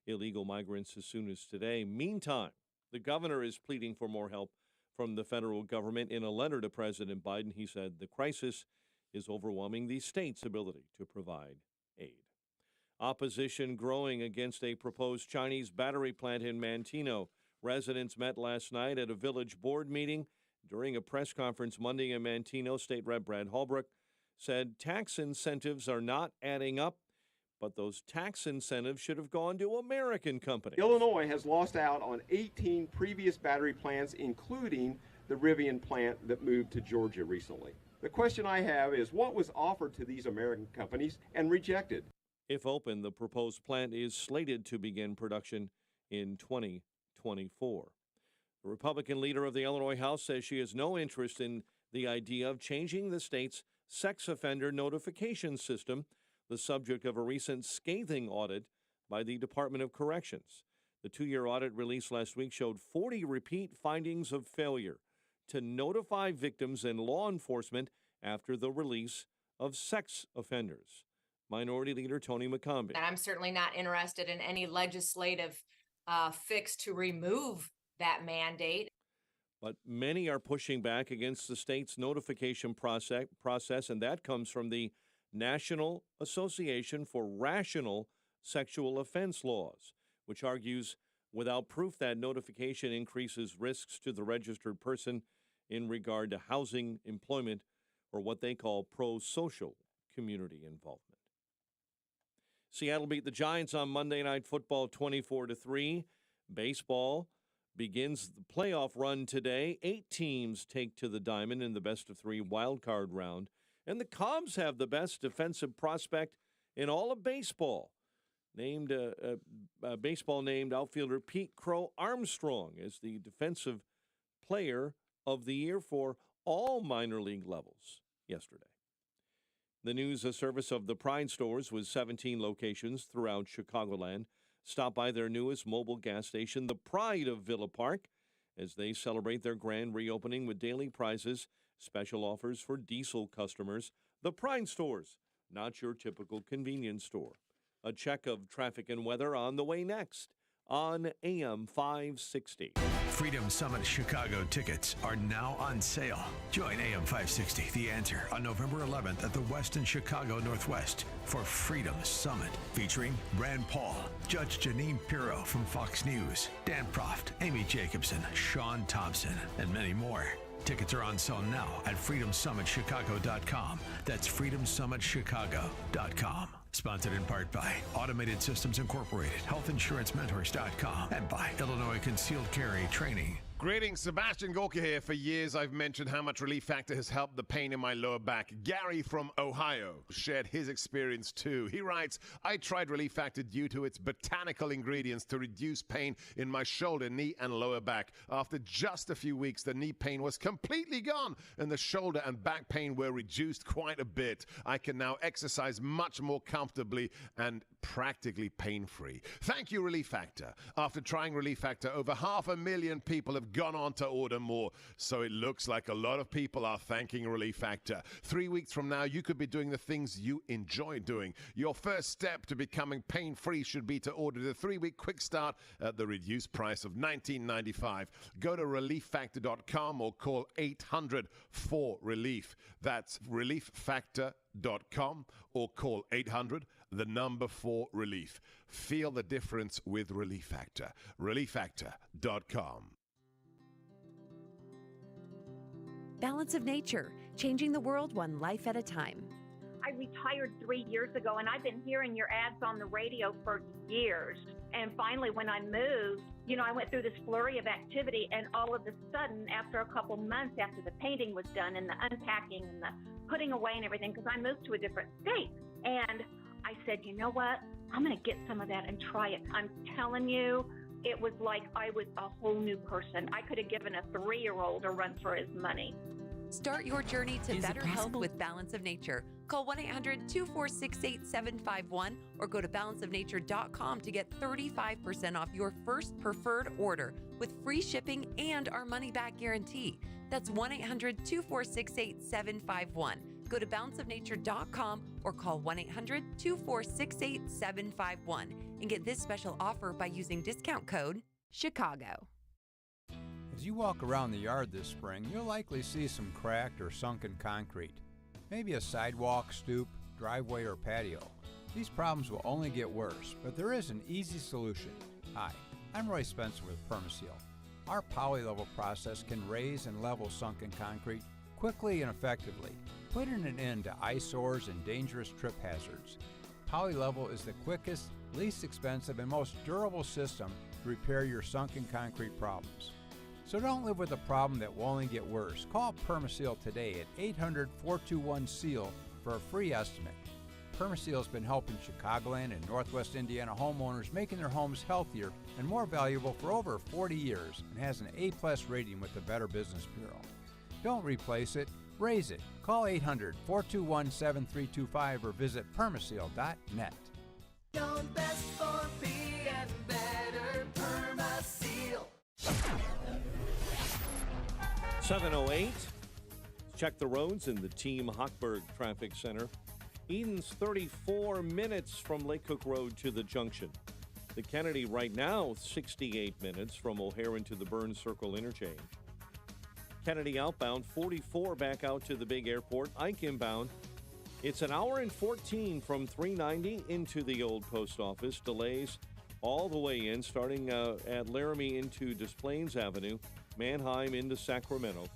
illegal migrants as soon as today. Meantime, the governor is pleading for more help from the federal government. In a letter to President Biden, he said the crisis is overwhelming the state's ability to provide aid. Opposition growing against a proposed Chinese battery plant in Manteno. Residents met last night at a village board meeting. During a press conference Monday in Manteno, State Rep Brad Holbrook said tax incentives are not adding up, but those tax incentives should have gone to American companies. Illinois has lost out on 18 previous battery plants, including the Rivian plant that moved to Georgia recently. The question I have is what was offered to these American companies and rejected? If open, the proposed plant is slated to begin production in 2024. The Republican leader of the Illinois House says she has no interest in the idea of changing the state's sex offender notification system, the subject of a recent scathing audit by the Department of Corrections. The 2-year audit released last week showed 40 repeat findings of failure to notify victims and law enforcement after the release of sex offenders. Minority Leader Tony McCombie. And I'm certainly not interested in any legislative fix to remove that mandate. But many are pushing back against the state's notification process, and that comes from the National Association for Rational Sexual Offense Laws, which argues without proof that notification increases risks to the registered person in regard to housing, employment, or what they call pro-social community involvement. Seattle beat the Giants on Monday Night Football 24-3. Baseball begins the playoff run today. 8 teams take to the diamond in the best-of-3 wild-card round. And the Cubs have the best defensive prospect in all of baseball. Baseball named outfielder Pete Crow Armstrong as the defensive player of the year for all minor league levels yesterday. The news service of the Pride stores with 17 locations throughout Chicagoland. Stop by their newest mobile gas station, the Pride of Villa Park, as they celebrate their grand reopening with daily prizes, special offers for diesel customers. The Pride stores, not your typical convenience store. A check of traffic and weather on the way next on AM 560. Freedom Summit Chicago tickets are now on sale. Join AM 560, The Answer, on November 11th at the Westin Chicago Northwest for Freedom Summit, featuring Rand Paul, Judge Janine Pirro from Fox News, Dan Proft, Amy Jacobson, Sean Thompson, and many more. Tickets are on sale now at freedomsummitchicago.com. That's freedomsummitchicago.com. Sponsored in part by Automated Systems Incorporated, HealthInsuranceMentors.com, and by Illinois Concealed Carry Training. Greetings, Sebastian Gorka here. For years, I've mentioned how much Relief Factor has helped the pain in my lower back. Gary from Ohio shared his experience too. He writes, I tried Relief Factor due to its botanical ingredients to reduce pain in my shoulder, knee, and lower back. After just a few weeks, the knee pain was completely gone, and the shoulder and back pain were reduced quite a bit. I can now exercise much more comfortably and practically pain-free. Thank you, Relief Factor. After trying Relief Factor, over 500,000 people have gone on to order more. So it looks like a lot of people are thanking Relief Factor. 3 weeks from now, you could be doing the things you enjoy doing. Your first step to becoming pain-free should be to order the 3-week quick start at the reduced price of $19.95. Go to relieffactor.com or call 800-4RELIEF. That's relieffactor.com or call 800-4RELIEF. Feel the difference with Relief Factor. relieffactor.com. Balance of Nature, changing the world one life at a time. I retired 3 years ago, and I've been hearing your ads on the radio for years. And finally, when I moved, I went through this flurry of activity, and all of a sudden, after a couple months after the painting was done and the unpacking and the putting away and everything, because I moved to a different state, and I said, you know what? I'm going to get some of that and try it. I'm telling you, it was like I was a whole new person. I could have given a 3-year-old a run for his money. Start your journey to better health with Balance of Nature. Call 1-800-246-8751 or go to balanceofnature.com to get 35% off your first preferred order with free shipping and our money-back guarantee. That's 1-800-246-8751. Go to balanceofnature.com or call 1-800-246-8751 and get this special offer by using discount code CHICAGO. As you walk around the yard this spring, you'll likely see some cracked or sunken concrete. Maybe a sidewalk, stoop, driveway, or patio. These problems will only get worse, but there is an easy solution. Hi, I'm Roy Spencer with Permaseal. Our poly-level process can raise and level sunken concrete quickly and effectively, putting an end to eyesores and dangerous trip hazards. Poly-level is the quickest, least expensive, and most durable system to repair your sunken concrete problems. So don't live with a problem that will only get worse. Call Permaseal today at 800-421-SEAL for a free estimate. Permaseal has been helping Chicagoland and Northwest Indiana homeowners making their homes healthier and more valuable for over 40 years and has an A+ rating with the Better Business Bureau. Don't replace it, raise it. Call 800-421-7325 or visit permaseal.net. Your best for being better, Permaseal. 7:08. Check the roads in the Team Hochberg Traffic Center. Eden's 34 minutes from Lake Cook Road to the junction. The Kennedy right now 68 minutes from O'Hare to the Burns Circle interchange. Kennedy outbound 44 back out to the big airport. Ike inbound. It's an hour and 14 from 390 into the old post office. Delays all the way in, starting at Laramie into Des Plaines Avenue, Manheim into Sacramento.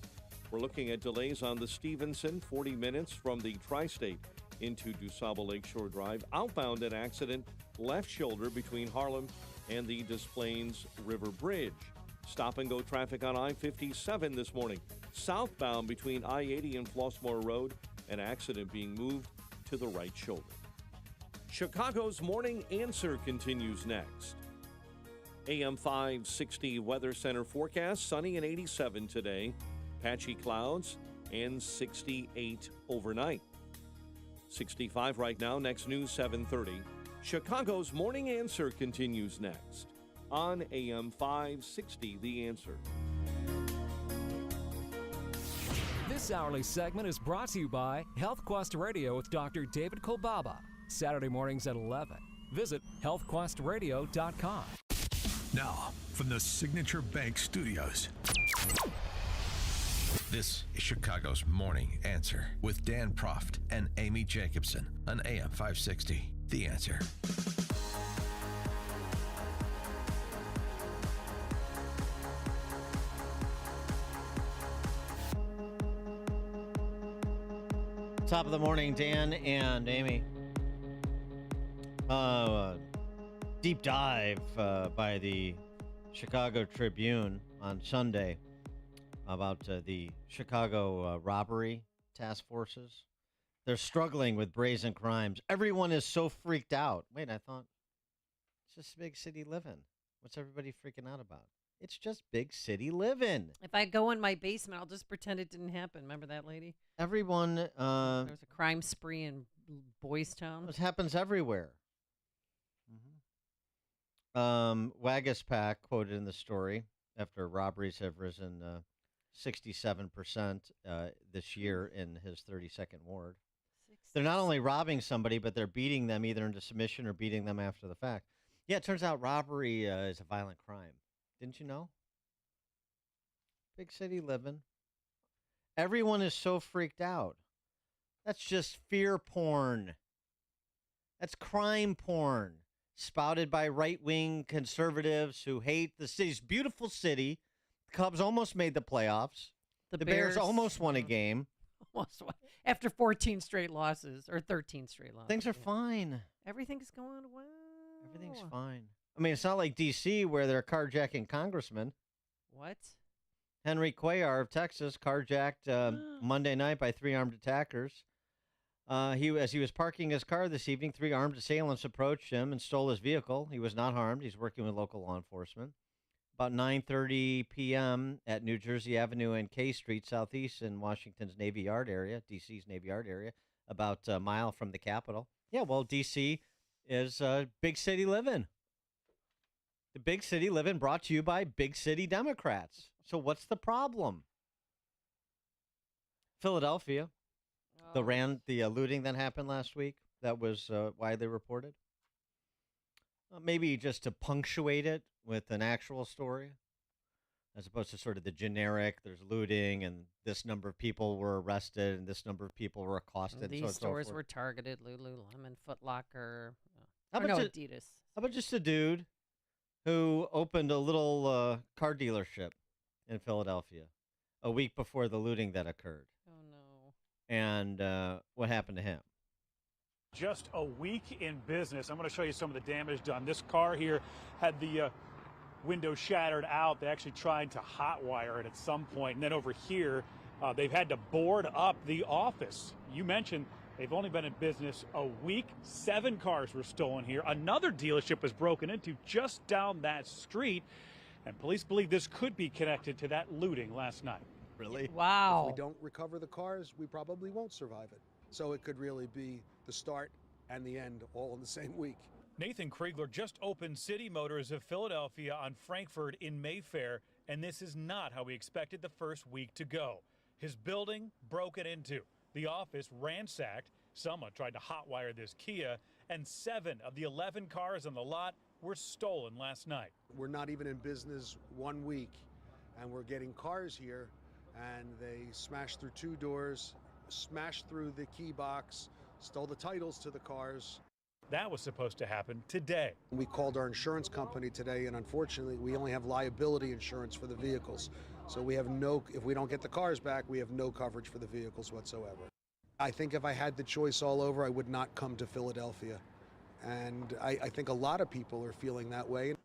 We're looking at delays on the Stevenson, 40 minutes from the Tri-State into DuSable Lakeshore Drive. Outbound, an accident, left shoulder between Harlem and the Des Plaines River Bridge. Stop-and-go traffic on I-57 this morning. Southbound between I-80 and Flossmoor Road, an accident being moved to the right shoulder. Chicago's Morning Answer continues next. AM 560 Weather Center forecast, sunny and 87 today. Patchy clouds and 68 overnight. 65 right now, next news 7:30. Chicago's Morning Answer continues next on AM 560 The Answer. This hourly segment is brought to you by Health Quest Radio with Dr. David Kolbaba. Saturday mornings at 11. Visit healthquestradio.com. Now, from the Signature Bank Studios, this is Chicago's Morning Answer with Dan Proft and Amy Jacobson on AM 560. The Answer. Top of the morning, Dan and Amy. Deep dive by the Chicago Tribune on Sunday about the Chicago robbery task forces. They're struggling with brazen crimes. Everyone is so freaked out. Wait, I thought it's just big city living. What's everybody freaking out about? It's just big city living. If I go in my basement, I'll just pretend it didn't happen. Remember that lady? Everyone. There was a crime spree in Boys Town. It happens everywhere. Wagaspack quoted in the story after robberies have risen 67% this year in his 32nd ward. They're not only robbing somebody, but they're beating them either into submission or beating them after the fact. Yeah, it turns out robbery is a violent crime. Didn't you know? Big city living. Everyone is so freaked out. That's just fear porn. That's crime porn. Spouted by right-wing conservatives who hate the city's beautiful city. The Cubs almost made the playoffs. The Bears almost won a game. Almost won. After 14 straight losses, or 13 straight losses. Things are fine. Everything's going well. Everything's fine. I mean, it's not like D.C. where they're carjacking congressmen. What? Henry Cuellar of Texas carjacked Monday night by 3 armed attackers. As he was parking his car this evening, 3 armed assailants approached him and stole his vehicle. He was not harmed. He's working with local law enforcement. About 9:30 p.m. at New Jersey Avenue and K Street Southeast in Washington's Navy Yard area, D.C.'s Navy Yard area, about a mile from the Capitol. Yeah, well, D.C. is big city living. The big city living brought to you by big city Democrats. So what's the problem? Philadelphia. The looting that happened last week, that was widely reported. Maybe just to punctuate it with an actual story, as opposed to sort of the generic, there's looting and this number of people were arrested and this number of people were accosted. These stores were targeted, Lululemon, Foot Locker, How Adidas. about just a dude who opened a little car dealership in Philadelphia a week before the looting that occurred? And what happened to him? Just a week in business. I'm going to show you some of the damage done. This car here had the window shattered out. They actually tried to hotwire it at some point. And then over here, they've had to board up the office. You mentioned they've only been in business a week. 7 cars were stolen here. Another dealership was broken into just down that street. And police believe this could be connected to that looting last night. Really? Wow. If we don't recover the cars, we probably won't survive it. So it could really be the start and the end all in the same week. Nathan Kriegler just opened City Motors of Philadelphia on Frankfurt in Mayfair, and this is not how we expected the first week to go. His building broken into, the office ransacked, someone tried to hotwire this Kia, and 7 of the 11 cars on the lot were stolen last night. We're not even in business 1 week, and we're getting cars here. And they smashed through 2 doors, smashed through the key box, stole the titles to the cars. That was supposed to happen today. We called our insurance company today, and unfortunately, we only have liability insurance for the vehicles. So if we don't get the cars back, we have no coverage for the vehicles whatsoever. I think if I had the choice all over, I would not come to Philadelphia. And I think a lot of people are feeling that way. If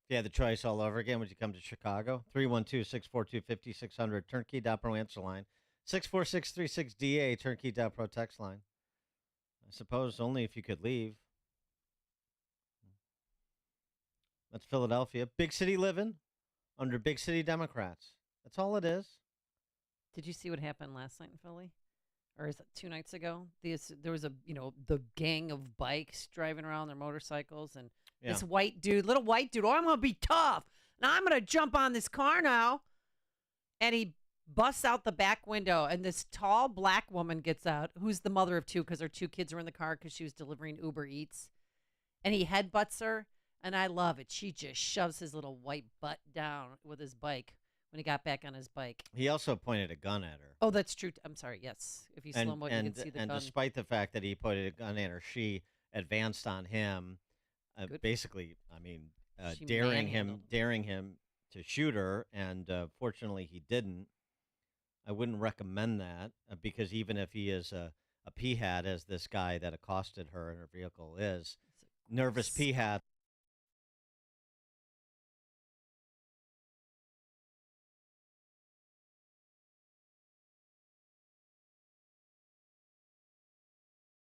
you had the choice all over again, would you come to Chicago? 312-642-5600, turnkey.pro answer line. 64636DA, turnkey.pro text line. I suppose only if you could leave. That's Philadelphia. Big city living under big city Democrats. That's all it is. Did you see what happened last night in Philly? Or is it 2 nights ago? There was the gang of bikes driving around their motorcycles, and this little white dude, I'm going to be tough. Now I'm going to jump on this car now. And he busts out the back window, and this tall black woman gets out, who's the mother of two because her 2 kids were in the car because she was delivering Uber Eats. And he headbutts her, and I love it. She just shoves his little white butt down with his bike when he got back on his bike. He also pointed a gun at her. Oh, that's true. I'm sorry. Yes. If you slow mo, you can see the gun. And despite the fact that he pointed a gun at her, she advanced on him, basically, daring him to shoot her, and fortunately he didn't. I wouldn't recommend that because even if he is a peahat, as this guy that accosted her in her vehicle is, nervous peahat.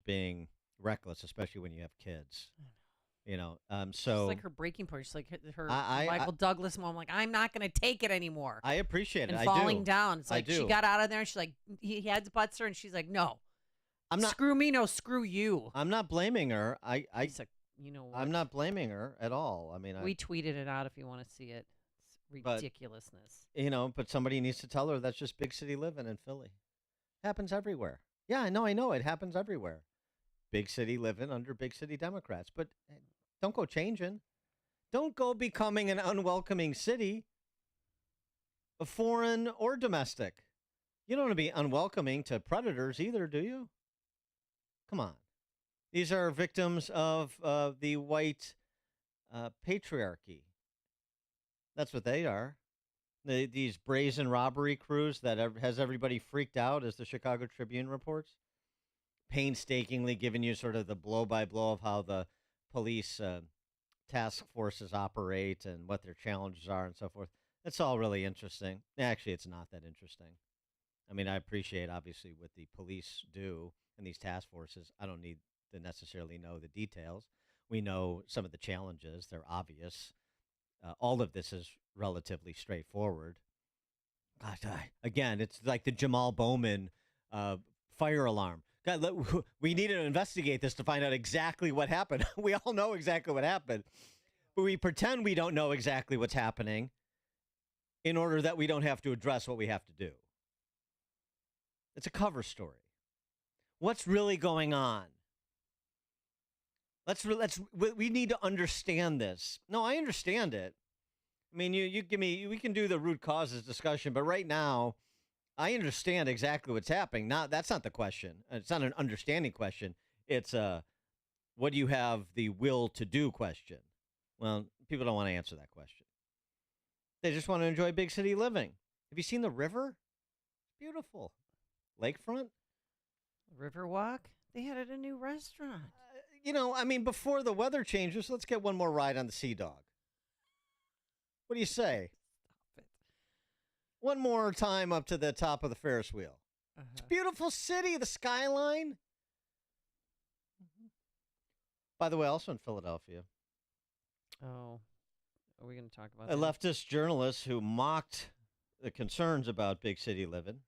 Being reckless, especially when you have kids, so it's like her breaking point. She's like her Michael Douglas mom. Like, I'm not going to take it anymore. I appreciate it. And falling down. It's like she got out of there and she's like, he headbutts her and she's like, no, I'm not. Screw me, no, screw you. I'm not blaming her. He's like, you know what? I'm not blaming her at all. I mean, we tweeted it out if you want to see it. It's ridiculousness. But somebody needs to tell her that's just big city living in Philly. Happens everywhere. Yeah, I know. It happens everywhere. Big city living under big city Democrats. But don't go changing. Don't go becoming an unwelcoming city, foreign or domestic. You don't want to be unwelcoming to predators either, do you? Come on. These are victims of the white patriarchy. That's what they are. These brazen robbery crews that has everybody freaked out, as the Chicago Tribune reports. Painstakingly giving you sort of the blow-by-blow of how the police task forces operate and what their challenges are and so forth. That's all really interesting. Actually, it's not that interesting. I mean, I appreciate, obviously, what the police do in these task forces. I don't need to necessarily know the details. We know some of the challenges. They're obvious. All of this is relatively straightforward. God, again, it's like the Jamal Bowman fire alarm. God, we need to investigate this to find out exactly what happened. We all know exactly what happened. But we pretend we don't know exactly what's happening in order that we don't have to address what we have to do. It's a cover story. What's really going on? We need to understand this. No, I understand it. I mean, you give me, we can do the root causes discussion, but right now, I understand exactly what's happening. That's not the question. It's not an understanding question. It's what do you have the will to do question. Well, people don't want to answer that question. They just want to enjoy big city living. Have you seen the river? Beautiful. Lakefront? Riverwalk? They had it at a new restaurant. Before the weather changes, let's get one more ride on the Sea Dog. What do you say? One more time up to the top of the Ferris wheel. It's a beautiful city, the skyline. By the way, also in Philadelphia. Oh, are we going to talk about a leftist journalist who mocked the concerns about big city living,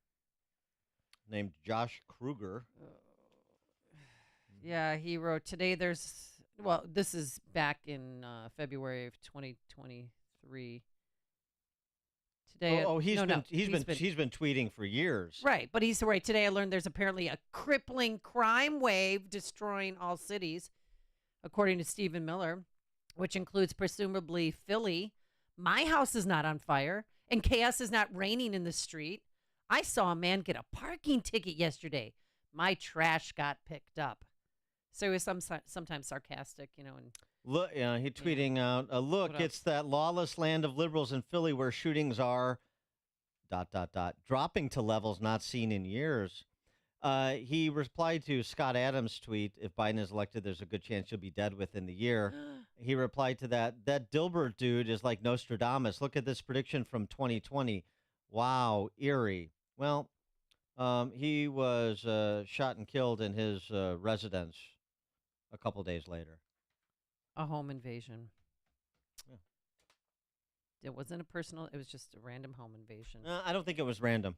named Josh Kruger. Yeah, he wrote today. This is back in February of 2023. Today, he's been tweeting for years. Right, but he's right. Today I learned there's apparently a crippling crime wave destroying all cities, according to Stephen Miller, which includes presumably Philly. My house is not on fire, and chaos is not raining in the street. I saw a man get a parking ticket yesterday. My trash got picked up. So he was sometimes sarcastic, and Look, he tweeting out, look, it's that lawless land of liberals in Philly where shootings are ... dropping to levels not seen in years. He replied to Scott Adams' tweet, if Biden is elected, there's a good chance you'll be dead within the year. He replied to that Dilbert dude is like Nostradamus. Look at this prediction from 2020. Wow, eerie. Well, he was shot and killed in his residence a couple days later. a home invasion. Yeah. It wasn't a personal. It was just a random home invasion. I don't think it was random.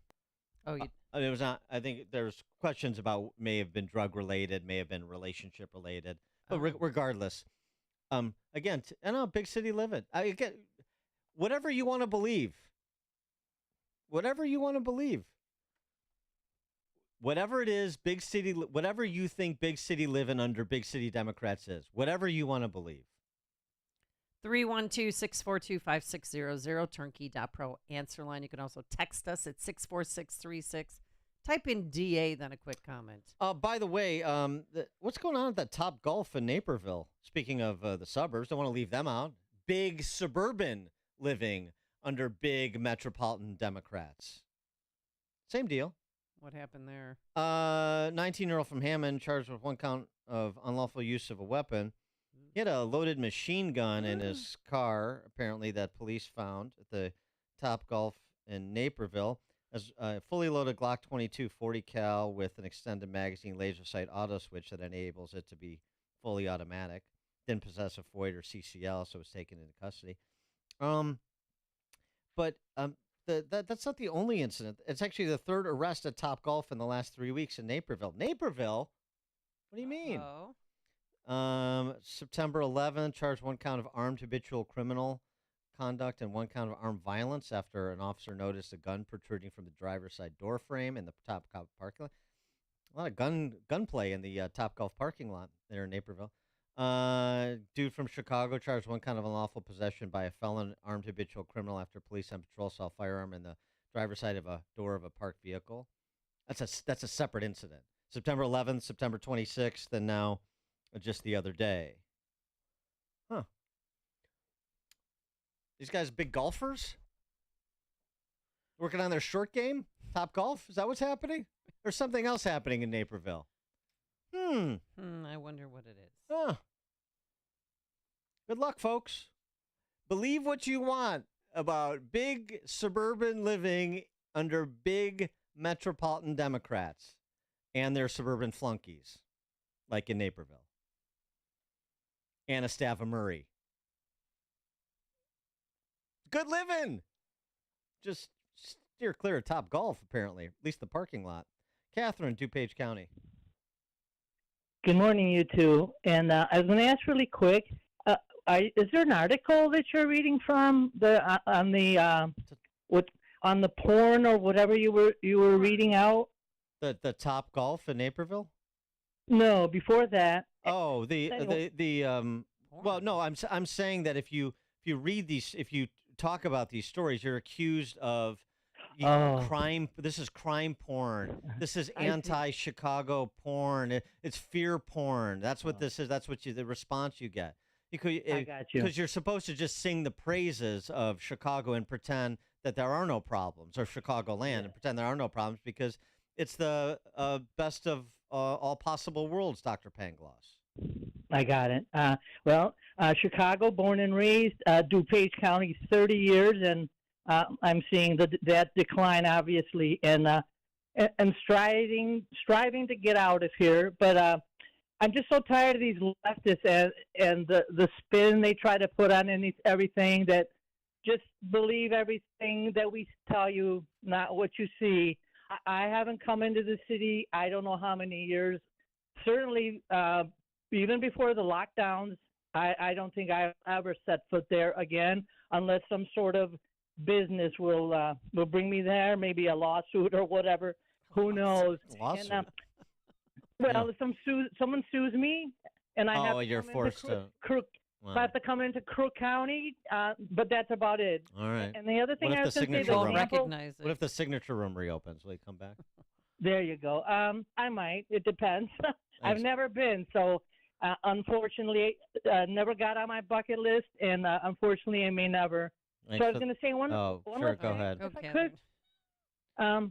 Oh, you. It was not. I think there's questions about may have been drug related, may have been relationship related, but regardless, again, I know big city living. I get whatever you want to believe. Whatever you want to believe. Whatever it is, big city. Whatever you think big city living under big city Democrats is. Whatever you want to believe. 312-642-5600, turnkey.pro answer line. You can also text us at 64636. Type in DA, then a quick comment. By the way, what's going on at that Top Golf in Naperville? Speaking of the suburbs, don't want to leave them out. Big suburban living under big metropolitan Democrats. Same deal. What happened there? 19-year-old from Hammond charged with one count of unlawful use of a weapon. He had a loaded machine gun in his car, apparently, that police found at the Top Golf in Naperville. As a fully loaded Glock 22 40 cal with an extended magazine laser sight auto switch that enables it to be fully automatic. Didn't possess a FOID or CCL, so was taken into custody. But that's not the only incident. It's actually the third arrest at Top Golf in the last 3 weeks in Naperville. Naperville? What do you mean? Oh. September 11th, charged one count of armed habitual criminal conduct and one count of armed violence after an officer noticed a gun protruding from the driver's side door frame in the Top Golf parking lot. A lot of gunplay in the Top Golf parking lot there in Naperville. Dude from Chicago charged one count of unlawful possession by a felon armed habitual criminal after police on patrol saw a firearm in the driver's side of a door of a parked vehicle. That's a separate incident. September 11th, September 26th, and now just the other day. Huh. These guys big golfers? Working on their short game? Top Golf? Is that what's happening? Or something else happening in Naperville? I wonder what it is. Huh. Good luck, folks. Believe what you want about big suburban living under big metropolitan Democrats and their suburban flunkies, like in Naperville. Anastasia Murray. Good living. Just steer clear of Top Golf, apparently. At least the parking lot. Catherine, DuPage County. Good morning, you two. And I was going to ask really quick, is there an article that you're reading from on the porn or whatever you were reading out? The Top Golf in Naperville? No, before that. Oh, well, no, I'm saying that if you read these, if you talk about these stories, you're accused of crime. This is crime porn. This is anti-Chicago porn. It's fear porn. That's what this is. That's what the response you get. I got you. Because you're supposed to just sing the praises of Chicago and pretend that there are no problems, or Chicagoland, and pretend there are no problems because it's the best of all possible worlds, Dr. Pangloss. I got it. Chicago, born and raised, DuPage County, 30 years, and I'm seeing that decline, obviously, and striving to get out of here. But I'm just so tired of these leftists and the spin they try to put on everything, that just believe everything that we tell you, not what you see. I haven't come into the city, I don't know how many years. Certainly, even before the lockdowns, I don't think I've ever set foot there again, unless some sort of business will bring me there, maybe a lawsuit or whatever. Who knows? Lawsuit? And, someone sues me, and I have you're forced to. Wow. I have to come into Crook County, but that's about it. All right. And the other thing I was going to say, what if the signature room reopens? Will you come back? There you go. I might. It depends. I've never been, so unfortunately, never got on my bucket list, and unfortunately, I may never. Thanks So I was for- going to say one. Oh, one sure, last go thing, ahead. if I could.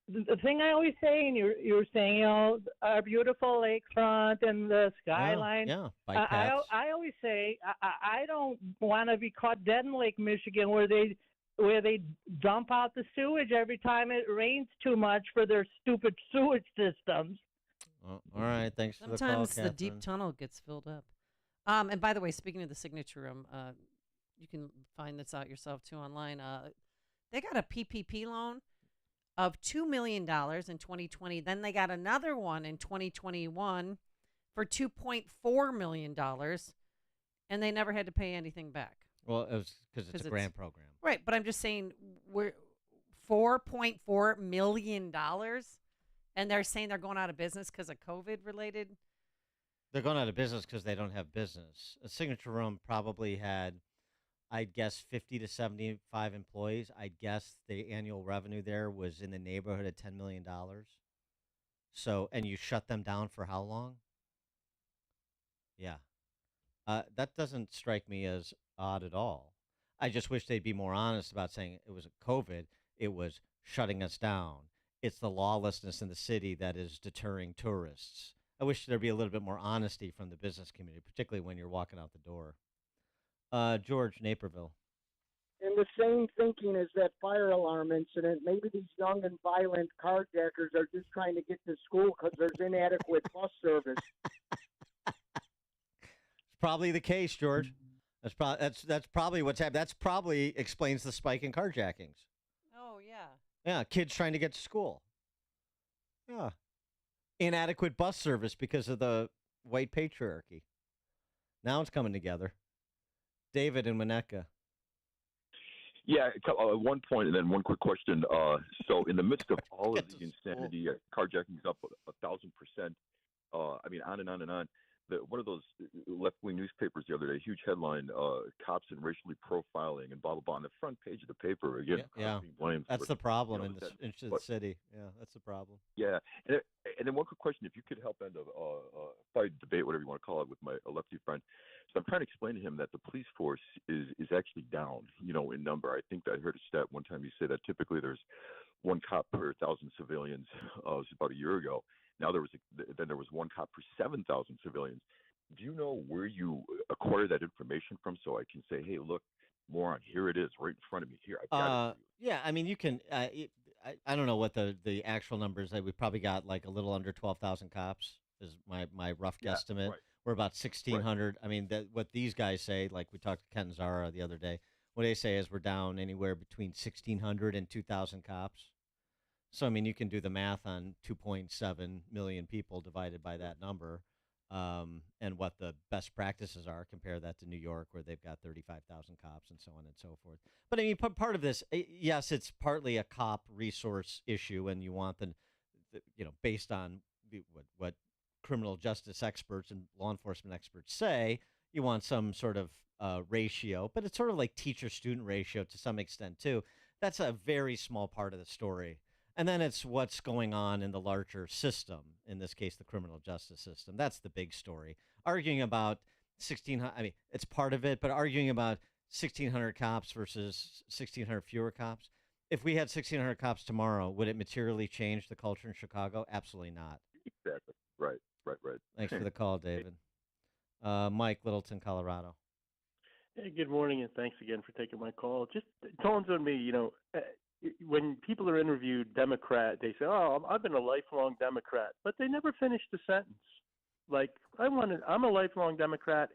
The thing I always say, and you were saying, our beautiful lakefront and the skyline. Yeah, bike paths. I always say I don't want to be caught dead in Lake Michigan where they dump out the sewage every time it rains too much for their stupid sewage systems. Oh, all right, thanks for the call, Sometimes the Catherine. deep tunnel gets filled up. And by the way, speaking of the signature room, you can find this out yourself too online. They got a PPP loan of $2 million in 2020. Then they got another one in 2021 for $2.4 million, and they never had to pay anything back. Well, it was because it's a grant program. Right, but I'm just saying we're $4.4 million, and they're saying they're going out of business because of COVID-related. They're going out of business because they don't have business. A signature room probably had, I'd guess, 50 to 75 employees. I'd guess the annual revenue there was in the neighborhood of $10 million. So, and you shut them down for how long? Yeah. That doesn't strike me as odd at all. I just wish they'd be more honest about saying it was a COVID. It was shutting us down. It's the lawlessness in the city that is deterring tourists. I wish there'd be a little bit more honesty from the business community, particularly when you're walking out the door. George, Naperville. And the same thinking as that fire alarm incident. Maybe these young and violent carjackers are just trying to get to school because there's inadequate bus service. It's probably the case, George. That's probably what's happened. That's probably explains the spike in carjackings. Oh, yeah. Yeah, kids trying to get to school. Yeah. Inadequate bus service because of the white patriarchy. Now it's coming together. David in Winnetka. Yeah, one point and then one quick question. So in the midst of all of the insanity, carjacking's up 1,000%. I mean, on and on and on. One of those left-wing newspapers the other day, huge headline, cops and racially profiling and blah, blah, blah. On the front page of the paper, again, Yeah. being blamed. That's for, the problem you know, in the city. Yeah, that's the problem. Yeah. And then one quick question, if you could help end a fight, debate, whatever you want to call it, with my lefty friend. So I'm trying to explain to him that the police force is actually down, in number. I think I heard a stat one time you say that typically there's one cop per 1,000 civilians. It was about a year ago. Now there was one cop per 7,000 civilians. Do you know where you acquire that information from so I can say, hey, look, moron, here it is right in front of me. Here, I've got it. Yeah, I mean, you can. I don't know what the actual numbers. We probably got like a little under 12,000 cops is my rough guesstimate. Right. We're about 1,600. Right. I mean, what these guys say, like we talked to Ken Zara the other day, what they say is we're down anywhere between 1,600 and 2,000 cops. So, I mean, you can do the math on 2.7 million people divided by that number, and what the best practices are. Compare that to New York, where they've got 35,000 cops and so on and so forth. But, I mean, part of this, yes, it's partly a cop resource issue, and you want based on what criminal justice experts and law enforcement experts say, you want some sort of ratio. But it's sort of like teacher-student ratio to some extent, too. That's a very small part of the story. And then it's what's going on in the larger system, in this case, the criminal justice system. That's the big story. Arguing about 1,600, I mean, it's part of it, but arguing about 1,600 cops versus 1,600 fewer cops. If we had 1,600 cops tomorrow, would it materially change the culture in Chicago? Absolutely not. Exactly. Right. Thanks for the call, David. Mike, Littleton, Colorado. Hey, good morning, and thanks again for taking my call. Just dawns on me, when people are interviewed Democrat, they say, "Oh, I've been a lifelong Democrat," but they never finish the sentence. Like, I'm a lifelong Democrat,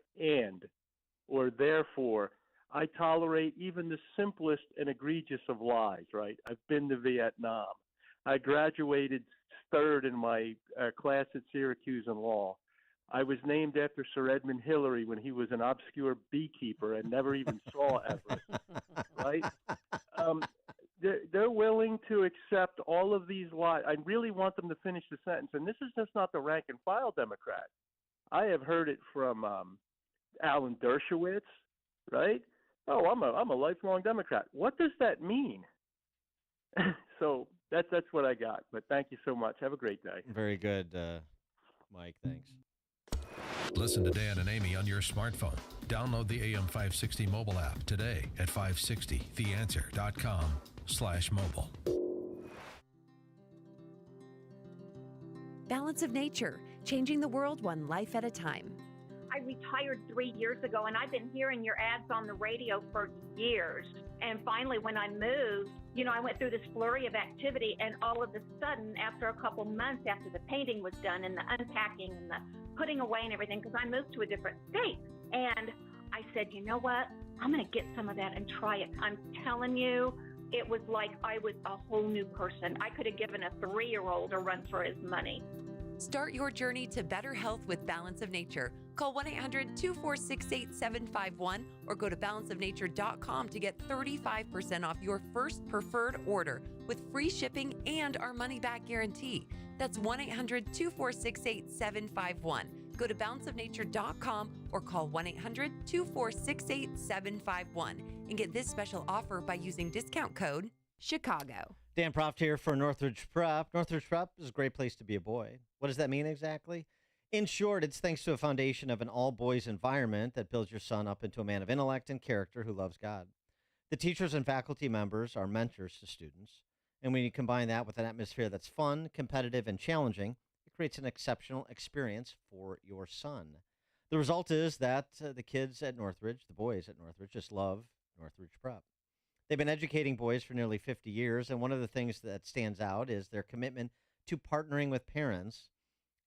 or therefore, I tolerate even the simplest and egregious of lies. Right? I've been to Vietnam. I graduated third in my class at Syracuse in law. I was named after Sir Edmund Hillary when he was an obscure beekeeper and never even saw Everest. Right? They're willing to accept all of these lies. I really want them to finish the sentence. And this is just not the rank and file Democrat. I have heard it from Alan Dershowitz, right? Oh, I'm a lifelong Democrat. What does that mean? So that's what I got. But thank you so much. Have a great day. Very good. Mike. Thanks. Listen to Dan and Amy on your smartphone. Download the AM 560 mobile app today at 560theanswer.com/mobile. Balance of Nature, changing the world one life at a time. I retired 3 years ago, and I've been hearing your ads on the radio for years. And finally, when I moved, I went through this flurry of activity, and all of a sudden, after a couple months after the painting was done and the unpacking and the putting away and everything, because I moved to a different state, and I said, you know what? I'm going to get some of that and try it. I'm telling you, it was like I was a whole new person. I could have given a 3-year-old a run for his money. Start your journey to better health with Balance of Nature. Call 1-800-246-8751 or go to balanceofnature.com to get 35% off your first preferred order with free shipping and our money-back guarantee. That's 1-800-246-8751. Go to balanceofnature.com or call 1-800-246-8751 and get this special offer by using discount code Chicago. Dan Proft here for Northridge Prep. Northridge Prep is a great place to be a boy. What does that mean exactly? In short, it's thanks to a foundation of an all-boys environment that builds your son up into a man of intellect and character who loves God. The teachers and faculty members are mentors to students, and when you combine that with an atmosphere that's fun, competitive, and challenging, it creates an exceptional experience for your son. The result is that the kids at Northridge, the boys at Northridge, just love Northridge Prep. They've been educating boys for nearly 50 years, and one of the things that stands out is their commitment to partnering with parents.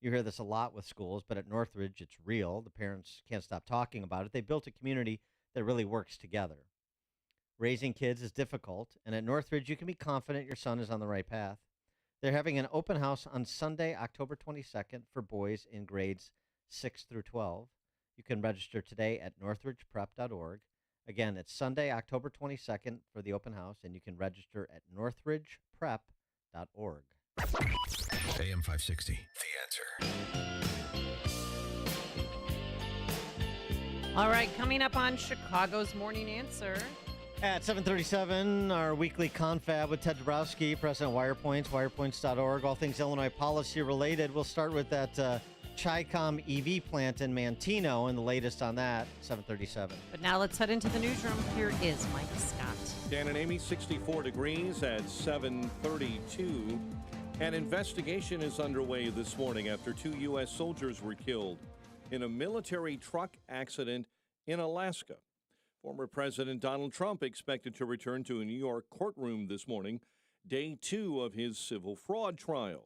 You hear this a lot with schools, but at Northridge, it's real. The parents can't stop talking about it. They built a community that really works together. Raising kids is difficult, and at Northridge, you can be confident your son is on the right path. They're having an open house on Sunday, October 22nd for boys in grades 6 through 12. You can register today at northridgeprep.org. Again, it's Sunday, October 22nd for the open house, and you can register at northridgeprep.org. AM 560, The Answer. All right, coming up on Chicago's Morning Answer. At 7:37, our weekly confab with Ted Dabrowski, President of WirePoints, wirepoints.org, all things Illinois policy related. We'll start with that Chi-Com EV plant in Manteno and the latest on that, 7:37. But now let's head into the newsroom. Here is Mike Scott. Dan and Amy, 64 degrees at 7:32. An investigation is underway this morning after 2 U.S. soldiers were killed in a military truck accident in Alaska. Former President Donald Trump expected to return to a New York courtroom this morning, day 2 of his civil fraud trial.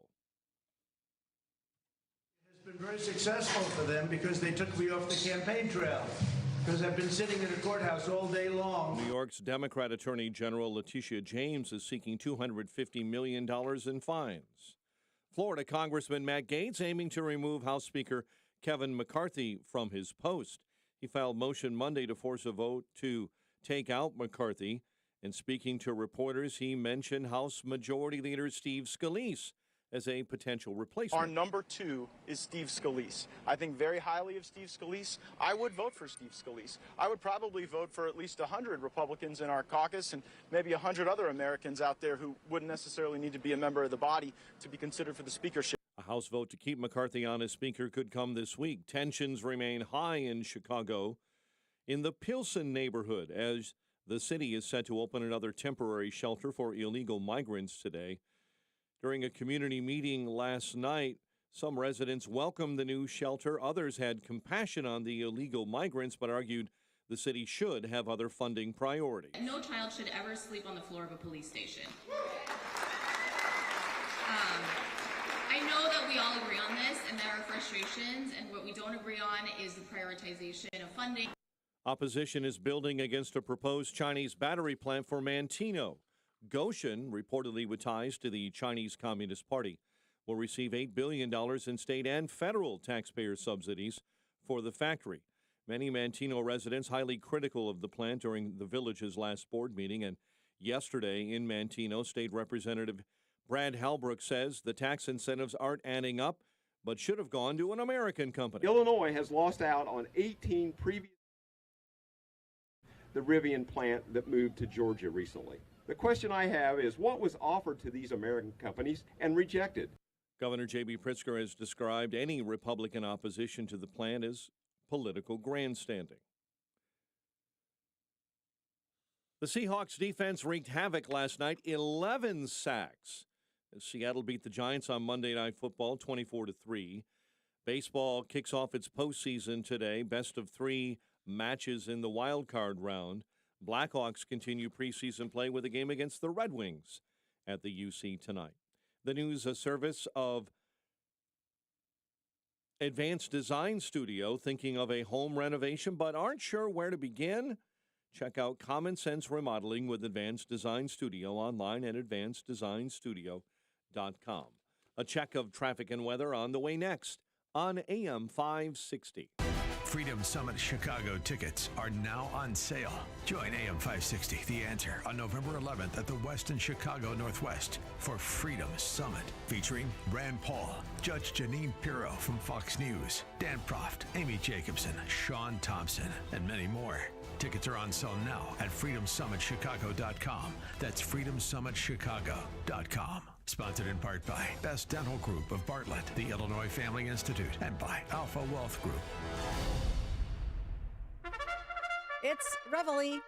It's been very successful for them because they took me off the campaign trail. Because I've been sitting in the courthouse all day long. New York's Democrat Attorney General Letitia James is seeking $250 million in fines. Florida Congressman Matt Gaetz aiming to remove House Speaker Kevin McCarthy from his post. He filed motion Monday to force a vote to take out McCarthy. And speaking to reporters, he mentioned House Majority Leader Steve Scalise as a potential replacement. Our number 2 is Steve Scalise. I think very highly of Steve Scalise. I would vote for Steve Scalise. I would probably vote for at least 100 Republicans in our caucus and maybe 100 other Americans out there who wouldn't necessarily need to be a member of the body to be considered for the speakership. A House vote to keep McCarthy on as Speaker could come this week. Tensions remain high in Chicago in the Pilsen neighborhood as the city is set to open another temporary shelter for illegal migrants today. During a community meeting last night, some residents welcomed the new shelter. Others had compassion on the illegal migrants, but argued the city should have other funding priorities. No child should ever sleep on the floor of a police station. I know that we all agree on this, and there are frustrations, and what we don't agree on is the prioritization of funding. Opposition is building against a proposed Chinese battery plant for Manteno. Goshen, reportedly with ties to the Chinese Communist Party, will receive $8 billion in state and federal taxpayer subsidies for the factory. Many Manteno residents highly critical of the plant during the village's last board meeting. And yesterday in Manteno, State Representative Brad Halbrook says the tax incentives aren't adding up, but should have gone to an American company. Illinois has lost out on 18 previous the Rivian plant that moved to Georgia recently. The question I have is what was offered to these American companies and rejected? Governor J.B. Pritzker has described any Republican opposition to the plan as political grandstanding. The Seahawks defense wreaked havoc last night, 11 sacks. As Seattle beat the Giants on Monday Night Football 24-3. Baseball kicks off its postseason today, best of 3 matches in the wild card round. Blackhawks continue preseason play with a game against the Red Wings at the UC tonight. The news, a service of Advanced Design Studio, thinking of a home renovation but aren't sure where to begin? Check out Common Sense Remodeling with Advanced Design Studio online at advanceddesign.studio.com. A check of traffic and weather on the way next on AM 560. Freedom Summit Chicago tickets are now on sale. Join AM 560, The Answer, on November 11th at the Westin Chicago Northwest for Freedom Summit, featuring Rand Paul, Judge Janine Pirro from Fox News, Dan Proft, Amy Jacobson, Sean Thompson, and many more. Tickets are on sale now at freedomsummitchicago.com. That's freedomsummitchicago.com. Sponsored in part by Best Dental Group of Bartlett, the Illinois Family Institute, and by Alpha Wealth Group. It's Reveille.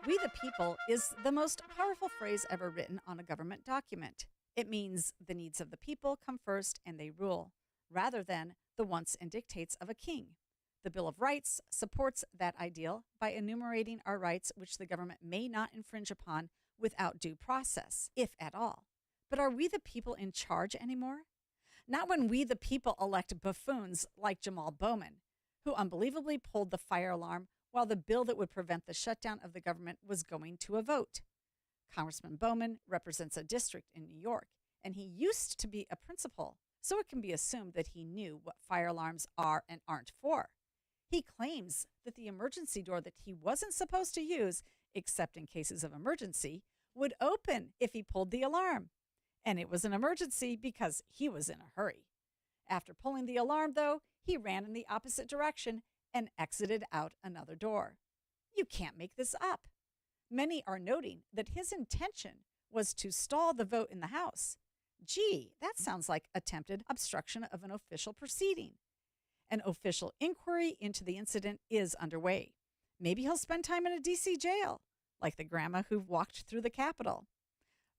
We the people is the most powerful phrase ever written on a government document. It means the needs of the people come first and they rule, rather than the wants and dictates of a king. The Bill of Rights supports that ideal by enumerating our rights which the government may not infringe upon without due process, if at all. But are we the people in charge anymore? Not when we the people elect buffoons like Jamal Bowman, who unbelievably pulled the fire alarm while the bill that would prevent the shutdown of the government was going to a vote. Congressman Bowman represents a district in New York, and he used to be a principal, so it can be assumed that he knew what fire alarms are and aren't for. He claims that the emergency door that he wasn't supposed to use, except in cases of emergency, would open if he pulled the alarm. And it was an emergency because he was in a hurry. After pulling the alarm, though, he ran in the opposite direction and exited out another door. You can't make this up. Many are noting that his intention was to stall the vote in the House. Gee, that sounds like attempted obstruction of an official proceeding. An official inquiry into the incident is underway. Maybe he'll spend time in a D.C. jail, like the grandma who walked through the Capitol.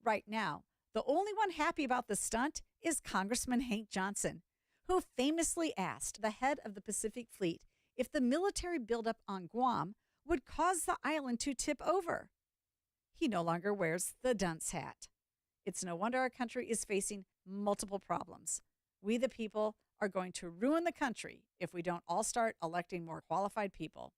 Right now, the only one happy about the stunt is Congressman Hank Johnson, who famously asked the head of the Pacific Fleet if the military buildup on Guam would cause the island to tip over. He no longer wears the dunce hat. It's no wonder our country is facing multiple problems. We the people are going to ruin the country if we don't all start electing more qualified people.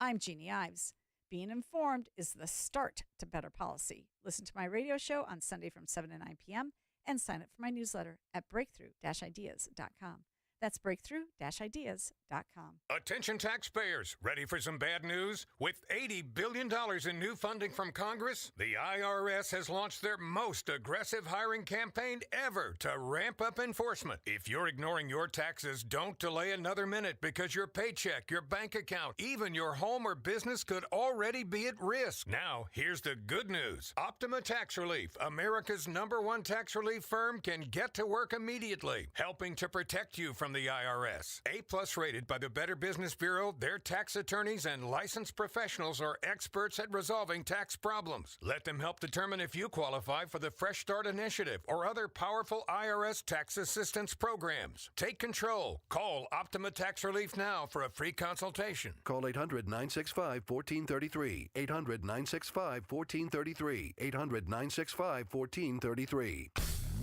I'm Jeannie Ives. Being informed is the start to better policy. Listen to my radio show on Sunday from 7 to 9 p.m. and sign up for my newsletter at breakthrough-ideas.com. That's breakthrough-ideas.com. Attention taxpayers, ready for some bad news? With $80 billion in new funding from Congress, the IRS has launched their most aggressive hiring campaign ever to ramp up enforcement. If you're ignoring your taxes, don't delay another minute because your paycheck, your bank account, even your home or business could already be at risk. Now, here's the good news. Optima Tax Relief, America's #1 tax relief firm, can get to work immediately, helping to protect you from the IRS. A+ rated by the Better Business Bureau, their tax attorneys and licensed professionals are experts at resolving tax problems. Let them help determine if you qualify for the Fresh Start Initiative or other powerful IRS tax assistance programs. Take control. Call Optima Tax Relief now for a free consultation. Call 800-965-1433. 800-965-1433. 800-965-1433.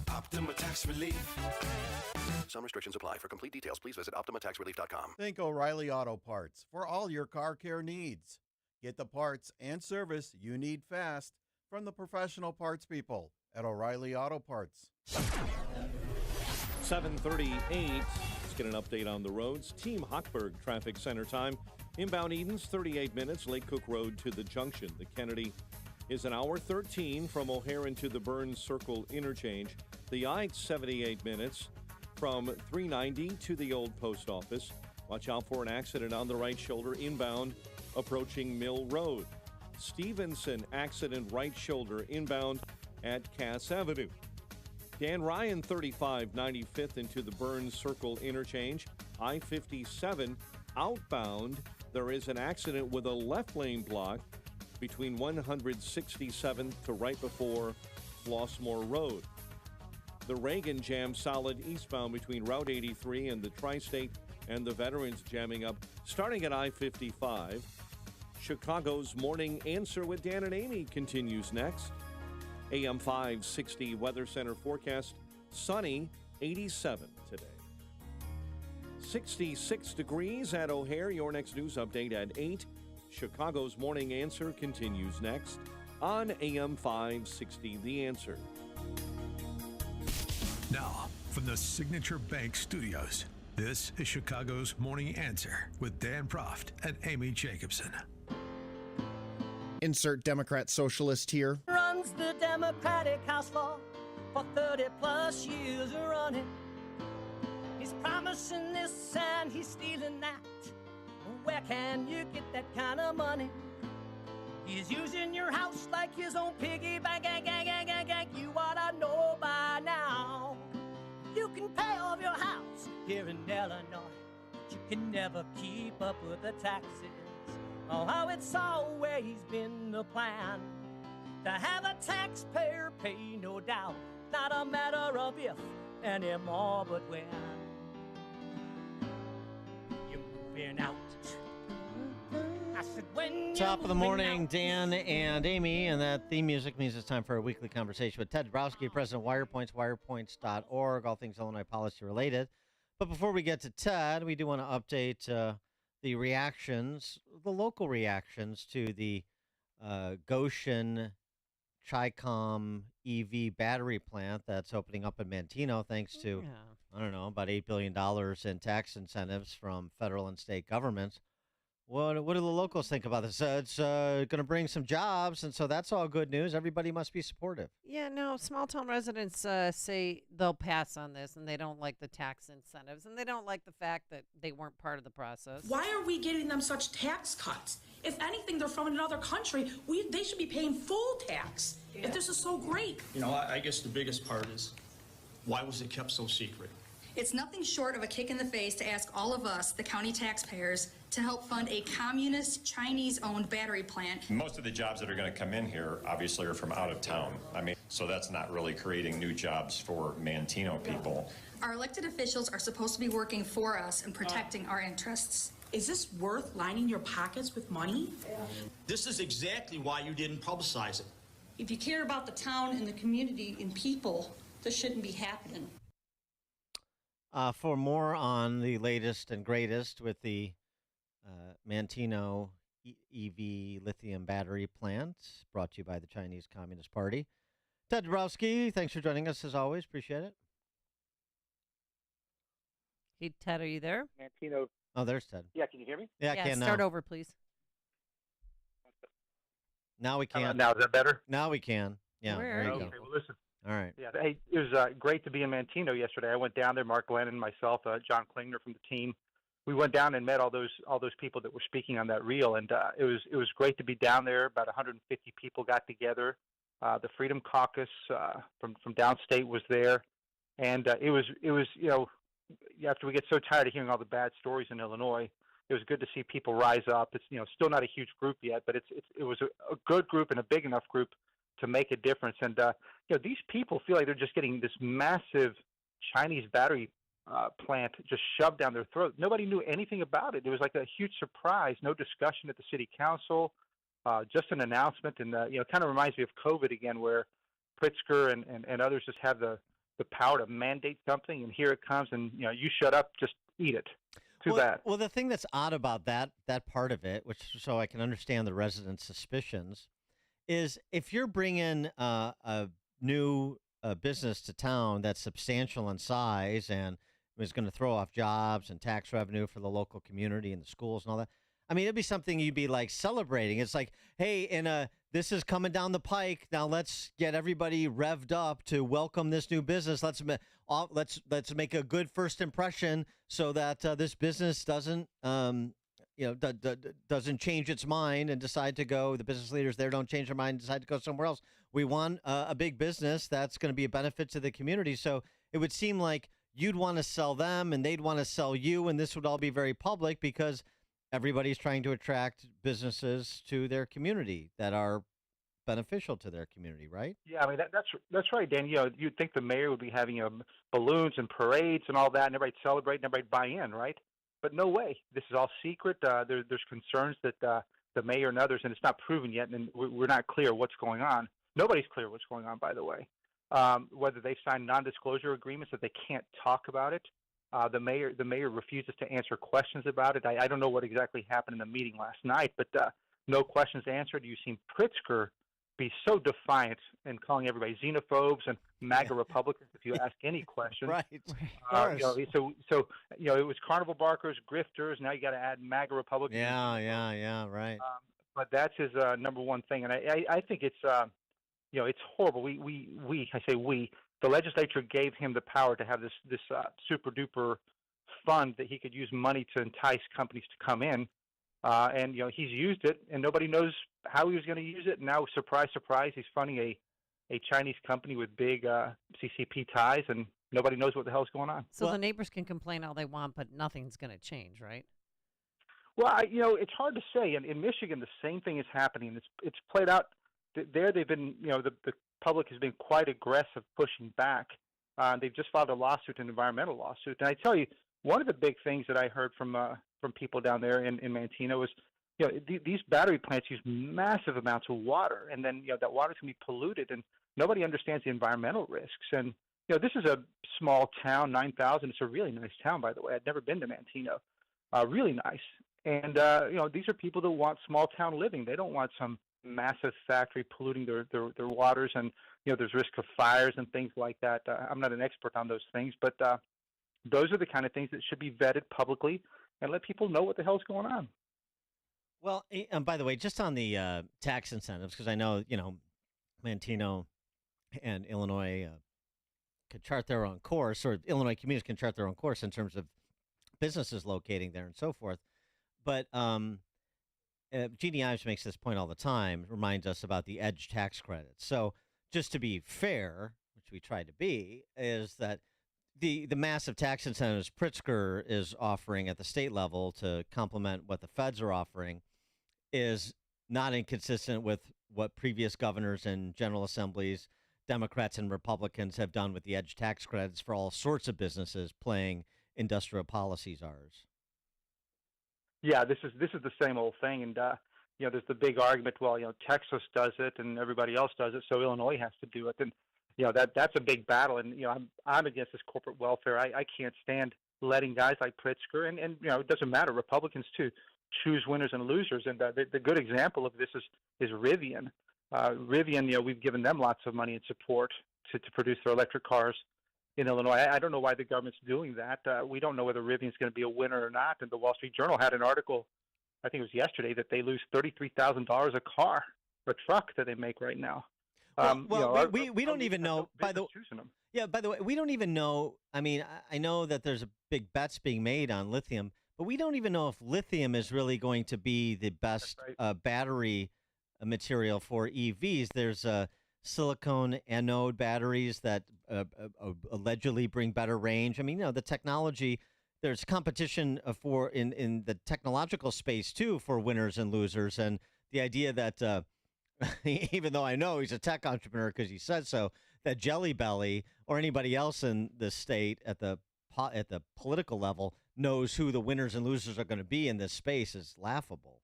Optima Tax Relief. Some restrictions apply. For complete details, please visit OptimaTaxRelief.com. Think O'Reilly Auto Parts for all your car care needs. Get the parts and service you need fast from the professional parts people at O'Reilly Auto Parts. 7:38. Let's get an update on the roads. Team Hochberg traffic center time. Inbound Edens, 38 minutes. Lake Cook Road to the junction. The Kennedy is an hour 13 from O'Hare to the Burns Circle interchange. The Ike, 78 minutes from 390 to the old post office. Watch out for an accident on the right shoulder inbound approaching Mill Road. Stevenson accident right shoulder inbound at Cass Avenue. Dan Ryan, 35, 95th into the Burns Circle interchange. I-57 outbound. There is an accident with a left lane block between 167th to right before Flossmoor Road. The Reagan jam solid eastbound between Route 83 and the Tri-State, and the Veterans jamming up starting at I-55. Chicago's Morning Answer with Dan and Amy continues next. AM 560 Weather Center forecast, sunny, 87 today. 66 degrees at O'Hare. Your next news update at 8. Chicago's Morning Answer continues next on AM 560 The Answer. Now, from the Signature Bank Studios, this is Chicago's Morning Answer with Dan Proft and Amy Jacobson. Insert Democrat socialist here. Runs the Democratic House floor for 30 plus years running. He's promising this and he's stealing that. Where can you get that kind of money? He's using your house like his own piggy bank. You ought to know by now. You can pay off your house here in Illinois, but you can never keep up with the taxes. Oh, how it's always been the plan to have a taxpayer pay, no doubt. Not a matter of if anymore, but when you're moving out. I said when Top of the morning, Dan and Amy, and that theme music means it's time for a weekly conversation with Ted Dabrowski, President of WirePoints, wirepoints.org, all things Illinois policy related. But before we get to Ted, we do want to update the reactions, the local reactions to the Goshen Chicom EV battery plant that's opening up in Manteno, thanks to, I don't know, about $8 billion in tax incentives from federal and state governments. What do the locals think about this? It's going to bring some jobs, and so that's all good news. Everybody must be supportive. Yeah, no, small town residents say they'll pass on this, and they don't like the tax incentives, and they don't like the fact that they weren't part of the process. Why are we getting them such tax cuts? If anything, they're from another country. They should be paying full tax. Yeah. If this is so great. You know, I guess the biggest part is, why was it kept so secret? It's nothing short of a kick in the face to ask all of us, the county taxpayers, to help fund a communist, Chinese-owned battery plant. Most of the jobs that are going to come in here, obviously, are from out of town. I mean, so that's not really creating new jobs for Manteno people. Our elected officials are supposed to be working for us and protecting our interests. Is this worth lining your pockets with money? This is exactly why you didn't publicize it. If you care about the town and the community and people, this shouldn't be happening. For more on the latest and greatest with the Manteno EV lithium battery plant, brought to you by the Chinese Communist Party. Ted Dabrowski, thanks for joining us as always. Appreciate it. Hey, Ted, are you there? Manteno. Oh, there's Ted. Yeah, can you hear me? Yeah, I can now. Start over, please. Now we can. Now, is that better? Now we can. Yeah, Where there you okay, go. well, listen. All right. Yeah, hey, it was great to be in Manteno yesterday. I went down there, Mark Glennon, myself, John Klingner from the team. We went down and met all those people that were speaking on that reel, and it was great to be down there. About 150 people got together. The Freedom Caucus from downstate was there, and it was after we get so tired of hearing all the bad stories in Illinois, it was good to see people rise up. It's still not a huge group yet, but it was a good group and a big enough group to make a difference. And these people feel like they're just getting this massive Chinese battery plant just shoved down their throat. Nobody knew anything about it. It was like a huge surprise. No discussion at the city council, just an announcement. And it kind of reminds me of COVID again, where Pritzker and others just have the power to mandate something, and here it comes, and you shut up, just eat it. Too bad. Well, the thing that's odd about that part of it, which so I can understand the residents' suspicions, is if you're bringing a new business to town that's substantial in size and is going to throw off jobs and tax revenue for the local community and the schools and all that, I mean, it'd be something you'd be like celebrating. It's like, hey, this is coming down the pike. Now let's get everybody revved up to welcome this new business. Let's make a good first impression so that this business doesn't doesn't change its mind and decide to go. The business leaders there don't change their mind and decide to go somewhere else. We want a big business that's going to be a benefit to the community. So it would seem like you'd want to sell them and they'd want to sell you, and this would all be very public because everybody's trying to attract businesses to their community that are beneficial to their community, right? Yeah, I mean that's right, Dan. You'd think the mayor would be having balloons and parades and all that, and everybody celebrate and everybody buy in, right? But no way. This is all secret. There's concerns that the mayor and others, and it's not proven yet, and we're not clear what's going on. Nobody's clear what's going on, by the way. Whether they've signed non-disclosure agreements that they can't talk about it. The mayor refuses to answer questions about it. I don't know what exactly happened in the meeting last night, but no questions answered. You've seen Pritzker be so defiant and calling everybody xenophobes and MAGA Republicans if you ask any question. Right. So it was carnival barkers, grifters. Now you got to add MAGA Republicans. Yeah, right. But that's his number one thing, and I think it's it's horrible. The legislature gave him the power to have this super duper fund that he could use money to entice companies to come in. And he's used it, and nobody knows how he was going to use it. And now, surprise, surprise, he's funding a Chinese company with big CCP ties, and nobody knows what the hell's going on. So the neighbors can complain all they want, but nothing's going to change, right? Well, it's hard to say. In Michigan, the same thing is happening. It's played out there. They've been, the public has been quite aggressive pushing back. They've just filed a lawsuit, an environmental lawsuit. And I tell you, one of the big things that I heard from people down there in Manteno was, these battery plants use massive amounts of water, and then that water can be polluted, and nobody understands the environmental risks. And this is a small town, 9,000. It's a really nice town, by the way. I'd never been to Manteno. Really nice. And these are people that want small town living. They don't want some massive factory polluting their waters, and there's risk of fires and things like that. I'm not an expert on those things, but those are the kind of things that should be vetted publicly and let people know what the hell's going on. Well, and by the way, just on the tax incentives, because I know, Manteno and Illinois could chart their own course, or Illinois communities can chart their own course in terms of businesses locating there and so forth. But Jeannie Ives makes this point all the time, reminds us about the EDGE tax credits. So just to be fair, which we try to be, is that the massive tax incentives Pritzker is offering at the state level to complement what the feds are offering is not inconsistent with what previous governors and general assemblies, Democrats and Republicans, have done with the EDGE tax credits for all sorts of businesses playing industrial policies ours. Yeah, this is the same old thing, and there's the big argument. Well, Texas does it, and everybody else does it, so Illinois has to do it, and that's a big battle. And I'm against this corporate welfare. I can't stand letting guys like Pritzker and it doesn't matter, Republicans too, choose winners and losers. And the good example of this is Rivian. Rivian, we've given them lots of money and support to produce their electric cars in Illinois. I don't know why the government's doing that. We don't know whether Rivian's going to be a winner or not. And the Wall Street Journal had an article, I think it was yesterday, that they lose $33,000 a car or truck that they make right now. We don't even know. By the way, we don't even know. I mean, I know that there's a big bets being made on lithium, but we don't even know if lithium is really going to be the best battery material for EVs. There's silicone anode batteries that allegedly bring better range. I mean, the technology. There's competition for in the technological space too for winners and losers, and the idea that. Even though I know he's a tech entrepreneur because he said so, that Jelly Belly or anybody else in the state at the political level knows who the winners and losers are going to be in this space is laughable.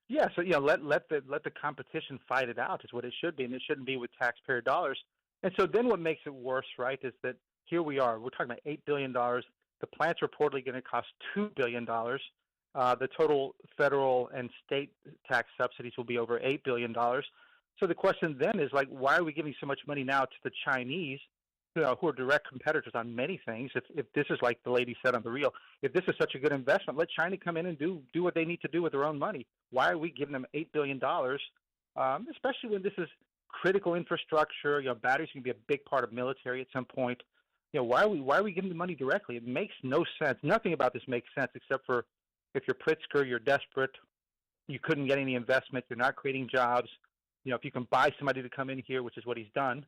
Yeah, so let the competition fight it out is what it should be, and it shouldn't be with taxpayer dollars. And so then what makes it worse, right, is that here we are. We're talking about $8 billion. The plant's reportedly going to cost $2 billion. The total federal and state tax subsidies will be over $8 billion. So the question then is, why are we giving so much money now to the Chinese, who are direct competitors on many things? If this is like the lady said on the reel, if this is such a good investment, let China come in and do what they need to do with their own money. Why are we giving them $8 billion, especially when this is critical infrastructure? Batteries can be a big part of military at some point. Why are we giving the money directly? It makes no sense. Nothing about this makes sense except for If you're Pritzker, you're desperate. You couldn't get any investment. You're not creating jobs. If you can buy somebody to come in here, which is what he's done,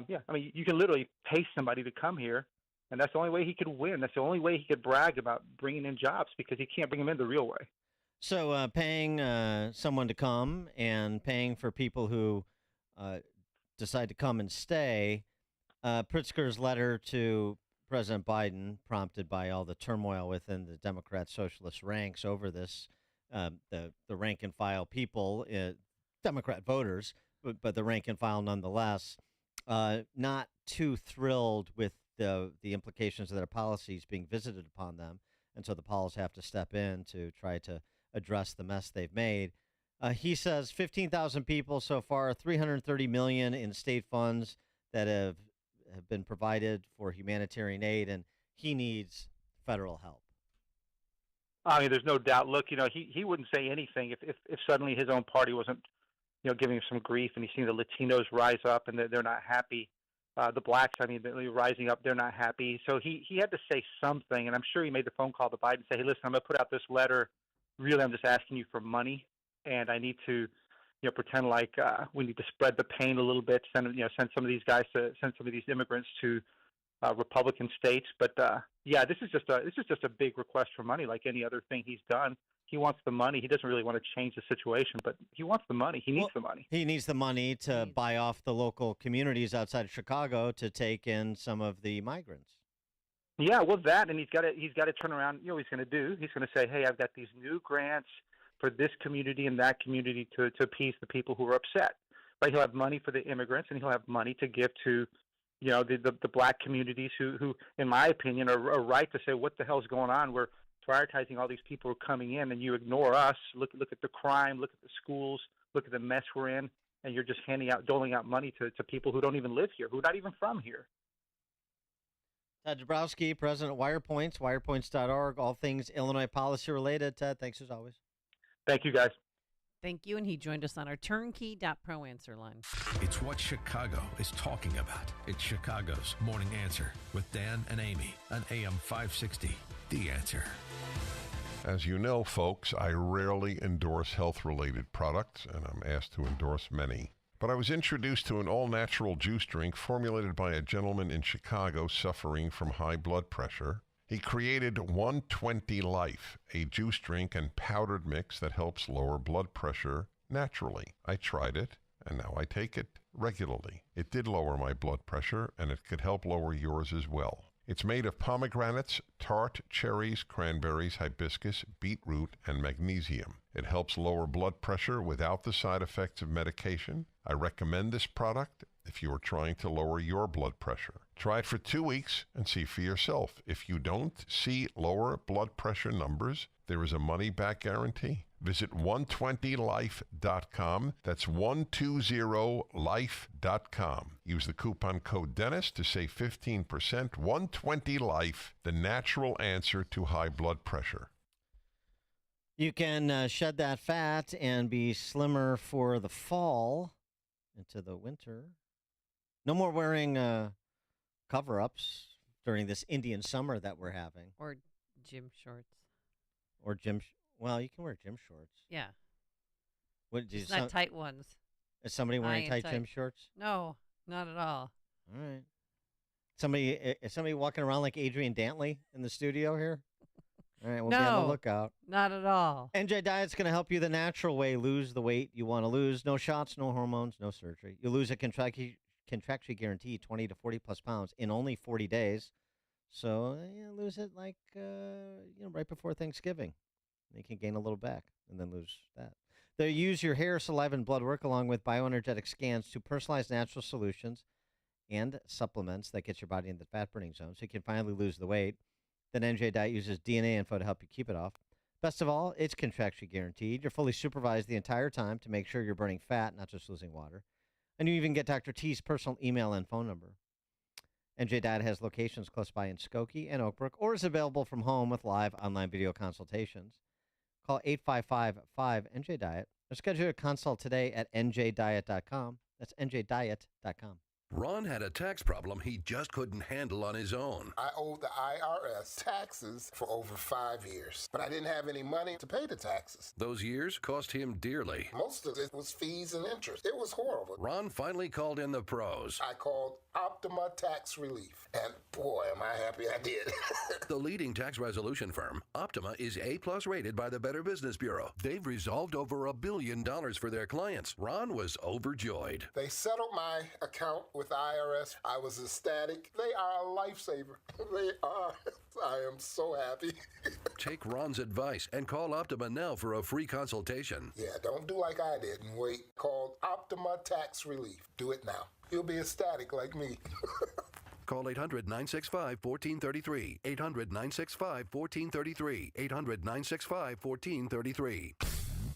you can literally pay somebody to come here, and that's the only way he could win. That's the only way he could brag about bringing in jobs, because he can't bring them in the real way. So paying someone to come and paying for people who decide to come and stay, Pritzker's letter to President Biden, prompted by all the turmoil within the Democrat socialist ranks over this, the rank and file people, Democrat voters, but the rank and file nonetheless, not too thrilled with the implications of their policies being visited upon them, and so the Pauls have to step in to try to address the mess they've made. He says 15,000 people so far, $330 million in state funds that have been provided for humanitarian aid, and he needs federal help. There's no doubt. Look, he wouldn't say anything if suddenly his own party wasn't, giving him some grief, and he's seeing the Latinos rise up and they're not happy. The blacks, they're rising up, they're not happy. So he had to say something, and I'm sure he made the phone call to Biden and say, hey, listen, I'm going to put out this letter. Really, I'm just asking you for money, and I need to, pretend like we need to spread the pain a little bit. Send some of these guys send some of these immigrants to Republican states. But this is just a big request for money, like any other thing he's done. He wants the money. He doesn't really want to change the situation, but he wants the money. He needs the money. He needs the money to buy off the local communities outside of Chicago to take in some of the migrants. Yeah, well, that, and he's got to turn around. What he's going to do? He's going to say, "Hey, I've got these new grants for this community and that community to appease the people who are upset." Right? He'll have money for the immigrants, and he'll have money to give to, the black communities who, in my opinion, are right to say, "What the hell's going on? We're prioritizing all these people who are coming in, and you ignore us. Look at the crime. Look at the schools. Look at the mess we're in, and you're just doling out money to people who don't even live here, who are not even from here." Ted Dabrowski, president of WirePoints, wirepoints.org, all things Illinois policy related. Ted, thanks as always. Thank you, guys. Thank you, and he joined us on our turnkey.pro answer line. It's what Chicago is talking about. It's Chicago's Morning Answer with Dan and Amy on AM 560. The Answer. As you know, folks, I rarely endorse health-related products, and I'm asked to endorse many. But I was introduced to an all-natural juice drink formulated by a gentleman in Chicago suffering from high blood pressure. He created 120 Life, a juice drink and powdered mix that helps lower blood pressure naturally. I tried it, and now I take it regularly. It did lower my blood pressure, and it could help lower yours as well. It's made of pomegranates, tart, cherries, cranberries, hibiscus, beetroot, and magnesium. It helps lower blood pressure without the side effects of medication. I recommend this product if you are trying to lower your blood pressure. Try it for 2 weeks and see for yourself. If you don't see lower blood pressure numbers, there is a money-back guarantee. Visit 120life.com. That's 120life.com. Use the coupon code Dennis to save 15%. 120Life, the natural answer to high blood pressure. You can shed that fat and be slimmer for the fall into the winter. No more wearing cover-ups during this Indian summer that we're having. Or gym shorts. Or well, you can wear gym shorts. Yeah. It's not tight ones. Is somebody wearing tight gym shorts? No, not at all. All right. Is somebody walking around like Adrian Dantley in the studio here? All right, we'll be on the lookout. Not at all. NJ Diet's going to help you the natural way lose the weight you want to lose. No shots, no hormones, no surgery. You lose a contractually guaranteed 20 to 40 plus pounds in only 40 days. So lose it like right before Thanksgiving. You can gain a little back and then lose that. They use your hair, saliva, and blood work along with bioenergetic scans to personalize natural solutions and supplements that get your body in the fat burning zone so you can finally lose the weight. Then NJ Diet uses DNA info to help you keep it off. Best of all, it's contractually guaranteed. You're fully supervised the entire time to make sure you're burning fat, not just losing water. And you even get Dr. T's personal email and phone number. NJ Diet has locations close by in Skokie and Oak Brook, or is available from home with live online video consultations. Call 855-5-NJ-DIET or schedule a consult today at njdiet.com. That's njdiet.com. Ron had a tax problem he just couldn't handle on his own. I owed the IRS taxes for over 5 years, but I didn't have any money to pay the taxes. Those years cost him dearly. Most of it was fees and interest. It was horrible. Ron finally called in the pros. I called Optima Tax Relief, and boy, am I happy I did. The leading tax resolution firm, Optima, is A-plus rated by the Better Business Bureau. They've resolved over $1 billion for their clients. Ron was overjoyed. They settled my account with the IRS. I was ecstatic. They are a lifesaver. They are. I am so happy. Take Ron's advice and call Optima now for a free consultation. Yeah, don't do like I did and wait. Call Optima Tax Relief. Do it now. You'll be ecstatic like me. Call 800-965-1433. 800-965-1433. 800-965-1433.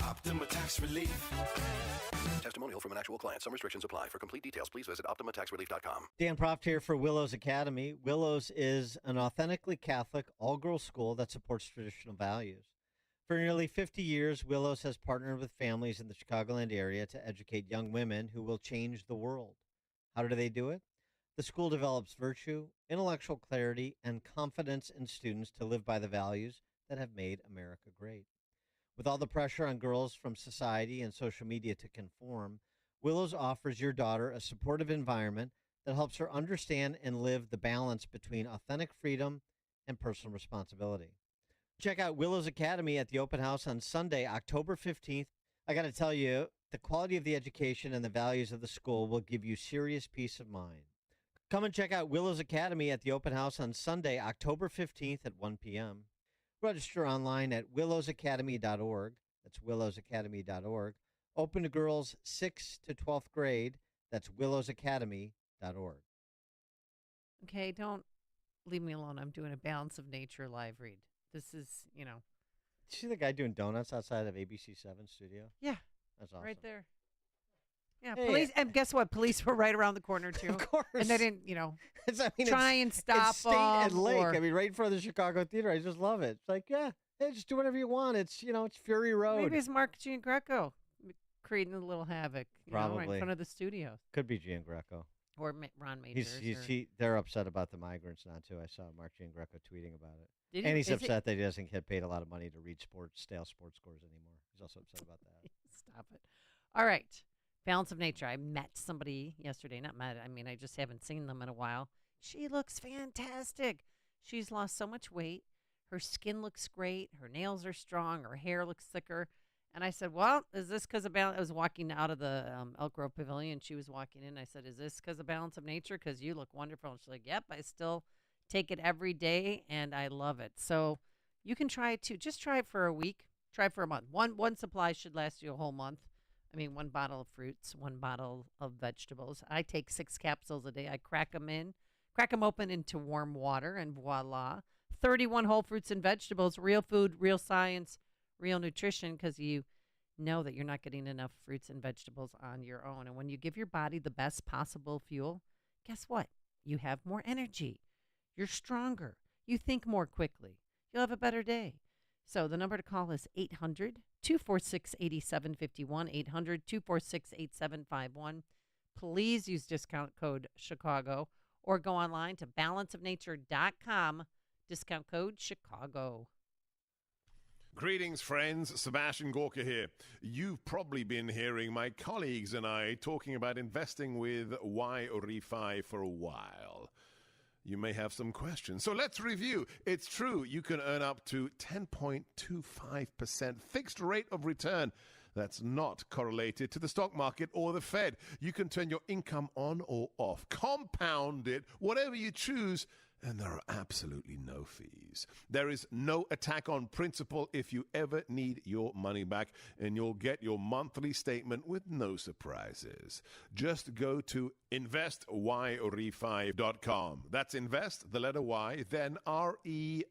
Optima Tax Relief. Testimonial from an actual client. Some restrictions apply. For complete details, please visit OptimaTaxRelief.com. Dan Proft here for Willows Academy. Willows is an authentically Catholic, all-girls school that supports traditional values. For nearly 50 years, Willows has partnered with families in the Chicagoland area to educate young women who will change the world. How do they do it? The school develops virtue, intellectual clarity, and confidence in students to live by the values that have made America great. With all the pressure on girls from society and social media to conform, Willows offers your daughter a supportive environment that helps her understand and live the balance between authentic freedom and personal responsibility. Check out Willows Academy at the open house on Sunday, October 15th. I got to tell you, the quality of the education and the values of the school will give you serious peace of mind. Come and check out Willows Academy at the open house on Sunday, October 15th at 1 p.m. Register online at willowsacademy.org. That's willowsacademy.org. Open to girls 6th to 12th grade. That's willowsacademy.org. Okay, don't leave me alone. I'm doing a Balance of Nature live read. This is, See the guy doing donuts outside of ABC7 studio? Yeah. That's awesome. Right there. Yeah, Hey. police, and guess what? Police were right around the corner too. Of course. Oh, And they didn't, It's try and stop it's State and them, Lake. or- I mean, right in front of the Chicago Theater. I just love it. It's like, hey, just do whatever you want. It's, it's Fury Road. Maybe it's Mark Giangreco creating a little havoc, right in Probably. front of the studio. Could be Giangreco. Or Ron Majors. They're upset about the migrants now, too. I saw Mark Giangreco tweeting about it. Did he? And he's Is he- upset that he doesn't get paid a lot of money to read stale sports scores anymore. He's also upset about that. Stop it. All right. Balance of Nature. I met somebody yesterday. Not met. I mean, I just haven't seen them in a while. She looks fantastic. She's lost so much weight. Her skin looks great. Her nails are strong. Her hair looks thicker. And I said, well, is this because of balance? I was walking out of the Elk Grove Pavilion. She was walking in. I said, is this because of Balance of Nature? Because you look wonderful. And she's like, yep, I still take it every day, and I love it. So you can try it too. Just try it for a week. Try it for a month. One supply should last you a whole month. I mean, 1 bottle of fruits, 1 bottle of vegetables. I take 6 capsules a day. I crack them open into warm water, and voila. 31 whole fruits and vegetables, real food, real science, real nutrition, because you know that you're not getting enough fruits and vegetables on your own. And when you give your body the best possible fuel, guess what? You have more energy. You're stronger. You think more quickly. You'll have a better day. So the number to call is 800-246-8751, 800-246-8751. Please use discount code Chicago or go online to balanceofnature.com, discount code Chicago. Greetings, friends. Sebastian Gorka here. You've probably been hearing my colleagues and I talking about investing with Y-Refi for a while. You may have some questions. So let's review. It's true, you can earn up to 10.25% fixed rate of return. That's not correlated to the stock market or the Fed. You can turn your income on or off, compound it, whatever you choose, and there are absolutely no fees. There is no attack on principal if you ever need your money back, and you'll get your monthly statement with no surprises. Just go to investyrefi.com. That's invest, the letter Y, then REFY.com,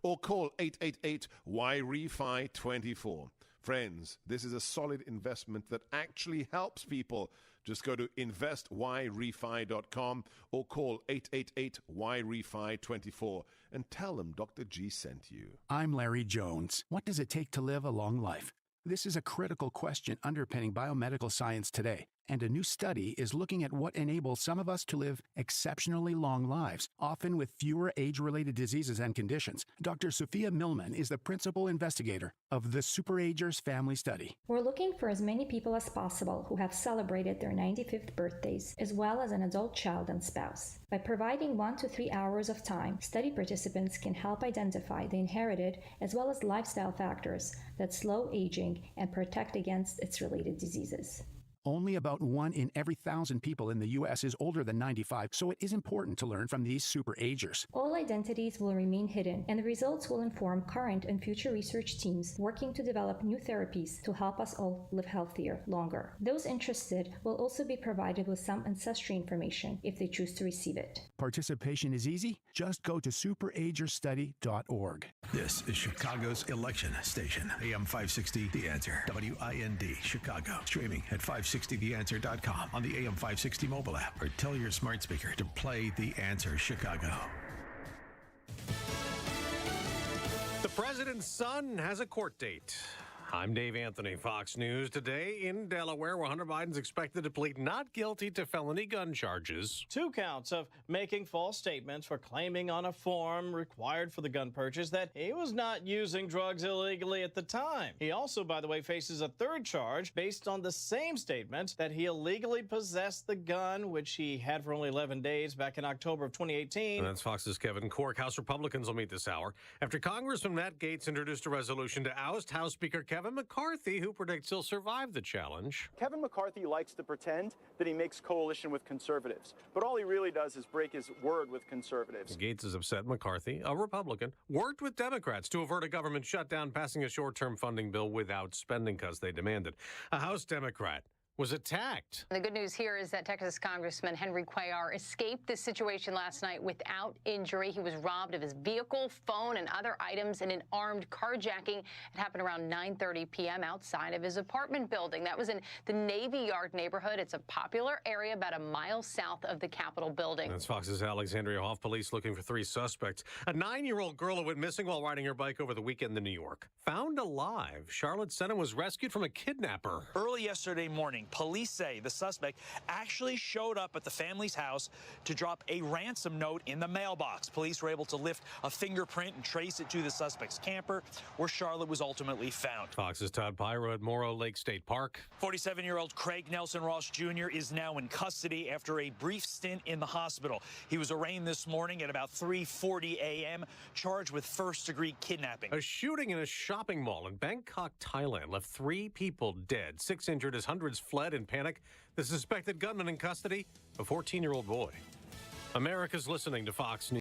or call 888-YREFI24. Friends, this is a solid investment that actually helps people. Just go to investyrefi.com or call 888-YREFI24 and tell them Dr. G sent you. I'm Larry Jones. What does it take to live a long life? This is a critical question underpinning biomedical science today. And a new study is looking at what enables some of us to live exceptionally long lives, often with fewer age-related diseases and conditions. Dr. Sophia Millman is the principal investigator of the Superagers Family Study. We're looking for as many people as possible who have celebrated their 95th birthdays, as well as an adult child and spouse. By providing 1 to 3 hours of time, study participants can help identify the inherited as well as lifestyle factors that slow aging and protect against its related diseases. Only about 1 in every 1,000 people in the U.S. is older than 95, so it is important to learn from these superagers. All identities will remain hidden, and the results will inform current and future research teams working to develop new therapies to help us all live healthier longer. Those interested will also be provided with some ancestry information if they choose to receive it. Participation is easy. Just go to superagerstudy.org. This is Chicago's election station. AM 560, The Answer. WIND, Chicago. Streaming at 560theanswer.com on the AM 560 mobile app, or tell your smart speaker to play The Answer Chicago. The president's son has a court date. I'm Dave Anthony, Fox News. Today in Delaware, where Hunter Biden's expected to plead not guilty to felony gun charges. 2 counts of making false statements for claiming on a form required for the gun purchase that he was not using drugs illegally at the time. He also, by the way, faces a 3rd charge based on the same statement that he illegally possessed the gun, which he had for only 11 days back in October of 2018. And that's Fox's Kevin Corke. House Republicans will meet this hour after Congressman Matt Gaetz introduced a resolution to oust House Speaker Kevin McCarthy, who predicts he'll survive the challenge. Kevin McCarthy likes to pretend that he makes coalition with conservatives, but all he really does is break his word with conservatives. Gaetz is upset McCarthy, a Republican, worked with Democrats to avert a government shutdown, passing a short-term funding bill without spending cuts they demanded. A House Democrat was attacked. The good news here is that Texas Congressman Henry Cuellar escaped this situation last night without injury. He was robbed of his vehicle, phone, and other items in an armed carjacking. It happened around 9:30 p.m. outside of his apartment building. That was in the Navy Yard neighborhood. It's a popular area about a mile south of the Capitol building. That's Fox's Alexandria Hoff. Police looking for 3 suspects. A 9-year-old girl who went missing while riding her bike over the weekend in New York. Found alive. Charlotte Senna was rescued from a kidnapper. Early yesterday morning, police say the suspect actually showed up at the family's house to drop a ransom note in the mailbox. Police were able to lift a fingerprint and trace it to the suspect's camper, where Charlotte was ultimately found. Fox's Todd Pyro at Morrow Lake State Park. 47-year-old Craig Nelson Ross Jr. is now in custody after a brief stint in the hospital. He was arraigned this morning at about 3:40 a.m., charged with first-degree kidnapping. A shooting in a shopping mall in Bangkok, Thailand, left 3 people dead, 6 injured as hundreds fled in panic. The suspected gunman in custody, a 14-year-old boy. America's listening to Fox News.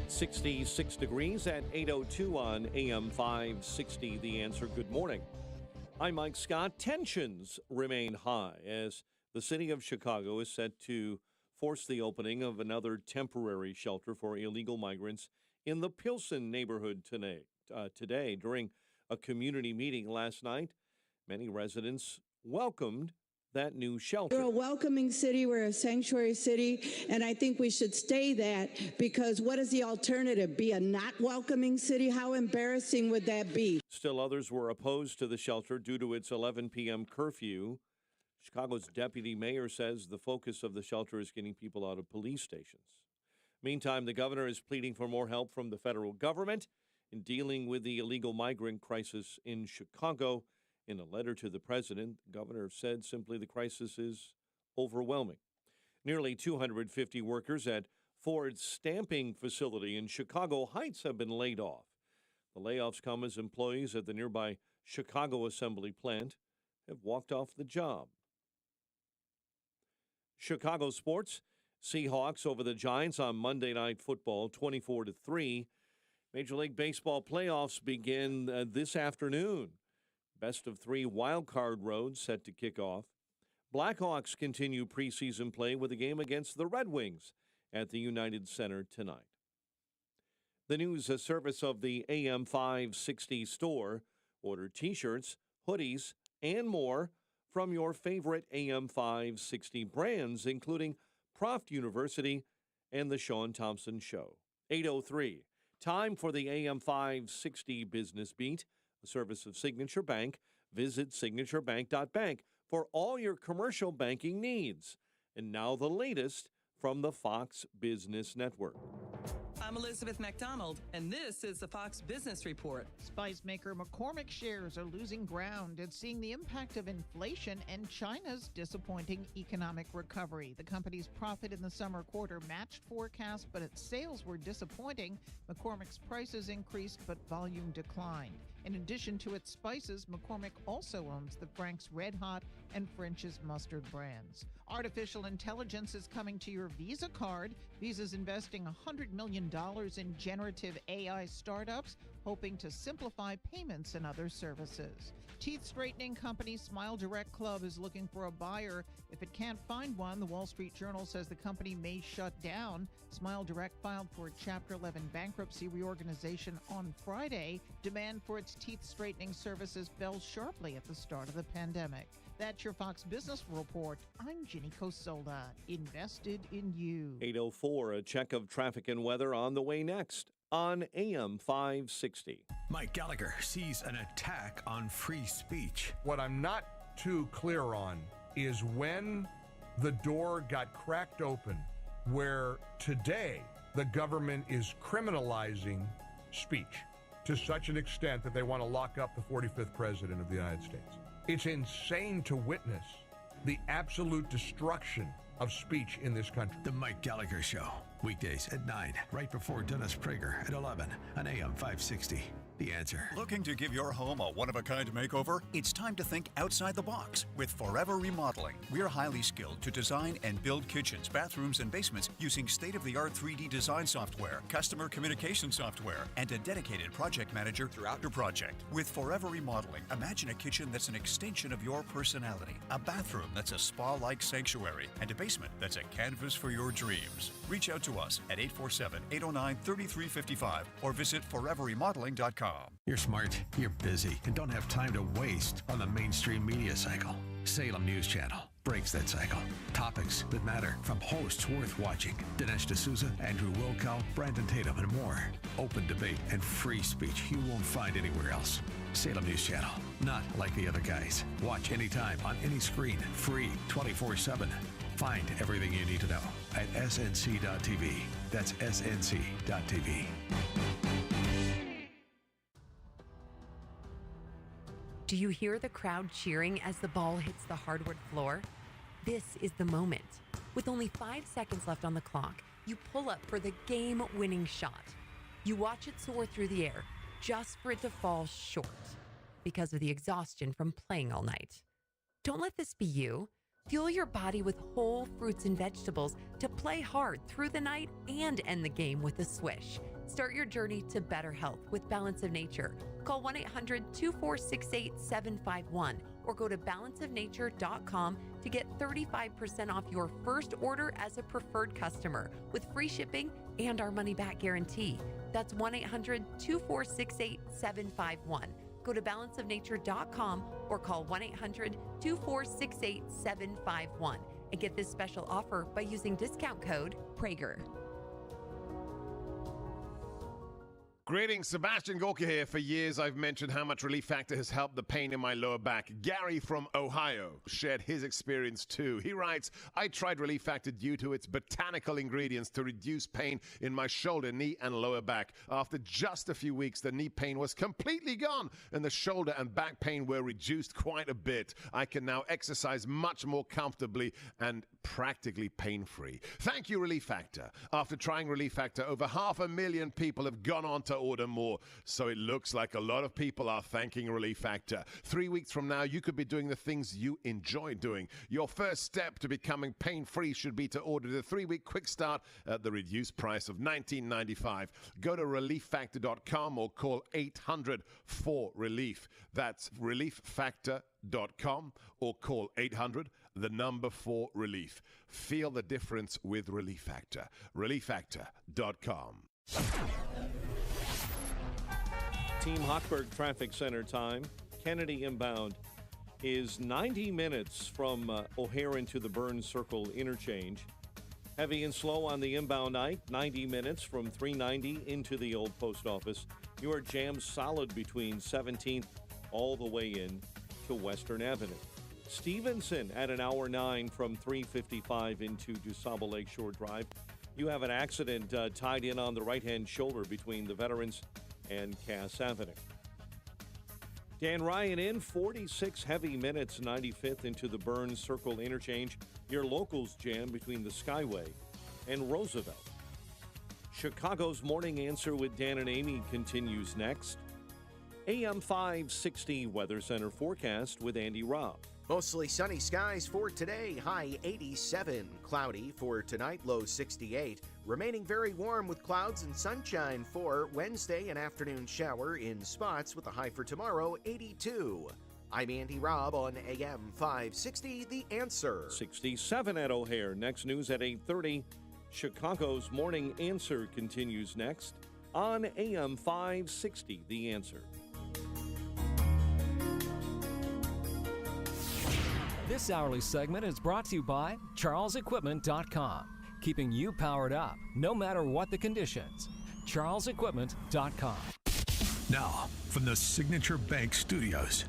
66 degrees at 8:02 on AM 560. The Answer. Good morning. I'm Mike Scott. Tensions remain high as the city of Chicago is set to force the opening of another temporary shelter for illegal migrants in the Pilsen neighborhood today. During a community meeting last night, many residents welcomed that new shelter. We're a welcoming city. We're a sanctuary city, and I think we should stay that, because what is the alternative? Be a not welcoming city? How embarrassing would that be? Still others were opposed to the shelter due to its 11 p.m. curfew. Chicago's deputy mayor says the focus of the shelter is getting people out of police stations. Meantime, the governor is pleading for more help from the federal government in dealing with the illegal migrant crisis in Chicago. In a letter to the president, the governor said simply the crisis is overwhelming. Nearly 250 workers at Ford's stamping facility in Chicago Heights have been laid off. The layoffs come as employees at the nearby Chicago assembly plant have walked off the job. Chicago sports, Seahawks over the Giants on Monday Night Football, 24-3. Major League Baseball playoffs begin this afternoon. Best of 3 wild card roads set to kick off. Blackhawks continue preseason play with a game against the Red Wings at the United Center tonight. The news service of the AM 560 store. Order T-shirts, hoodies, and more from your favorite AM 560 brands, including Proft University and the Sean Thompson Show. 8:03. Time for the AM 560 Business Beat, a service of Signature Bank. Visit signaturebank.bank for all your commercial banking needs. And now the latest from the Fox Business Network. I'm Elizabeth McDonald, and this is the Fox Business Report. Spice maker McCormick shares are losing ground and seeing the impact of inflation and China's disappointing economic recovery. The company's profit in the summer quarter matched forecasts, but its sales were disappointing. McCormick's prices increased, but volume declined. In addition to its spices, McCormick also owns the Frank's Red Hot and French's Mustard brands. Artificial intelligence is coming to your Visa card. Visa's investing $100 million in generative AI startups, hoping to simplify payments and other services. Teeth straightening company Smile Direct Club is looking for a buyer. If it can't find one, the Wall Street Journal says the company may shut down. Smile Direct filed for Chapter 11 bankruptcy reorganization on Friday. Demand for its teeth straightening services fell sharply at the start of the pandemic. That's your Fox Business Report. I'm Ginny Cosola, invested in you. 8:04, a check of traffic and weather on the way next on AM 560. Mike Gallagher sees an attack on free speech. What I'm not too clear on is when the door got cracked open, where today the government is criminalizing speech to such an extent that they want to lock up the 45th president of the United States. It's insane to witness the absolute destruction of speech in this country. The Mike Gallagher Show, weekdays at 9, right before Dennis Prager at 11 on AM 560. The Answer. Looking to give your home a one-of-a-kind makeover? It's time to think outside the box with Forever Remodeling. We're highly skilled to design and build kitchens, bathrooms, and basements using state-of-the-art 3D design software, customer communication software, and a dedicated project manager throughout your project. With Forever Remodeling, imagine a kitchen that's an extension of your personality, a bathroom that's a spa-like sanctuary, and a basement that's a canvas for your dreams. Reach out to us at 847-809-3355 or visit foreverremodeling.com. You're smart, you're busy, and don't have time to waste on the mainstream media cycle. Salem News Channel breaks that cycle. Topics that matter from hosts worth watching. Dinesh D'Souza, Andrew Wilkow, Brandon Tatum, and more. Open debate and free speech you won't find anywhere else. Salem News Channel, not like the other guys. Watch anytime on any screen, free 24/7. Find everything you need to know at snc.tv. That's snc.tv. Do you hear the crowd cheering as the ball hits the hardwood floor? This is the moment. With only 5 seconds left on the clock, you pull up for the game-winning shot. You watch it soar through the air, just for it to fall short because of the exhaustion from playing all night. Don't let this be you. Fuel your body with whole fruits and vegetables to play hard through the night and end the game with a swish. Start your journey to better health with Balance of Nature. Call 1-800-246-8751 or go to balanceofnature.com to get 35% off your first order as a preferred customer with free shipping and our money-back guarantee. That's 1-800-246-8751. Go to balanceofnature.com or call 1-800-246-8751 and get this special offer by using discount code Prager. Greetings, Sebastian Gorka here. For years, I've mentioned how much Relief Factor has helped the pain in my lower back. Gary from Ohio shared his experience too. He writes, I tried Relief Factor due to its botanical ingredients to reduce pain in my shoulder, knee, and lower back. After just a few weeks, the knee pain was completely gone, and the shoulder and back pain were reduced quite a bit. I can now exercise much more comfortably and practically pain-free. Thank you, Relief Factor. After trying Relief Factor, over 500,000 people have gone on to order more. So it looks like a lot of people are thanking Relief Factor. 3 weeks from now, you could be doing the things you enjoy doing. Your first step to becoming pain-free should be to order the 3-week quick start at the reduced price of $19.95. Go to relieffactor.com or call 800-4RELIEF. That's relieffactor.com or call 800-4RELIEF. Feel the difference with Relief Factor. relieffactor.com. Team Hochberg Traffic Center time. Kennedy inbound is 90 minutes from O'Hare into the Burns Circle interchange. Heavy and slow on the inbound night, 90 minutes from 390 into the old post office. You are jammed solid between 17th all the way in to Western Avenue. Stevenson at an hour 9 from 355 into DuSable Lakeshore Drive. You have an accident tied in on the right-hand shoulder between the Veterans and Cass Avenue. Dan Ryan in 46 heavy minutes, 95th into the Burns Circle interchange. Your locals jam between the Skyway and Roosevelt. Chicago's Morning Answer with Dan and Amy continues next. AM 560 Weather Center forecast with Andy Robb. Mostly sunny skies for today, high 87. Cloudy for tonight, low 68. Remaining very warm with clouds and sunshine for Wednesday, an afternoon shower in spots with a high for tomorrow, 82. I'm Andy Robb on AM 560, The Answer. 67 at O'Hare. Next news at 8:30. Chicago's Morning Answer continues next on AM 560, The Answer. This hourly segment is brought to you by CharlesEquipment.com, keeping you powered up no matter what the conditions. CharlesEquipment.com. Now, from the Signature Bank Studios.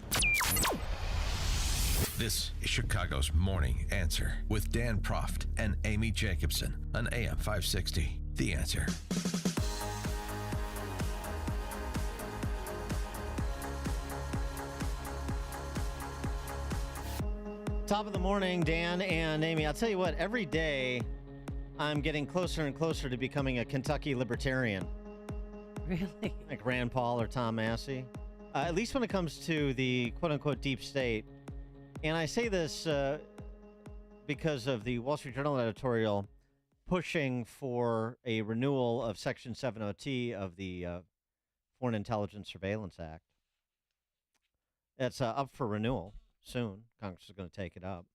This is Chicago's Morning Answer with Dan Proft and Amy Jacobson on AM 560. The Answer. Top of the morning, Dan and Amy. I'll tell you what, every day I'm getting closer and closer to becoming a Kentucky libertarian. Really? Like Rand Paul or Tom Massey. At least when it comes to the quote-unquote deep state. And I say this because of the Wall Street Journal editorial pushing for a renewal of Section 702 of the Foreign Intelligence Surveillance Act. It's up for renewal soon. Congress is going to take it up.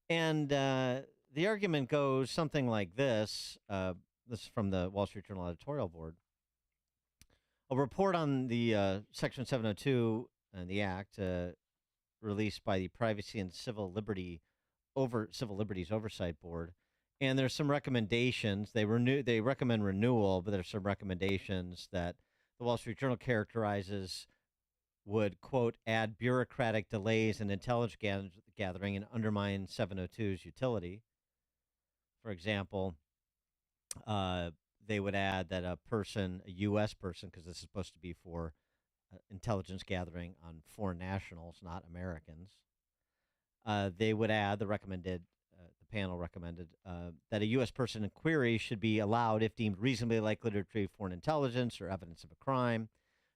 And the argument goes something like this. This is from the Wall Street Journal editorial board. A report on the Section 702 and the Act released by the Privacy and Civil Liberties Oversight Board. And there's some recommendations. They recommend renewal, but there's some recommendations that the Wall Street Journal characterizes would, quote, add bureaucratic delays in intelligence gathering and undermine 702's utility. For example, they would add that a U.S. person, because this is supposed to be for intelligence gathering on foreign nationals, not Americans, they would add, the panel recommended, that a U.S. person in query should be allowed if deemed reasonably likely to retrieve foreign intelligence or evidence of a crime.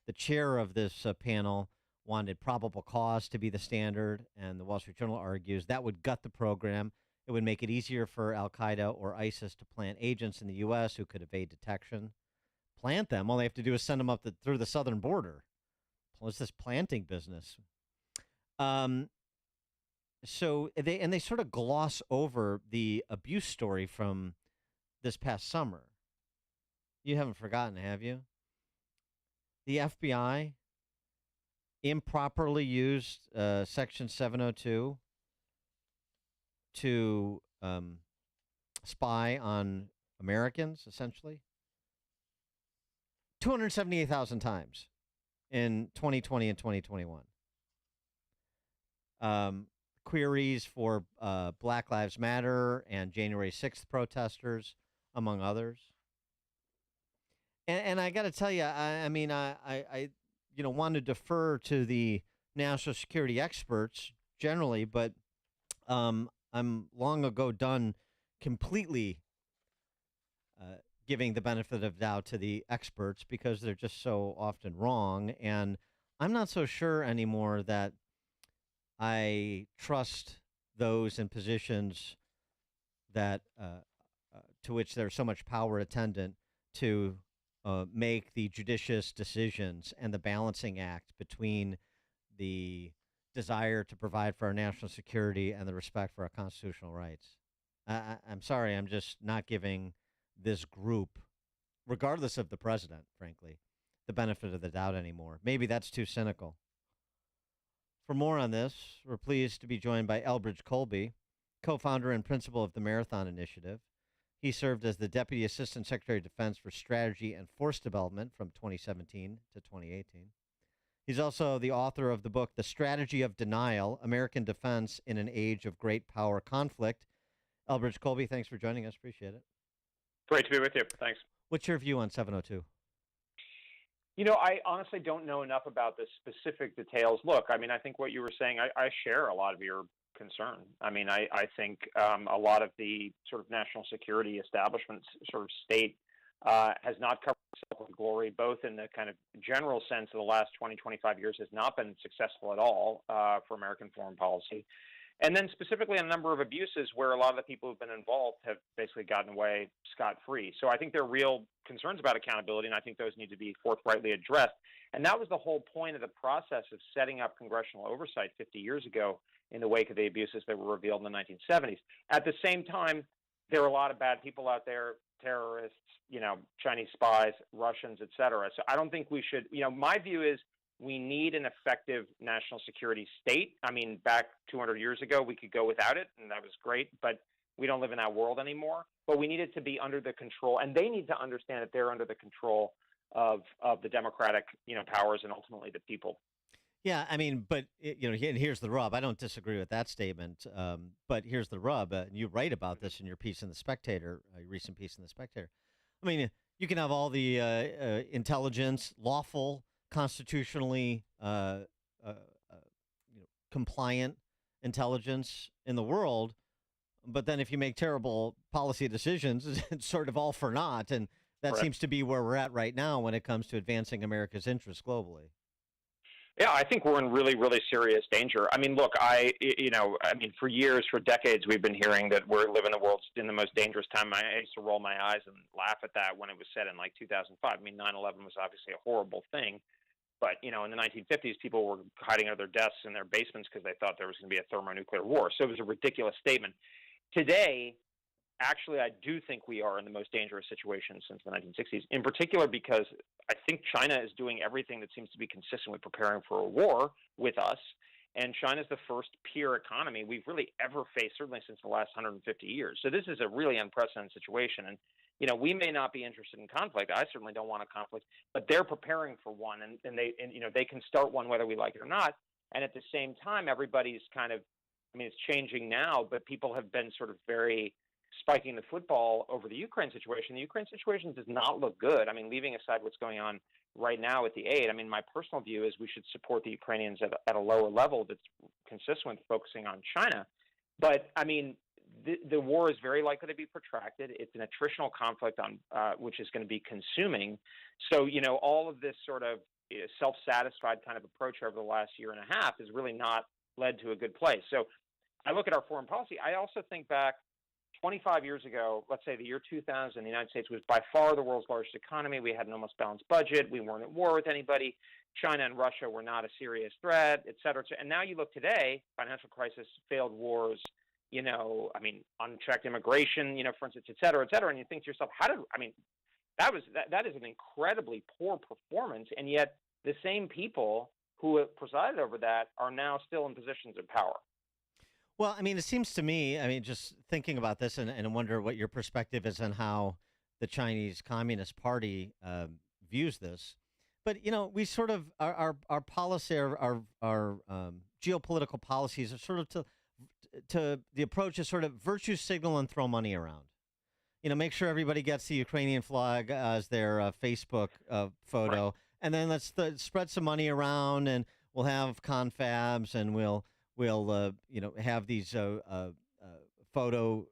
The chair of this panel wanted probable cause to be the standard, and the Wall Street Journal argues that would gut the program. It would make it easier for al-Qaeda or ISIS to plant agents in the U.S. who could evade detection. Plant them? All they have to do is send them up through the southern border. What's this planting business? So they sort of gloss over the abuse story from this past summer. You haven't forgotten, have you? The FBI improperly used Section 702 to spy on Americans, essentially. 278,000 times in 2020 and 2021. Queries for Black Lives Matter and January 6th protesters, among others. And I got to tell you, I want to defer to the national security experts generally, but I'm long ago done completely giving the benefit of doubt to the experts because they're just so often wrong. And I'm not so sure anymore that I trust those in positions that to which there's so much power attendant to make the judicious decisions and the balancing act between the desire to provide for our national security and the respect for our constitutional rights. I'm sorry, I'm just not giving this group, regardless of the president, frankly, the benefit of the doubt anymore. Maybe that's too cynical. For more on this, we're pleased to be joined by Elbridge Colby, co-founder and principal of the Marathon Initiative. He served as the Deputy Assistant Secretary of Defense for Strategy and Force Development from 2017 to 2018. He's also the author of the book, The Strategy of Denial, American Defense in an Age of Great Power Conflict. Elbridge Colby, thanks for joining us. Appreciate it. Great to be with you. Thanks. What's your view on 702? You know, I honestly don't know enough about the specific details. Look, I mean, I think what you were saying, I share a lot of your concern. I mean, I think a lot of the sort of national security establishment sort of state has not covered itself with glory, both in the kind of general sense of the last 20, 25 years has not been successful at all for American foreign policy. And then specifically on a number of abuses where a lot of the people who've been involved have basically gotten away scot-free. So I think there are real concerns about accountability, and I think those need to be forthrightly addressed. And that was the whole point of the process of setting up congressional oversight 50 years ago in the wake of the abuses that were revealed in the 1970s. At the same time, there are a lot of bad people out there, terrorists, you know, Chinese spies, Russians, et cetera. So I don't think we should, you know, my view is we need an effective national security state. I mean, back 200 years ago, we could go without it, and that was great, but we don't live in that world anymore. But we need it to be under the control, and they need to understand that they're under the control of the democratic, you know, powers and ultimately the people. Yeah, I mean, but, you know, and here's the rub. I don't disagree with that statement, but here's the rub. And you write about this in your piece in The Spectator, your recent piece in The Spectator. I mean, you can have all the intelligence, lawful, constitutionally compliant intelligence in the world, but then if you make terrible policy decisions, it's sort of all for naught, and that Correct. seems to be where we're at right now when it comes to advancing America's interests globally. Yeah, I think we're in really, really serious danger. I mean, look, for years, for decades, we've been hearing that we're living in the world's in the most dangerous time. I used to roll my eyes and laugh at that when it was said in like 2005. I mean, 9/11 was obviously a horrible thing. But, you know, in the 1950s, people were hiding under their desks in their basements because they thought there was going to be a thermonuclear war. So it was a ridiculous statement. Today, actually, I do think we are in the most dangerous situation since the 1960s, in particular because I think China is doing everything that seems to be consistent with preparing for a war with us. And China is the first peer economy we've really ever faced, certainly since the last 150 years. So this is a really unprecedented situation. And, you know, we may not be interested in conflict. I certainly don't want a conflict, but they're preparing for one, and they can start one whether we like it or not. And at the same time, everybody's kind of, I mean, it's changing now, but people have been sort of very spiking the football over the Ukraine situation. The Ukraine situation does not look good. I mean, leaving aside what's going on right now with the aid, I mean, my personal view is we should support the Ukrainians at a lower level that's consistent with focusing on China. But, I mean, the war is very likely to be protracted. It's an attritional conflict which is going to be consuming. So, you know, all of this sort of self-satisfied kind of approach over the last year and a half has really not led to a good place. So I look at our foreign policy. I also think back 25 years ago, let's say the year 2000, the United States was by far the world's largest economy. We had an almost balanced budget. We weren't at war with anybody. China and Russia were not a serious threat, et cetera. And now you look today, financial crisis, failed wars, you know, I mean, unchecked immigration, you know, for instance, et cetera, and you think to yourself, that is an incredibly poor performance, and yet the same people who have presided over that are now still in positions of power. Well, I mean, it seems to me, I mean, just thinking about this and I wonder what your perspective is on how the Chinese Communist Party views this. But, you know, we sort of, our policy, our geopolitical policies are sort of to the approach is sort of virtue signal and throw money around. You know, make sure everybody gets the Ukrainian flag as their Facebook photo. Right. And then let's spread some money around, and we'll have confabs, and we'll have these photo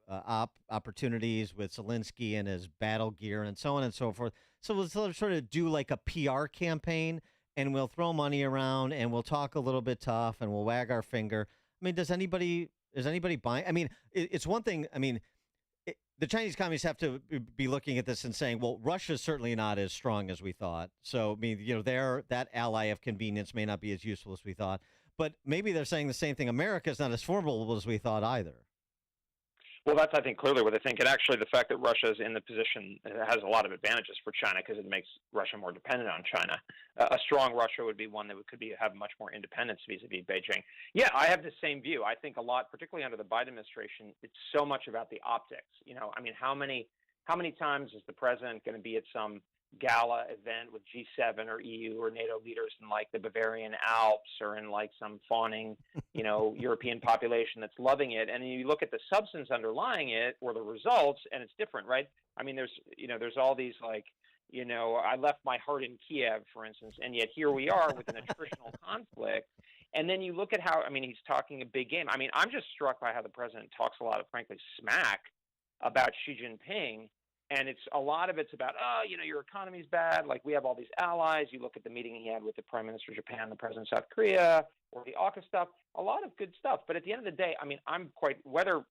opportunities with Zelensky and his battle gear and so on and so forth. So we'll sort of do like a PR campaign, and we'll throw money around, and we'll talk a little bit tough, and we'll wag our finger. I mean, is anybody buying? I mean, it's one thing. I mean, the Chinese communists have to be looking at this and saying, well, Russia's certainly not as strong as we thought. So, I mean, you know, that ally of convenience may not be as useful as we thought. But maybe they're saying the same thing. America's not as formidable as we thought either. Well, that's, I think, clearly what they think. And actually, the fact that Russia is in the position has a lot of advantages for China because it makes Russia more dependent on China. A strong Russia would be one that have much more independence vis-a-vis Beijing. Yeah, I have the same view. I think a lot, particularly under the Biden administration, it's so much about the optics. You know, I mean, how many times is the president going to be at some gala event with G7 or EU or NATO leaders in like the Bavarian Alps or in like some fawning, European population that's loving it. And you look at the substance underlying it or the results, and it's different, right? I mean, there's all these like, I left my heart in Kiev, for instance, and yet here we are with an attritional conflict. And then you look at how, he's talking a big game. I'm just struck by how the president talks a lot of, frankly, smack about Xi Jinping. And a lot of it's about, your economy's bad. Like, we have all these allies. You look at the meeting he had with the Prime Minister of Japan, the President of South Korea, or the AUKUS stuff, a lot of good stuff. But at the end of the day, whether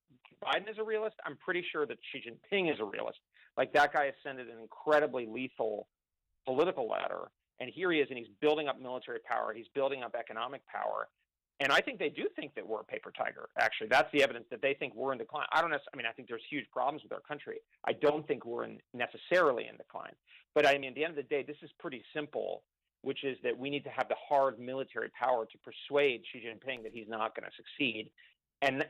Biden is a realist, I'm pretty sure that Xi Jinping is a realist. Like, that guy ascended an incredibly lethal political ladder. And here he is, and he's building up military power. He's building up economic power. And I think they do think that we're a paper tiger, actually. That's the evidence that they think we're in decline. I think there's huge problems with our country. I don't think we're necessarily in decline. But at the end of the day, this is pretty simple, which is that we need to have the hard military power to persuade Xi Jinping that he's not going to succeed. And,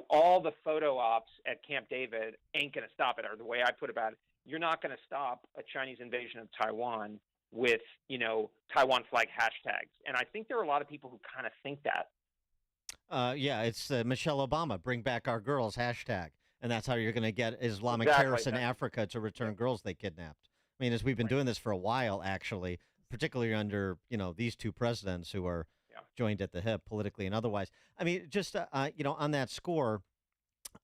all the photo ops at Camp David ain't going to stop it. Or the way I put about it, you're not going to stop a Chinese invasion of Taiwan with, Taiwan flag hashtags. And I think there are a lot of people who kind of think that. It's Michelle Obama, bring back our girls hashtag. And that's how you're going to get Islamic Exactly. terrorists in Africa to return girls they kidnapped. As we've been doing this for a while, actually, particularly under, these two presidents who are joined at the hip politically and otherwise. On that score,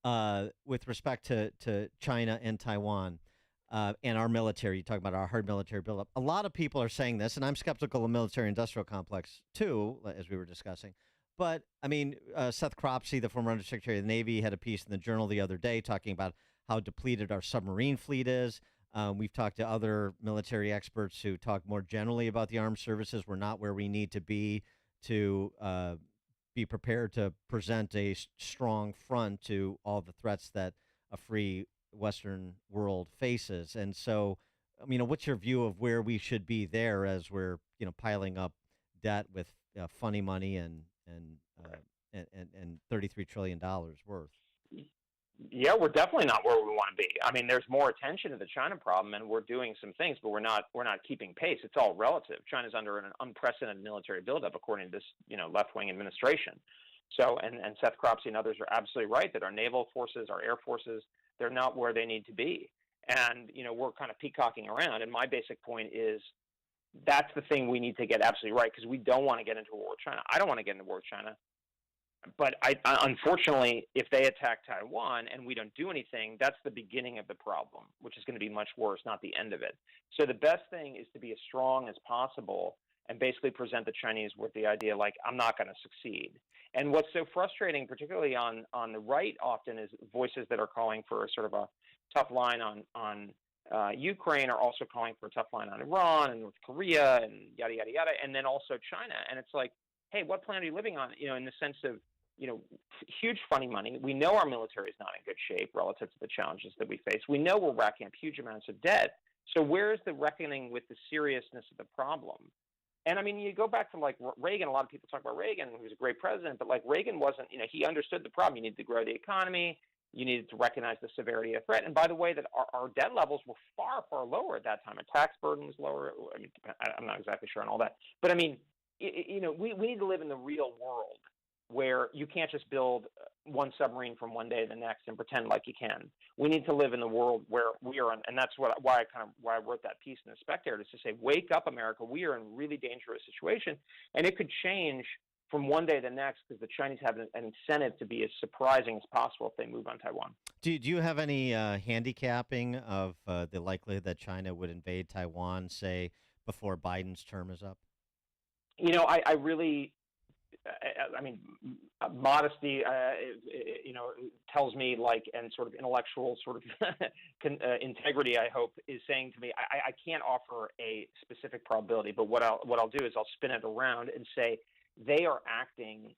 with respect to China and Taiwan, and our military, you talk about our hard military buildup. A lot of people are saying this, and I'm skeptical of military-industrial complex, too, as we were discussing. But, Seth Cropsey, the former Undersecretary of the Navy, had a piece in the Journal the other day talking about how depleted our submarine fleet is. We've talked to other military experts who talk more generally about the armed services. We're not where we need to be prepared to present a strong front to all the threats that a free Western world faces. And so, what's your view of where we should be there as we're, piling up debt with funny money and $33 trillion worth? Yeah, we're definitely not where we want to be. There's more attention to the China problem, and we're doing some things, but we're not keeping pace. It's all relative. China's under an unprecedented military buildup, according to this, left-wing administration. So, and Seth Cropsey and others are absolutely right that our naval forces, our air forces, they're not where they need to be. And, we're kind of peacocking around. And my basic point is that's the thing we need to get absolutely right, because we don't want to get into a war with China. I don't want to get into a war with China. But unfortunately, if they attack Taiwan and we don't do anything, that's the beginning of the problem, which is going to be much worse, not the end of it. So the best thing is to be as strong as possible and basically present the Chinese with the idea like, I'm not going to succeed. And what's so frustrating, particularly on the right often, is voices that are calling for a sort of a tough line on Ukraine are also calling for a tough line on Iran and North Korea and yada, yada, yada, and then also China. And it's like, hey, what planet are you living on, in the sense of, huge funny money. We know our military is not in good shape relative to the challenges that we face. We know we're racking up huge amounts of debt. So where is the reckoning with the seriousness of the problem? And you go back to like Reagan. A lot of people talk about Reagan, who was a great president, but like Reagan wasn't, he understood the problem. You needed to grow the economy. You needed to recognize the severity of threat. And by the way, that our debt levels were far, far lower at that time. Our tax burden was lower. I'm not exactly sure on all that. But we need to live in the real world where you can't just build one submarine from one day to the next and pretend like you can. We need to live in the world where we are, and that's why I wrote that piece in the Spectator, is to say, wake up, America. We are in a really dangerous situation, and it could change from one day to the next because the Chinese have an incentive to be as surprising as possible if they move on Taiwan. Do you have any handicapping of the likelihood that China would invade Taiwan, say, before Biden's term is up? I really, modesty, tells me and sort of intellectual sort of integrity, I hope, is saying to me, I can't offer a specific probability, but what I'll do is I'll spin it around and say they are acting,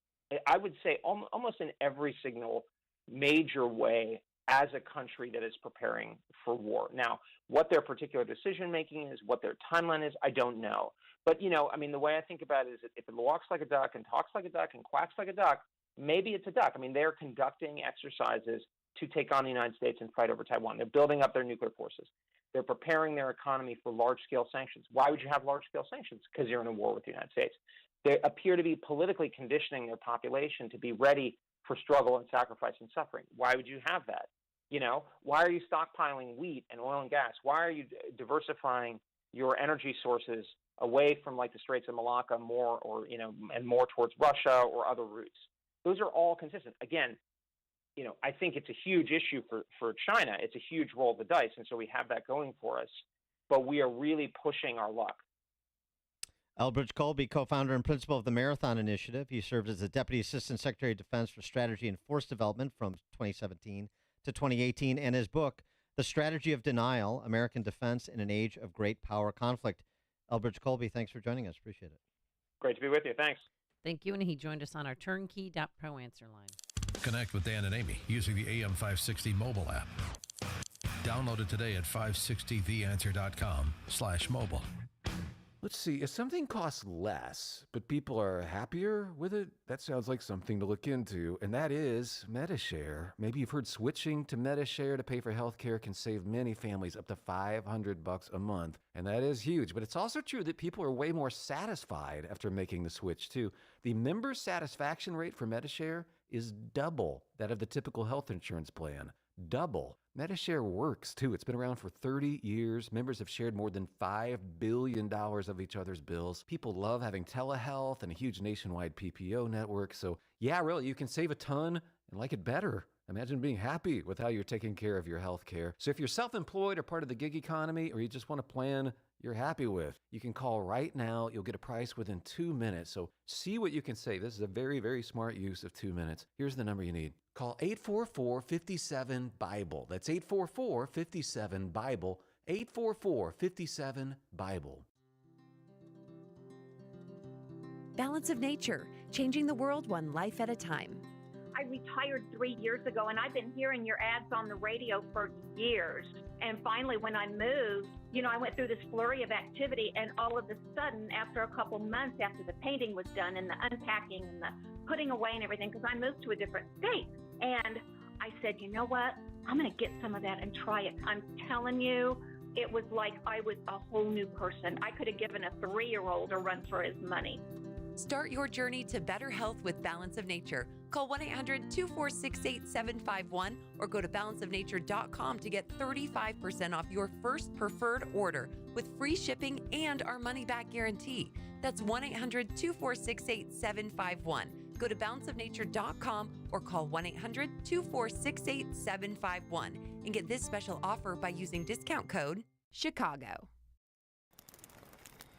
I would say almost in every single major way as a country that is preparing for war. Now, what their particular decision-making is, what their timeline is, I don't know. But, the way I think about it is that if it walks like a duck and talks like a duck and quacks like a duck, maybe it's a duck. They're conducting exercises to take on the United States and fight over Taiwan. They're building up their nuclear forces. They're preparing their economy for large-scale sanctions. Why would you have large-scale sanctions? Because you're in a war with the United States. They appear to be politically conditioning their population to be ready for struggle and sacrifice and suffering. Why would you have that? Why are you stockpiling wheat and oil and gas? Why are you diversifying your energy sources away from like the Straits of Malacca more, and more towards Russia or other routes? Those are all consistent. Again, I think it's a huge issue for China. It's a huge roll of the dice, and so we have that going for us. But we are really pushing our luck. Elbridge Colby, co-founder and principal of the Marathon Initiative. He served as the Deputy Assistant Secretary of Defense for Strategy and Force Development from 2017 to 2018, and his book, The Strategy of Denial, American Defense in an Age of Great Power Conflict. Elbridge Colby, thanks for joining us. Appreciate it. Great to be with you. Thanks. Thank you, and he joined us on our turnkey.pro answer line. Connect with Dan and Amy using the AM560 mobile app. Download it today at 560theanswer.com/mobile. Let's see, if something costs less, but people are happier with it, that sounds like something to look into, and that is MediShare. Maybe you've heard switching to MediShare to pay for healthcare can save many families up to $500 a month, and that is huge. But it's also true that people are way more satisfied after making the switch, too. The member satisfaction rate for MediShare is double that of the typical health insurance plan. Double. MediShare works, too. It's been around for 30 years. Members have shared more than $5 billion of each other's bills. People love having telehealth and a huge nationwide PPO network. So, yeah, really, you can save a ton and like it better. Imagine being happy with how you're taking care of your health care. So if you're self-employed or part of the gig economy, or you just want a plan you're happy with, you can call right now. You'll get a price within 2 minutes. So see what you can save. This is a very, very smart use of 2 minutes. Here's the number you need. Call 844-57-BIBLE. That's 844-57-BIBLE. 844-57-BIBLE. Balance of Nature, changing the world one life at a time. I retired 3 years ago, and I've been hearing your ads on the radio for years. And finally, when I moved, I went through this flurry of activity, and all of a sudden, after a couple months after the painting was done and the unpacking and the putting away and everything, because I moved to a different state, and I said, you know what? I'm going to get some of that and try it. I'm telling you, it was like I was a whole new person. I could have given a 3-year-old a run for his money. Start your journey to better health with Balance of Nature. Call 1-800-246-8751 or go to balanceofnature.com to get 35% off your first preferred order with free shipping and our money-back guarantee. That's 1-800-246-8751. Go to balanceofnature.com or call 1-800-246-8751 and get this special offer by using discount code CHICAGO.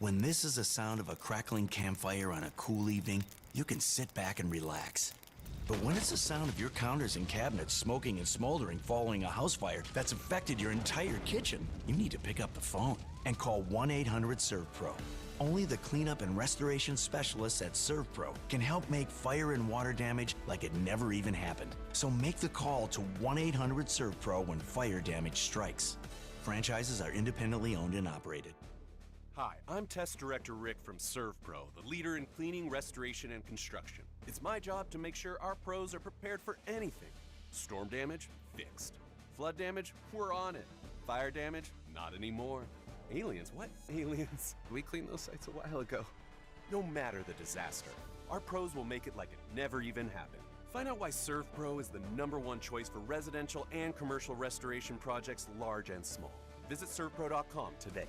When this is the sound of a crackling campfire on a cool evening, you can sit back and relax. But when it's the sound of your counters and cabinets smoking and smoldering following a house fire that's affected your entire kitchen, you need to pick up the phone and call 1-800-SERVPRO. Only the cleanup and restoration specialists at ServPro can help make fire and water damage like it never even happened. So make the call to 1-800-ServPro when fire damage strikes. Franchises are independently owned and operated. Hi, I'm Test Director Rick from ServPro, the leader in cleaning, restoration, and construction. It's my job to make sure our pros are prepared for anything. Storm damage? Fixed. Flood damage? We're on it. Fire damage? Not anymore. Aliens? What? Aliens? We cleaned those sites a while ago. No matter the disaster, our pros will make it like it never even happened. Find out why ServPro is the #1 choice for residential and commercial restoration projects, large and small. Visit servpro.com today.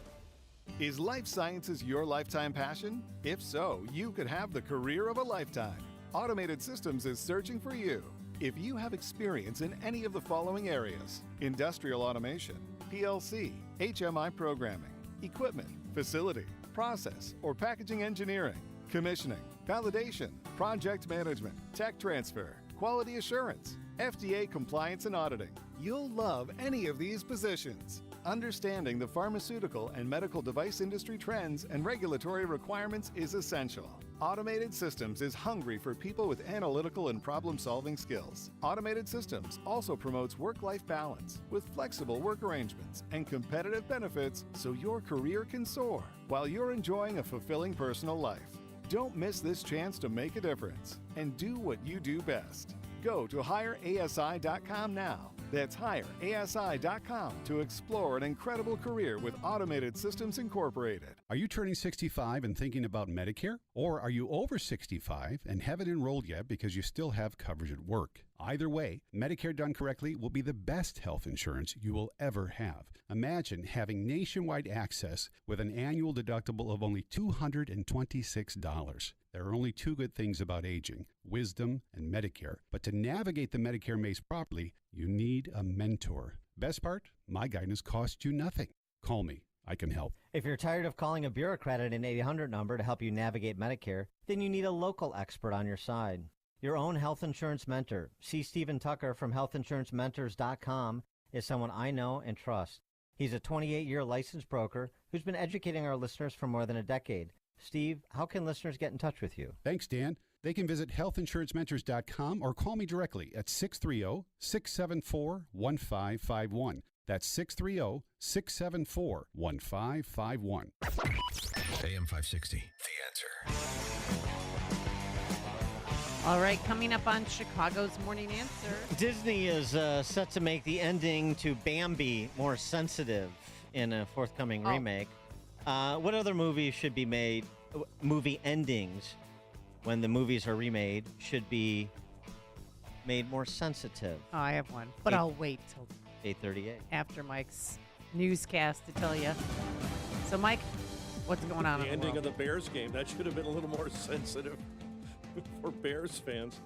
Is life sciences your lifetime passion? If so, you could have the career of a lifetime. Automated Systems is searching for you. If you have experience in any of the following areas: industrial automation, PLC, HMI programming, equipment, facility, process, or packaging engineering, commissioning, validation, project management, tech transfer, quality assurance, FDA compliance and auditing, you'll love any of these positions. Understanding the pharmaceutical and medical device industry trends and regulatory requirements is essential. Automated Systems is hungry for people with analytical and problem-solving skills. Automated Systems also promotes work-life balance with flexible work arrangements and competitive benefits so your career can soar while you're enjoying a fulfilling personal life. Don't miss this chance to make a difference and do what you do best. Go to HireASI.com now That's hireasi.com to explore an incredible career with Automated Systems Incorporated. Are you turning 65 and thinking about Medicare? Or are you over 65 and haven't enrolled yet because you still have coverage at work? Either way, Medicare done correctly will be the best health insurance you will ever have. Imagine having nationwide access with an annual deductible of only $226. There are only two good things about aging, wisdom and Medicare. But to navigate the Medicare maze properly, you need a mentor. Best part, my guidance costs you nothing. Call me. I can help. If you're tired of calling a bureaucrat at an 800 number to help you navigate Medicare, then you need a local expert on your side. Your own health insurance mentor. See Stephen Tucker from healthinsurancementors.com is someone I know and trust. He's a 28-year licensed broker who's been educating our listeners for more than a decade. Steve, how can listeners get in touch with you? Thanks, Dan. They can visit healthinsurancementors.com or call me directly at 630-674-1551. That's 630-674-1551. AM 560, The Answer. All right, coming up on Chicago's Morning Answer. Disney is set to make the ending to Bambi more sensitive in a forthcoming remake. What other movies should be made, movie endings, when the movies are remade, should be made more sensitive? Oh, I have one, but I'll wait till 8:38 after Mike's newscast to tell you. So, Mike, what's going on? The in ending the world? of the Bears game, that should have been a little more sensitive for Bears fans.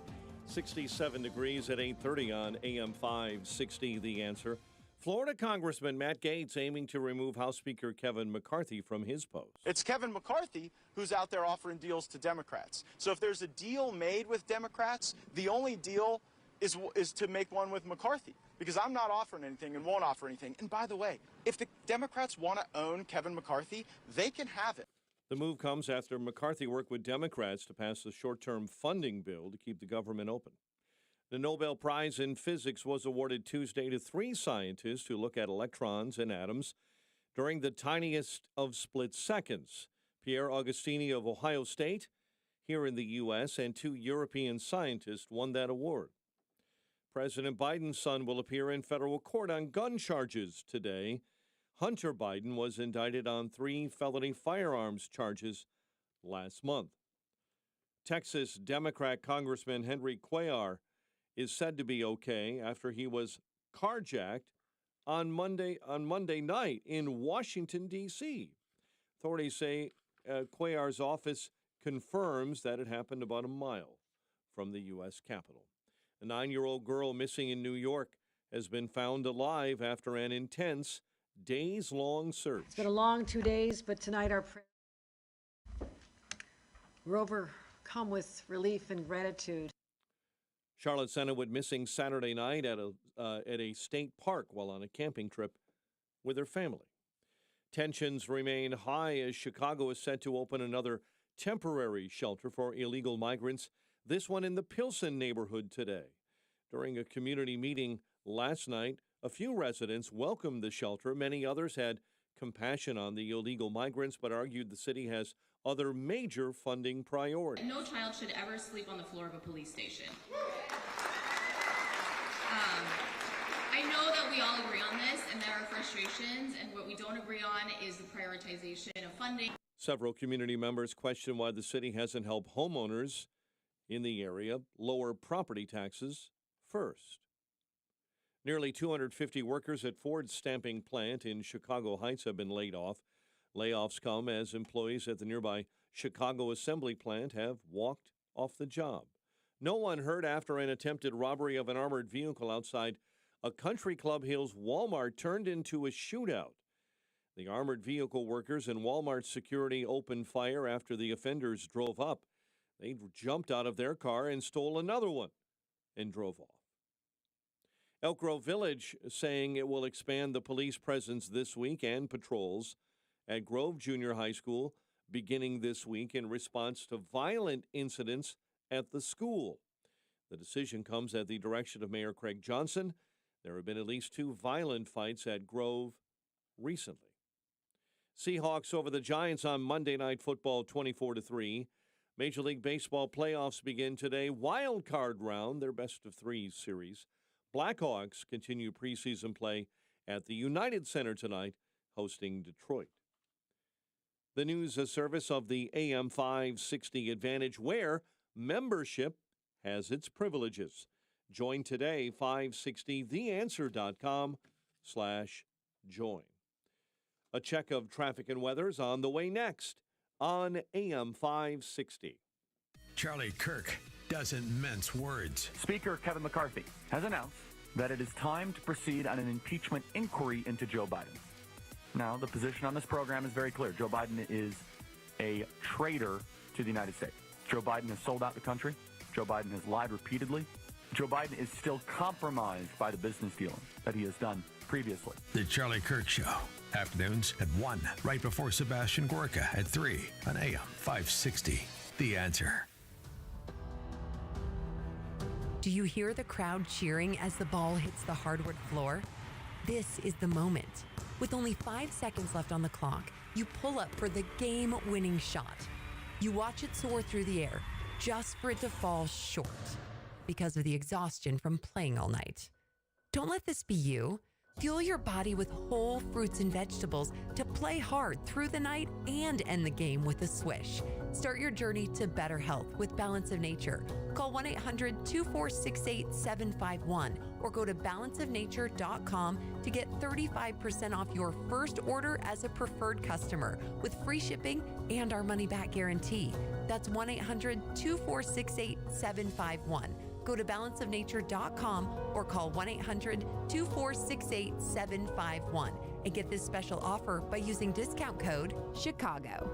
67 degrees at 8:30 on AM 560, The Answer. Florida Congressman Matt Gaetz aiming to remove House Speaker Kevin McCarthy from his post. It's Kevin McCarthy who's out there offering deals to Democrats. So if there's a deal made with Democrats, the only deal is to make one with McCarthy, because I'm not offering anything and won't offer anything. And by the way, if the Democrats want to own Kevin McCarthy, they can have it. The move comes after McCarthy worked with Democrats to pass the short-term funding bill to keep the government open. The Nobel Prize in Physics was awarded Tuesday to 3 scientists who look at electrons and atoms during the tiniest of split seconds. Pierre Augustini of Ohio State, here in the U.S., and 2 European scientists won that award. President Biden's son will appear in federal court on gun charges today. Hunter Biden was indicted on 3 felony firearms charges last month. Texas Democrat Congressman Henry Cuellar is said to be okay after he was carjacked on Monday night in Washington, D.C. Authorities say Cuellar's office confirms that it happened about a mile from the U.S. Capitol. A 9-year-old girl missing in New York has been found alive after an intense, days-long search. It's been a long 2 days, but tonight we're overcome with relief and gratitude. Charlotte Senna went missing Saturday night at a state park while on a camping trip with her family. Tensions remain high as Chicago is set to open another temporary shelter for illegal migrants, this one in the Pilsen neighborhood today. During a community meeting last night, a few residents welcomed the shelter. Many others had compassion on the illegal migrants, but argued the city has other major funding priorities. No child should ever sleep on the floor of a police station. I know that we all agree on this, and there are frustrations, and what we don't agree on is the prioritization of funding. Several community members question why the city hasn't helped homeowners in the area lower property taxes first. Nearly 250 workers at Ford's stamping plant in Chicago Heights have been laid off. Layoffs come as employees at the nearby Chicago assembly plant have walked off the job. No one hurt after an attempted robbery of an armored vehicle outside a Country Club Hills Walmart turned into a shootout. The armored vehicle workers and Walmart security opened fire after the offenders drove up. They jumped out of their car and stole another one and drove off. Elk Grove Village saying it will expand the police presence this week and patrols at Grove Junior High School beginning this week in response to violent incidents at the school. The decision comes at the direction of Mayor Craig Johnson. There have been at least 2 violent fights at Grove recently. Seahawks over the Giants on Monday Night Football 24-3. Major League Baseball playoffs begin today. Wild card round, their best of 3 series. Blackhawks continue preseason play at the United Center tonight, hosting Detroit. The news service of the AM 560 Advantage, where membership has its privileges. Join today, 560theanswer.com/join. A check of traffic and weather is on the way next on AM 560. Charlie Kirk doesn't mince words. Speaker Kevin McCarthy has announced that it is time to proceed on an impeachment inquiry into Joe Biden. Now, the position on this program is very clear. Joe Biden is a traitor to the United States. Joe Biden has sold out the country. Joe Biden has lied repeatedly. Joe Biden is still compromised by the business deal that he has done previously. The Charlie Kirk Show. Afternoons at 1, right before Sebastian Gorka at 3 on AM 560. The Answer. Do you hear the crowd cheering as the ball hits the hardwood floor? This is the moment. With only 5 seconds left on the clock, you pull up for the game-winning shot. You watch it soar through the air, just for it to fall short because of the exhaustion from playing all night. Don't let this be you. Fuel your body with whole fruits and vegetables to play hard through the night and end the game with a swish. Start your journey to better health with Balance of Nature. Call 1-800-246-8751 or go to balanceofnature.com to get 35% off your first order as a preferred customer with free shipping and our money-back guarantee. That's 1-800-246-8751. Go to balanceofnature.com or call 1-800-246-8751 and get this special offer by using discount code CHICAGO.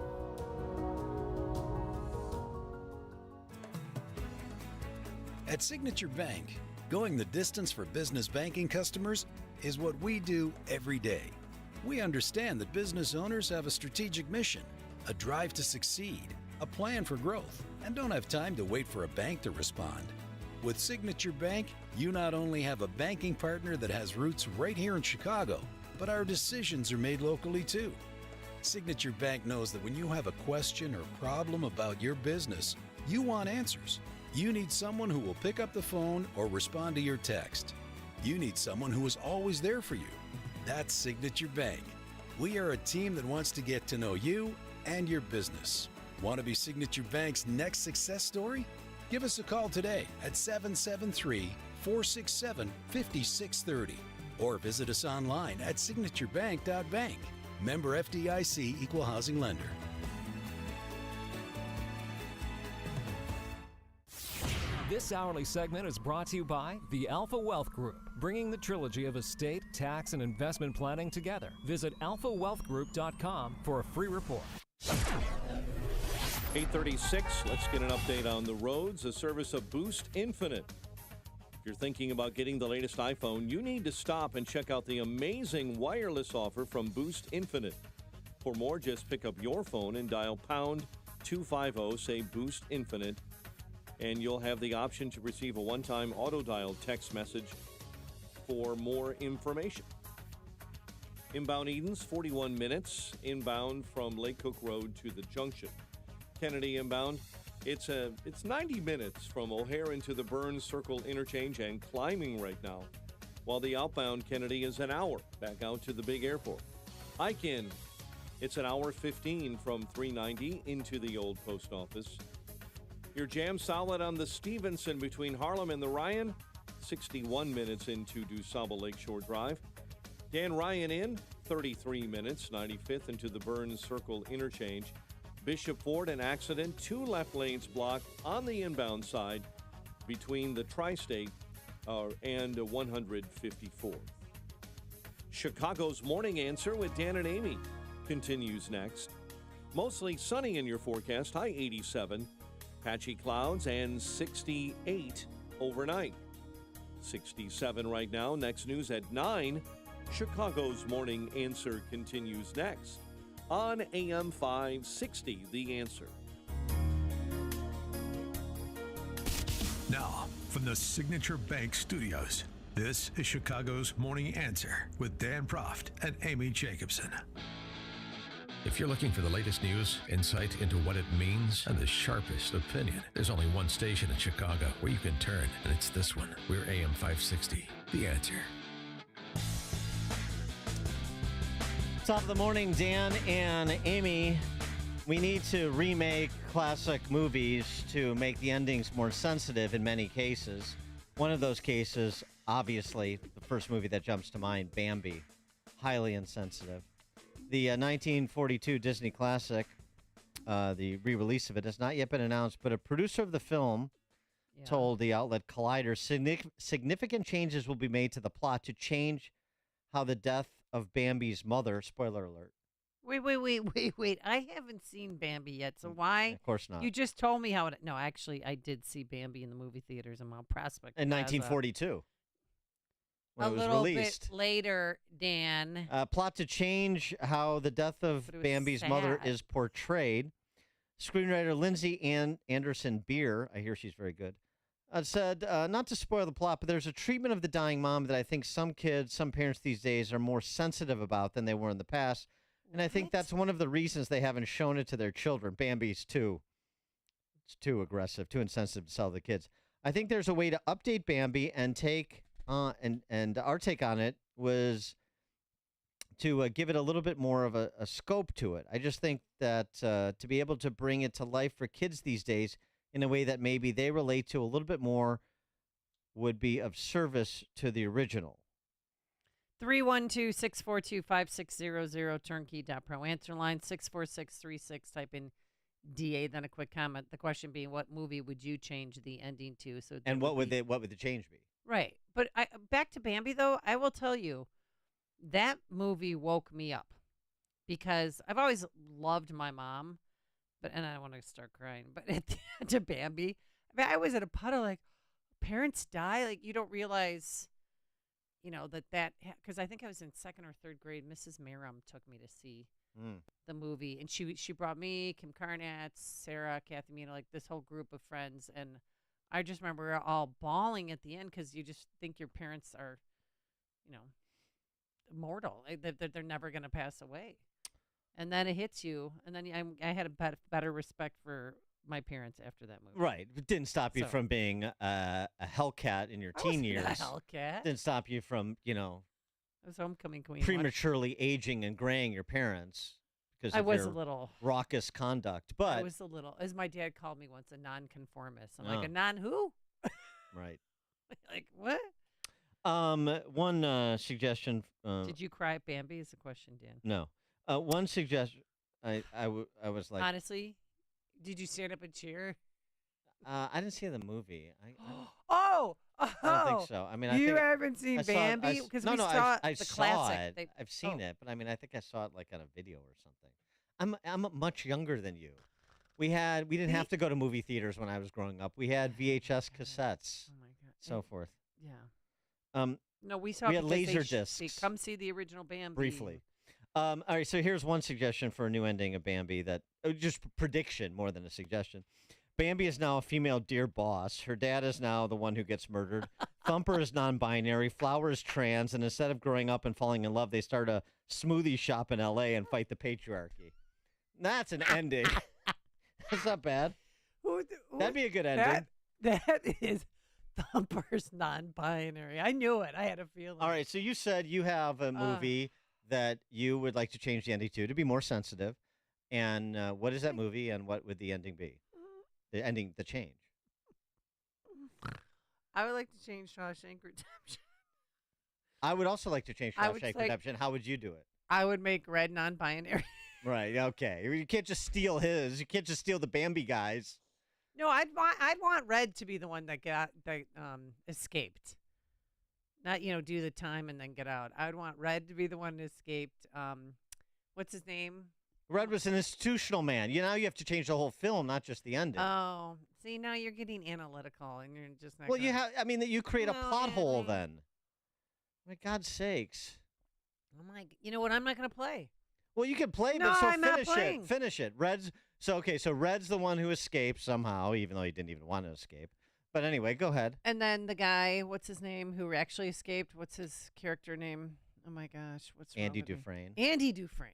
At Signature Bank, going the distance for business banking customers is what we do every day. We understand that business owners have a strategic mission, a drive to succeed, a plan for growth, and don't have time to wait for a bank to respond. With Signature Bank, you not only have a banking partner that has roots right here in Chicago, but our decisions are made locally too. Signature Bank knows that when you have a question or problem about your business, you want answers. You need someone who will pick up the phone or respond to your text. You need someone who is always there for you. That's Signature Bank. We are a team that wants to get to know you and your business. Want to be Signature Bank's next success story? Give us a call today at 773-467-5630 or visit us online at signaturebank.bank. Member FDIC Equal Housing Lender. This hourly segment is brought to you by the Alpha Wealth Group, bringing the trilogy of estate, tax, and investment planning together. Visit alphawealthgroup.com for a free report. 8:36, let's get an update on the roads, a service of Boost Infinite. If you're thinking about getting the latest iPhone, you need to stop and check out the amazing wireless offer from Boost Infinite. For more, just pick up your phone and dial pound 250, say Boost Infinite, and you'll have the option to receive a one-time auto-dial text message for more information. Inbound Edens, 41 minutes inbound from Lake Cook Road to the junction. Kennedy inbound, it's 90 minutes from O'Hare into the Burns Circle interchange and climbing right now, while the outbound Kennedy is an hour back out to the big airport. Ike-in, it's an hour 15 from 390 into the old post office. Your jam solid on the Stevenson between Harlem and the Ryan, 61 minutes into DuSable Lakeshore Drive. Dan Ryan in, 33 minutes, 95th into the Burns Circle interchange. Bishop Ford, an accident, 2 left lanes blocked on the inbound side between the Tri-State and 154th. Chicago's Morning Answer with Dan and Amy continues next. Mostly sunny in your forecast, high 87. Patchy clouds and 68 overnight. 67 right now. Next news at 9. Chicago's Morning Answer continues next on AM 560, The Answer. Now, from the Signature Bank Studios, this is Chicago's Morning Answer with Dan Proft and Amy Jacobson. If you're looking for the latest news, insight into what it means, and the sharpest opinion, there's only one station in Chicago where you can turn, and it's this one. We're AM 560, The Answer. Top of the morning, Dan and Amy. We need to remake classic movies to make the endings more sensitive in many cases. One of those cases, obviously, the first movie that jumps to mind, Bambi. Highly insensitive. The 1942 Disney classic, the re-release of it, has not yet been announced, but a producer of the film told the outlet Collider significant changes will be made to the plot to change how the death of Bambi's mother, spoiler alert. Wait. I haven't seen Bambi yet, so why? Of course not. You just told me how it... No, actually, I did see Bambi in the movie theaters in Mount Prospect. In 1942. When a it was little released. bit later, Dan. Plot to change how the death of Bambi's mother is portrayed. Screenwriter Lindsay Anderson Beer, I hear she's very good, said, not to spoil the plot, but there's a treatment of the dying mom that I think some parents these days are more sensitive about than they were in the past. And I think that's one of the reasons they haven't shown it to their children. Bambi's it's too aggressive, too insensitive to sell the kids. I think there's a way to update Bambi and take... and our take on it was to give it a little bit more of a scope to it. I just think that to be able to bring it to life for kids these days in a way that maybe they relate to a little bit more would be of service to the original. 312-642-5600, turnkey.pro. Answer line 64636. Type in DA, then a quick comment. The question being, what movie would you change the ending to? And what would the change be? Right. But back to Bambi, though, I will tell you, that movie woke me up because I've always loved my mom, and I don't want to start crying, but at the end of Bambi, I mean, I was at a puddle like, parents die? Like, you don't realize, that because I think I was in second or third grade. Mrs. Merrim took me to see the movie, and she brought me, Kim Carnatz, Sarah, Kathy Mina, like this whole group of friends, and I just remember we were all bawling at the end because you just think your parents are, immortal. They're never going to pass away. And then it hits you. And then I had a better respect for my parents after that movie. Right. It didn't stop you from being a Hellcat in your teen years. A Hellcat. Didn't stop you from, I was homecoming queen. prematurely aging and graying your parents. Because I of was your a little raucous conduct, but I was a little, as my dad called me once, a nonconformist. I'm like, a non-who? Right. Like what? One suggestion. Did you cry at Bambi? Is the question, Dan? No. One suggestion. I was like, honestly, did you stand up and cheer? I didn't see the movie. I don't think so. I mean, you haven't seen Bambi because we saw the classic. I've seen it, but I mean, I think I saw it like on a video or something. I'm much younger than you. We didn't have to go to movie theaters when I was growing up. We had VHS cassettes. Oh my god. So forth. Yeah. No, we saw. We had laser discs. Come see the original Bambi. Briefly. All right. So here's one suggestion for a new ending of Bambi that just prediction more than a suggestion. Bambi is now a female deer boss. Her dad is now the one who gets murdered. Thumper is non-binary. Flower is trans. And instead of growing up and falling in love, they start a smoothie shop in L.A. and fight the patriarchy. That's an ending. That's not bad. That'd be a good ending. That is Thumper's non-binary. I knew it. I had a feeling. All right. So you said you have a movie that you would like to change the ending to be more sensitive. And what is that movie, and what would the ending be? The change. I would like to change Shawshank Redemption. I would also like to change Shawshank Redemption. How would you do it? I would make Red non-binary. Right. Okay. You can't just steal his. You can't just steal the Bambi guys. No, I'd want Red to be the one that escaped. Not do the time and then get out. I would want Red to be the one that escaped. What's his name? Red was an institutional man. You have to change the whole film, not just the ending. Oh, see, now you're getting analytical, and you're just not. Well, you create a plot hole then. For God's sakes. Oh my! You know what? I'm not going to play. Well, you can play, no, but I'm not playing. Finish it. Red's so Red's the one who escaped somehow, even though he didn't even want to escape. But anyway, go ahead. And then the guy, what's his name, who actually escaped? What's his character name? Oh my gosh, what's Andy Dufresne. Andy Dufresne.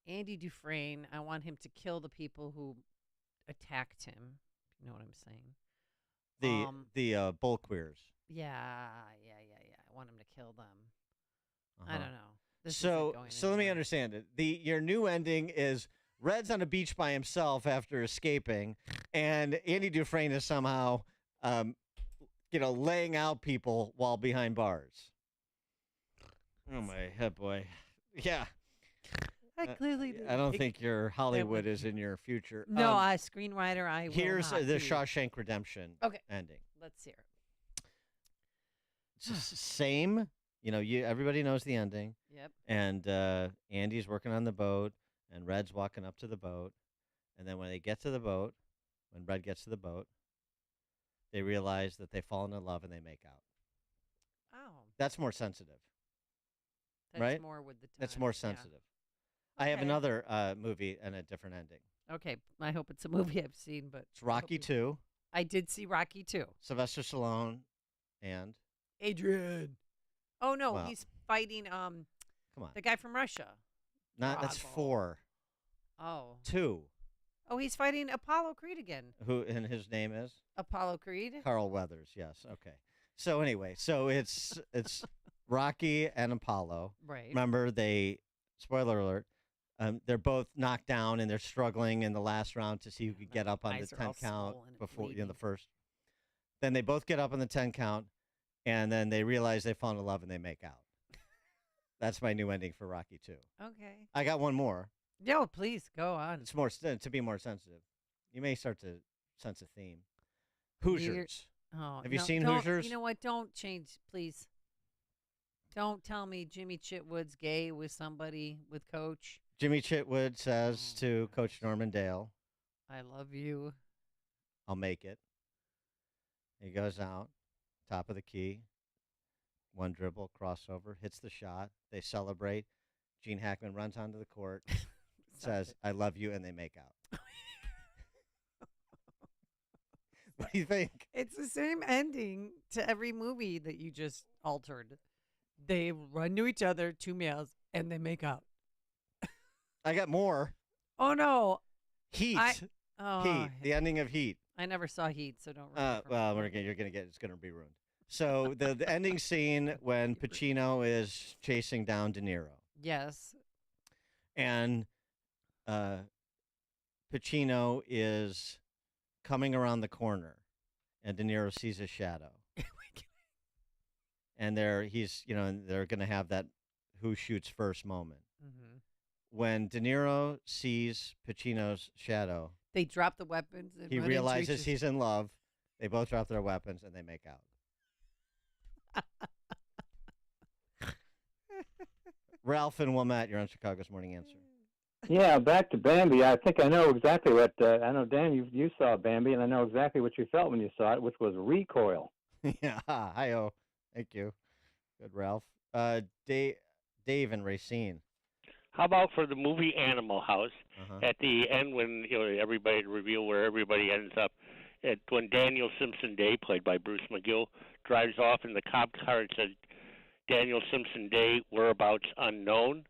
Andy Dufresne, I want him to kill the people who attacked him. You know what I'm saying? The bull queers. Yeah. I want him to kill them. I don't know. This So isn't going let me anywhere. understand it. Your new ending is Red's on a beach by himself after escaping, and Andy Dufresne is somehow, laying out people while behind bars. Oh my head, boy. Yeah. I clearly I don't think your Hollywood is in your future. No, screenwriter, I will Here's not the be. Shawshank Redemption ending. Let's hear it. It's the same. Everybody knows the ending. Yep. And Andy's working on the boat, and Red's walking up to the boat. And then when they get to the boat, when Red gets to the boat, they realize that they've fallen in love and they make out. Oh. That's more sensitive. That's right? more with the That's more times, yeah. sensitive. I have Okay. another movie and a different ending. Okay, I hope it's a movie I've seen, but It's Rocky 2. I did see Rocky 2. Sylvester Stallone and Adrian. Oh no, Well, he's fighting come on. the guy from Russia. That's Bravo. 4. Oh. 2. Oh, he's fighting Apollo Creed again. And his name is Apollo Creed? Carl Weathers. Yes. Okay. So anyway, it's Rocky and Apollo. Right. Remember, spoiler alert, they're both knocked down and they're struggling in the last round to see who could get up on the eyes are all 10 count swollen and before bleeding. the first. Then they both get up on the 10 count, and then they realize they fall in love and they make out. That's my new ending for Rocky 2. Okay. I got one more. No, please go on. It's more to be more sensitive. You may start to sense a theme. Hoosiers. Oh, Have you no, seen don't- Hoosiers? You know what? Don't change, please. Don't tell me Jimmy Chitwood's gay with somebody with Coach. Jimmy Chitwood says to Coach Norman Dale, I love you. I'll make it. He goes out, top of the key, one dribble, crossover, hits the shot. They celebrate. Gene Hackman runs onto the court, says, I love you, and they make out. What do you think? It's the same ending to every movie that you just altered. They run to each other, 2 males, and they make out. I got more. Oh, no. Heat. Oh, Heat. The ending of Heat. I never saw Heat, so don't ruin it for me. Well, you're gonna get it's gonna be ruined. So the ending scene when Pacino is chasing down De Niro, Yes. and Pacino is coming around the corner, and De Niro sees his shadow, and they're gonna have that who shoots first moment. Mhm. When De Niro sees Pacino's shadow, They drop the weapons. And he run into realizes each- he's in love. They both drop their weapons and they make out. Ralph and Wilmette, you're on Chicago's Morning Answer. Yeah, back to Bambi. I think I know exactly what I know. Dan, you saw Bambi, and I know exactly what you felt when you saw it, which was recoil. Yeah, hi-oh. Thank you. Good, Ralph. Dave and Racine. How about for the movie Animal House? Uh-huh. At the end, when everybody reveal where everybody ends up, when Daniel Simpson Day, played by Bruce McGill, drives off in the cop car, it says Daniel Simpson Day whereabouts unknown.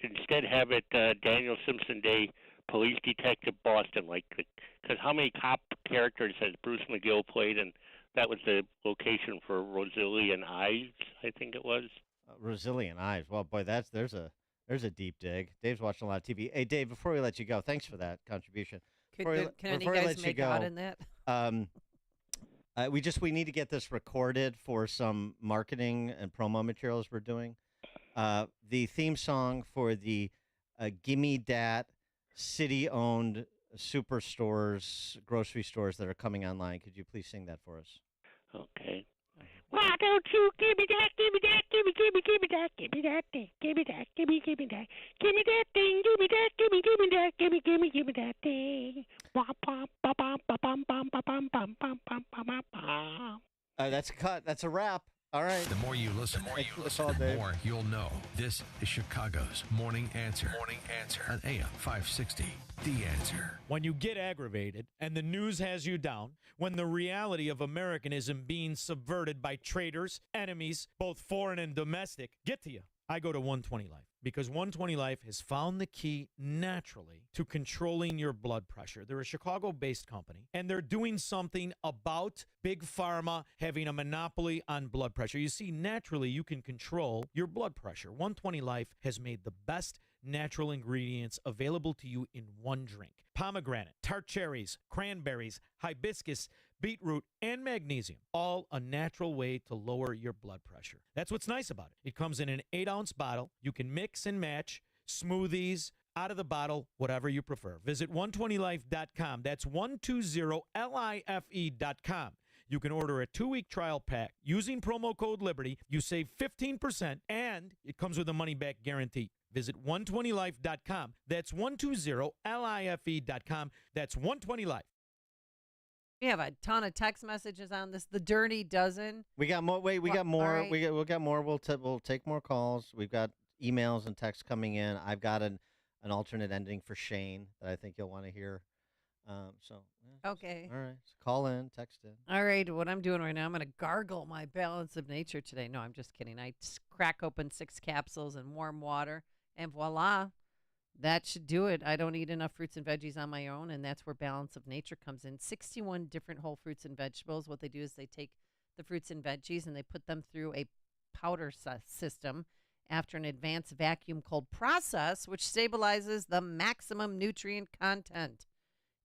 Instead, have it Daniel Simpson Day Police Detective Boston, because how many cop characters has Bruce McGill played? And that was the location for Rosillian Eyes, I think it was. Rosillian Eyes. Well, boy, there's a deep dig. Dave's watching a lot of TV. Hey, Dave, before we let you go, thanks for that contribution. Can Before any we guys let you make go, out in that? We need to get this recorded for some marketing and promo materials we're doing. The theme song for the Gimme Dat city-owned superstores, grocery stores that are coming online. Could you please sing that for us? Okay. Why don't you give me that, give me that, give me that, give me that thing, give me that, give me that, give me that thing, give me that, give me that, give me that thing. That's a cut. That's a wrap. All right. The more you listen, the more you'll know. This is Chicago's Morning Answer. Morning Answer on AM 560. The Answer. When you get aggravated and the news has you down, when the reality of Americanism being subverted by traitors, enemies, both foreign and domestic, get to you. I go to 120 Life because 120 Life has found the key naturally to controlling your blood pressure. They're a Chicago-based company, and they're doing something about Big Pharma having a monopoly on blood pressure. You see, naturally, you can control your blood pressure. 120 Life has made the best natural ingredients available to you in one drink. Pomegranate, tart cherries, cranberries, hibiscus, beetroot, and magnesium, all a natural way to lower your blood pressure. That's what's nice about it. It comes in an 8-ounce bottle. You can mix and match smoothies, out of the bottle, whatever you prefer. Visit 120life.com. That's 120life.com. You can order a 2-week trial pack. Using promo code Liberty, you save 15%, and it comes with a money-back guarantee. Visit 120life.com. That's 120life.com. That's 120life. We have a ton of text messages on this. The Dirty Dozen. We got more. Wait, we got more. Right. We'll get more. We'll take more calls. We've got emails and texts coming in. I've got an alternate ending for Shane that I think you'll want to hear. Okay. All right. So call in, text in. All right. What I'm doing right now, I'm going to gargle my Balance of Nature today. No, I'm just kidding. I crack open 6 capsules in warm water, and voila. That should do it. I don't eat enough fruits and veggies on my own, and that's where Balance of Nature comes in. 61 different whole fruits and vegetables. What they do is they take the fruits and veggies and they put them through a powder system after an advanced vacuum cold process, which stabilizes the maximum nutrient content.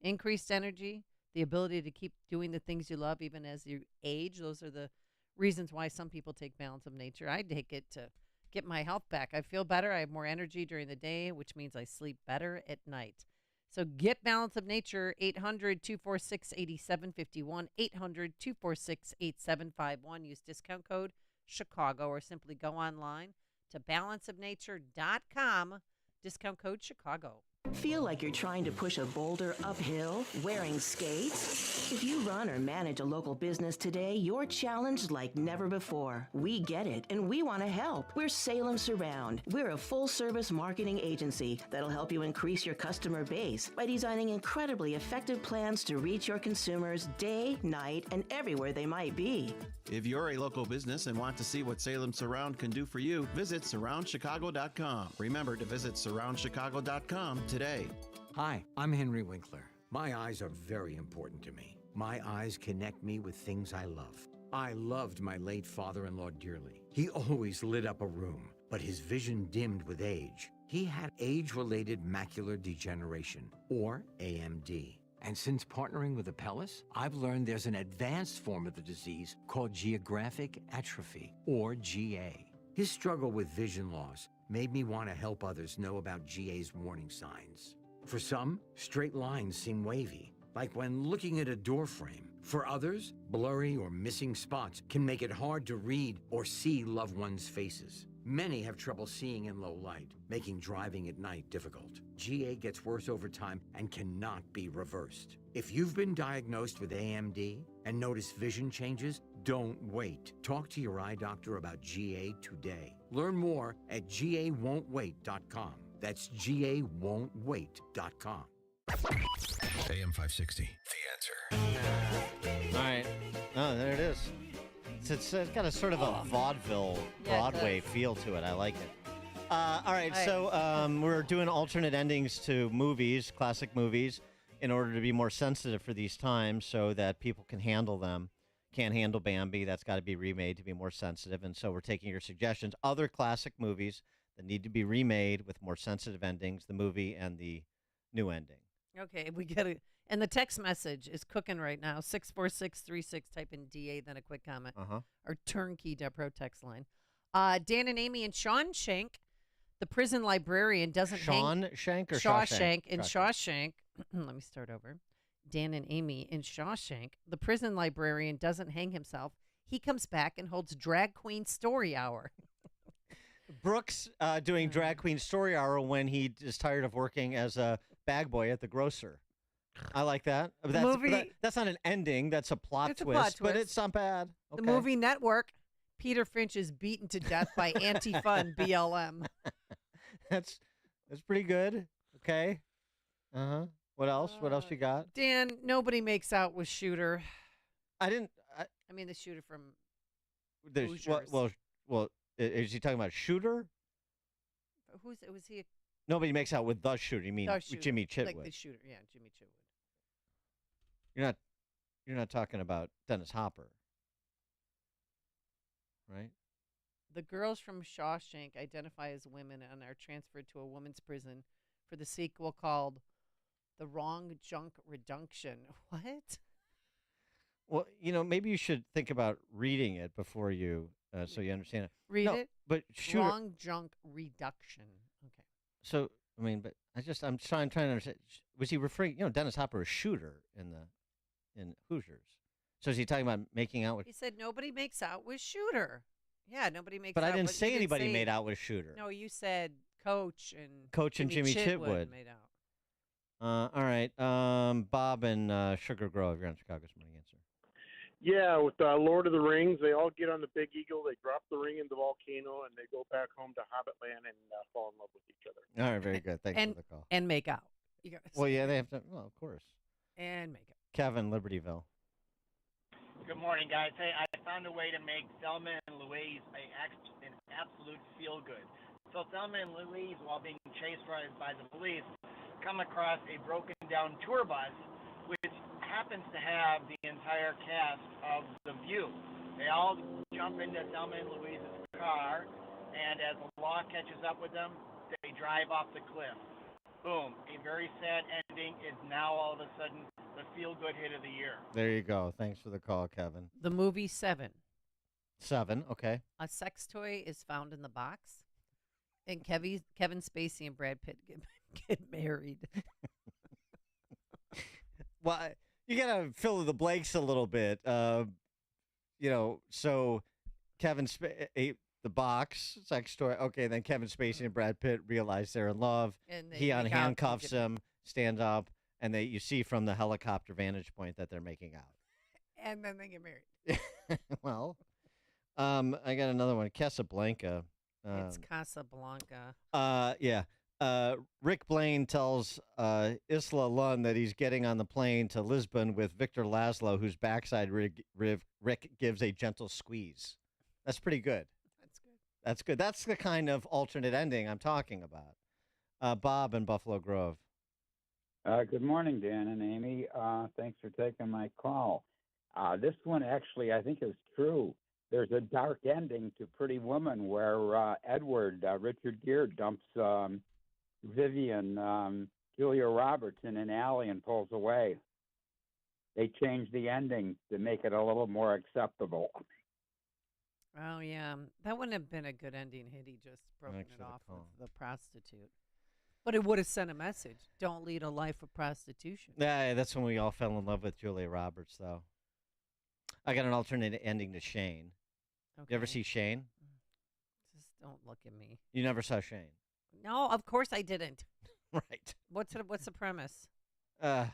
Increased energy, the ability to keep doing the things you love even as you age. Those are the reasons why some people take Balance of Nature. I take it to get my health back. I feel better. I have more energy during the day, which means I sleep better at night. So get Balance of Nature, 800-246-8751, 800-246-8751. Use discount code Chicago or simply go online to balanceofnature.com, discount code Chicago. Feel like you're trying to push a boulder uphill wearing skates? If you run or manage a local business today, you're challenged like never before. We get it, and we want to help. We're Salem Surround. We're a full-service marketing agency that'll help you increase your customer base by designing incredibly effective plans to reach your consumers day, night, and everywhere they might be. If you're a local business and want to see what Salem Surround can do for you, visit surroundchicago.com. Remember to visit surroundchicago.com today. Hi, I'm Henry Winkler. My eyes are very important to me. My eyes connect me with things I love. I loved my late father-in-law dearly. He always lit up a room, but his vision dimmed with age. He had age-related macular degeneration, or AMD. And since partnering with Apellis, I've learned there's an advanced form of the disease called geographic atrophy, or GA. His struggle with vision loss made me want to help others know about GA's warning signs. For some, straight lines seem wavy, like when looking at a door frame. For others, blurry or missing spots can make it hard to read or see loved ones' faces. Many have trouble seeing in low light, making driving at night difficult. GA gets worse over time and cannot be reversed. If you've been diagnosed with AMD and notice vision changes, don't wait. Talk to your eye doctor about GA today. Learn more at GAWon'tWait.com. That's GAWon'tWait.com. AM 560, The Answer. All right. Oh, there it is. It's got a sort of a vaudeville Broadway feel to it. I like it. All right. So we're doing alternate endings to movies, classic movies, in order to be more sensitive for these times so that people can handle them. Can't handle Bambi. That's got to be remade to be more sensitive. And so we're taking your suggestions. Other classic movies that need to be remade with more sensitive endings, the movie and the new ending. Okay, we get it. And the text message is cooking right now. 64636. Type in DA, then a quick comment. Our turnkey Depro text line. Dan and Amy and Shawshank, the prison librarian, doesn't hang. Shawshank or Shawshank? In Shawshank. Let me start over. Dan and Amy in Shawshank, the prison librarian doesn't hang himself. He comes back and holds drag queen story hour. Brooks doing drag queen story hour when he is tired of working as a bag boy at the grocer. I like that. That's not an ending. That's a plot twist, but it's not bad. Okay. The movie Network, Peter Finch is beaten to death by Antifa and BLM. That's pretty good. Okay. What else? What else you got? Dan, nobody makes out with Shooter. I mean the Shooter from Well, is he talking about Shooter? who's was he? Nobody makes out with the shooter. You mean The shooter, Jimmy Chitwood? like the shooter? Yeah, Jimmy Chitwood. You're not talking about Dennis Hopper, right? The girls from Shawshank identify as women and are transferred to a women's prison for the sequel called The Wrong Junk Reduction. What? Well, maybe you should think about reading it before you, so you understand it. Read No, it. But shooter. Wrong Junk Reduction. Okay. So I'm trying to understand. Was he referring? Dennis Hopper is shooter in Hoosiers. So is he talking about making out with? He said nobody makes out with shooter. Yeah, nobody makes But out. I didn't you say anybody made out with shooter. No, you said Coach and Jimmy Chitwood made out. All right. Bob and Sugar Grove. You're on Chicago's Morning Answer. Yeah, with Lord of the Rings, they all get on the Big Eagle, they drop the ring in the volcano, and they go back home to Hobbitland and fall in love with each other. All right, very good. Thanks for the call. And make out. Well, yeah, they have to. Well, of course. And make out. Kevin, Libertyville. Good morning, guys. Hey, I found a way to make Thelma and Louise an absolute feel-good. So Thelma and Louise, while being chased by the police, come across a broken-down tour bus, which happens to have the entire cast of The View. They all jump into Thelma and Louise's car, and as the law catches up with them, they drive off the cliff. Boom. A very sad ending is now all of a sudden the feel-good hit of the year. There you go. Thanks for the call, Kevin. The movie Seven. 7, okay. A sex toy is found in the box, and Kevin Spacey and Brad Pitt get married. Well, you got to fill in the blanks a little bit. So Kevin the box, sex toy. Okay, then Kevin Spacey and Brad Pitt realize they're in love. And he handcuffs him, stands up, and you see from the helicopter vantage point that they're making out. And then they get married. Well, I got another one. Casablanca. It's Casablanca. Yeah. Rick Blaine tells Isla Lund that he's getting on the plane to Lisbon with Victor Laszlo, whose backside Rick gives a gentle squeeze. That's pretty good. That's good. That's the kind of alternate ending I'm talking about. Bob in Buffalo Grove. Good morning, Dan and Amy. Thanks for taking my call. This one actually, I think, is true. There's a dark ending to Pretty Woman where Richard Gere, dumps Vivian, Julia Roberts in an alley and pulls away. They changed the ending to make it a little more acceptable. Oh, yeah. That wouldn't have been a good ending had he just broken Thanks it for the off with call. the prostitute. But it would have sent a message. Don't lead a life of prostitution. Yeah, that's when we all fell in love with Julia Roberts, though. I got an alternate ending to Shane. Okay. You ever see Shane? Just don't look at me. You never saw Shane? No, of course I didn't. Right. What's the premise? So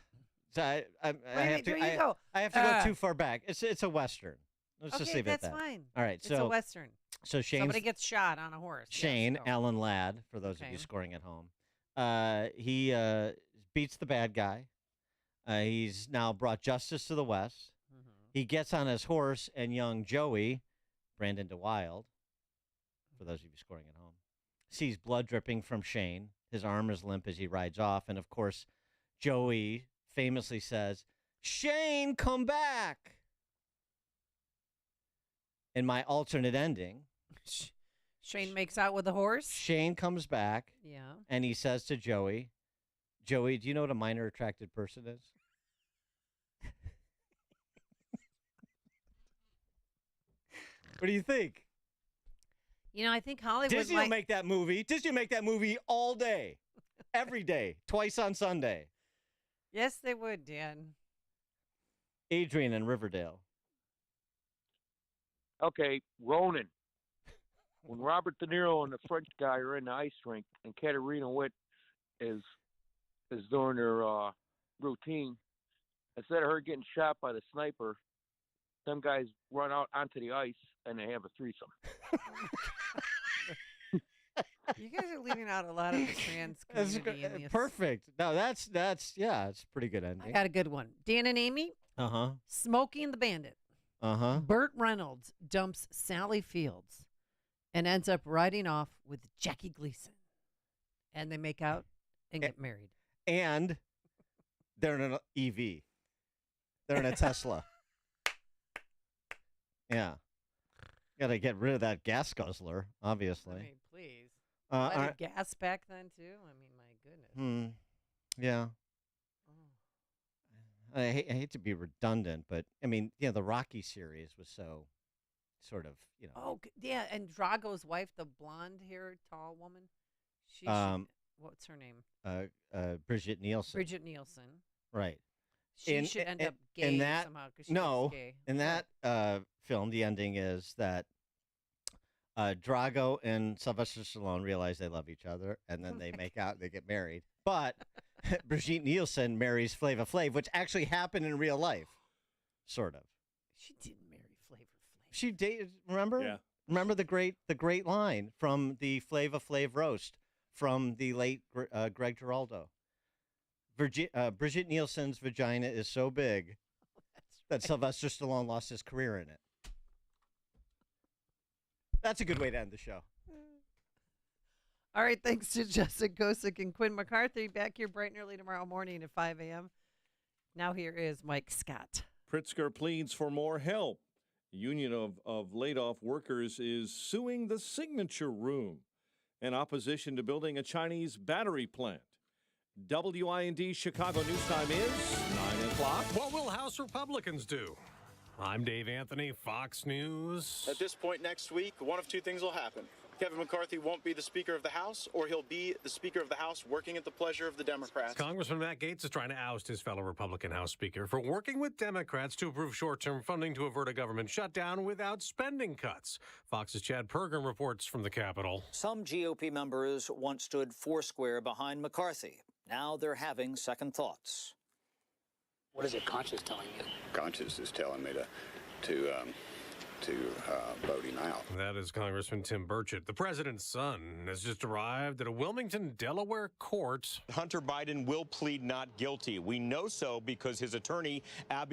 I have to. I have to go too far back. It's a Western. Let's just leave it at that. That's fine. All right. It's a Western. So Shane. Somebody gets shot on a horse. Shane, Yes, go. Alan Ladd, for those of you scoring at home. He beats the bad guy. He's now brought justice to the West. He gets on his horse, and young Joey, Brandon DeWild, for those of you scoring at home, sees blood dripping from Shane. His arm is limp as he rides off. And, of course, Joey famously says, "Shane, come back." In my alternate ending, Shane makes out with the horse? Shane comes back. Yeah. And he says to Joey, "Joey, do you know what a minor attracted person is?" What do you think? You know, I think Hollywood Disney will make that movie. Disney will make that movie all day, every day, twice on Sunday. Yes, they would, Dan. Adrian in Riverdale. Okay, Ronan. When Robert De Niro and the French guy are in the ice rink and Katarina Witt is doing her routine, instead of her getting shot by the sniper, them guys run out onto the ice and they have a threesome. You guys are leaving out a lot of the trans community. In this. Perfect. No, that's it's a pretty good ending. I got a good one. Dan and Amy. Uh-huh. Smokey and the Bandit. Uh-huh. Burt Reynolds dumps Sally Fields and ends up riding off with Jackie Gleason. And they make out and get married. And they're in an EV. They're in a Tesla. Yeah. Got to get rid of that gas guzzler, obviously. I mean, please. Had gas back then, too? I mean, my goodness. Yeah. I hate to be redundant, but, I mean, the Rocky series was so sort of, Oh, yeah, and Drago's wife, the blonde-haired, tall woman, what's her name? Brigitte Nielsen. Brigitte Nielsen. Right. She should end up gay somehow because she was gay. In that film, the ending is that Drago and Sylvester Stallone realize they love each other, and then they make out and they get married. But Brigitte Nielsen marries Flava Flav, which actually happened in real life, sort of. She didn't marry Flava Flav. She dated. Remember? Yeah. Remember the great line from the Flava Flav roast from the late Greg Giraldo. Brigitte Nielsen's vagina is so big that Sylvester Stallone lost his career in it. That's a good way to end the show. All right, thanks to Justin Kosick and Quinn McCarthy. Back here bright and early tomorrow morning at 5 a.m. Now here is Mike Scott. Pritzker pleads for more help. The Union of laid-off workers is suing the Signature Room in opposition to building a Chinese battery plant. WIND Chicago News Time is 9 o'clock. What will House Republicans do? I'm Dave Anthony, Fox News. At this point next week, one of two things will happen. Kevin McCarthy won't be the Speaker of the House, or he'll be the Speaker of the House working at the pleasure of the Democrats. Congressman Matt Gaetz is trying to oust his fellow Republican House Speaker for working with Democrats to approve short-term funding to avert a government shutdown without spending cuts. Fox's Chad Pergram reports from the Capitol. Some GOP members once stood foursquare behind McCarthy. Now they're having second thoughts. What is your conscience telling you? Conscience is telling me to vote him out. That is Congressman Tim Burchett. The president's son has just arrived at a Wilmington, Delaware court. Hunter Biden will plead not guilty. We know so because his attorney, Abby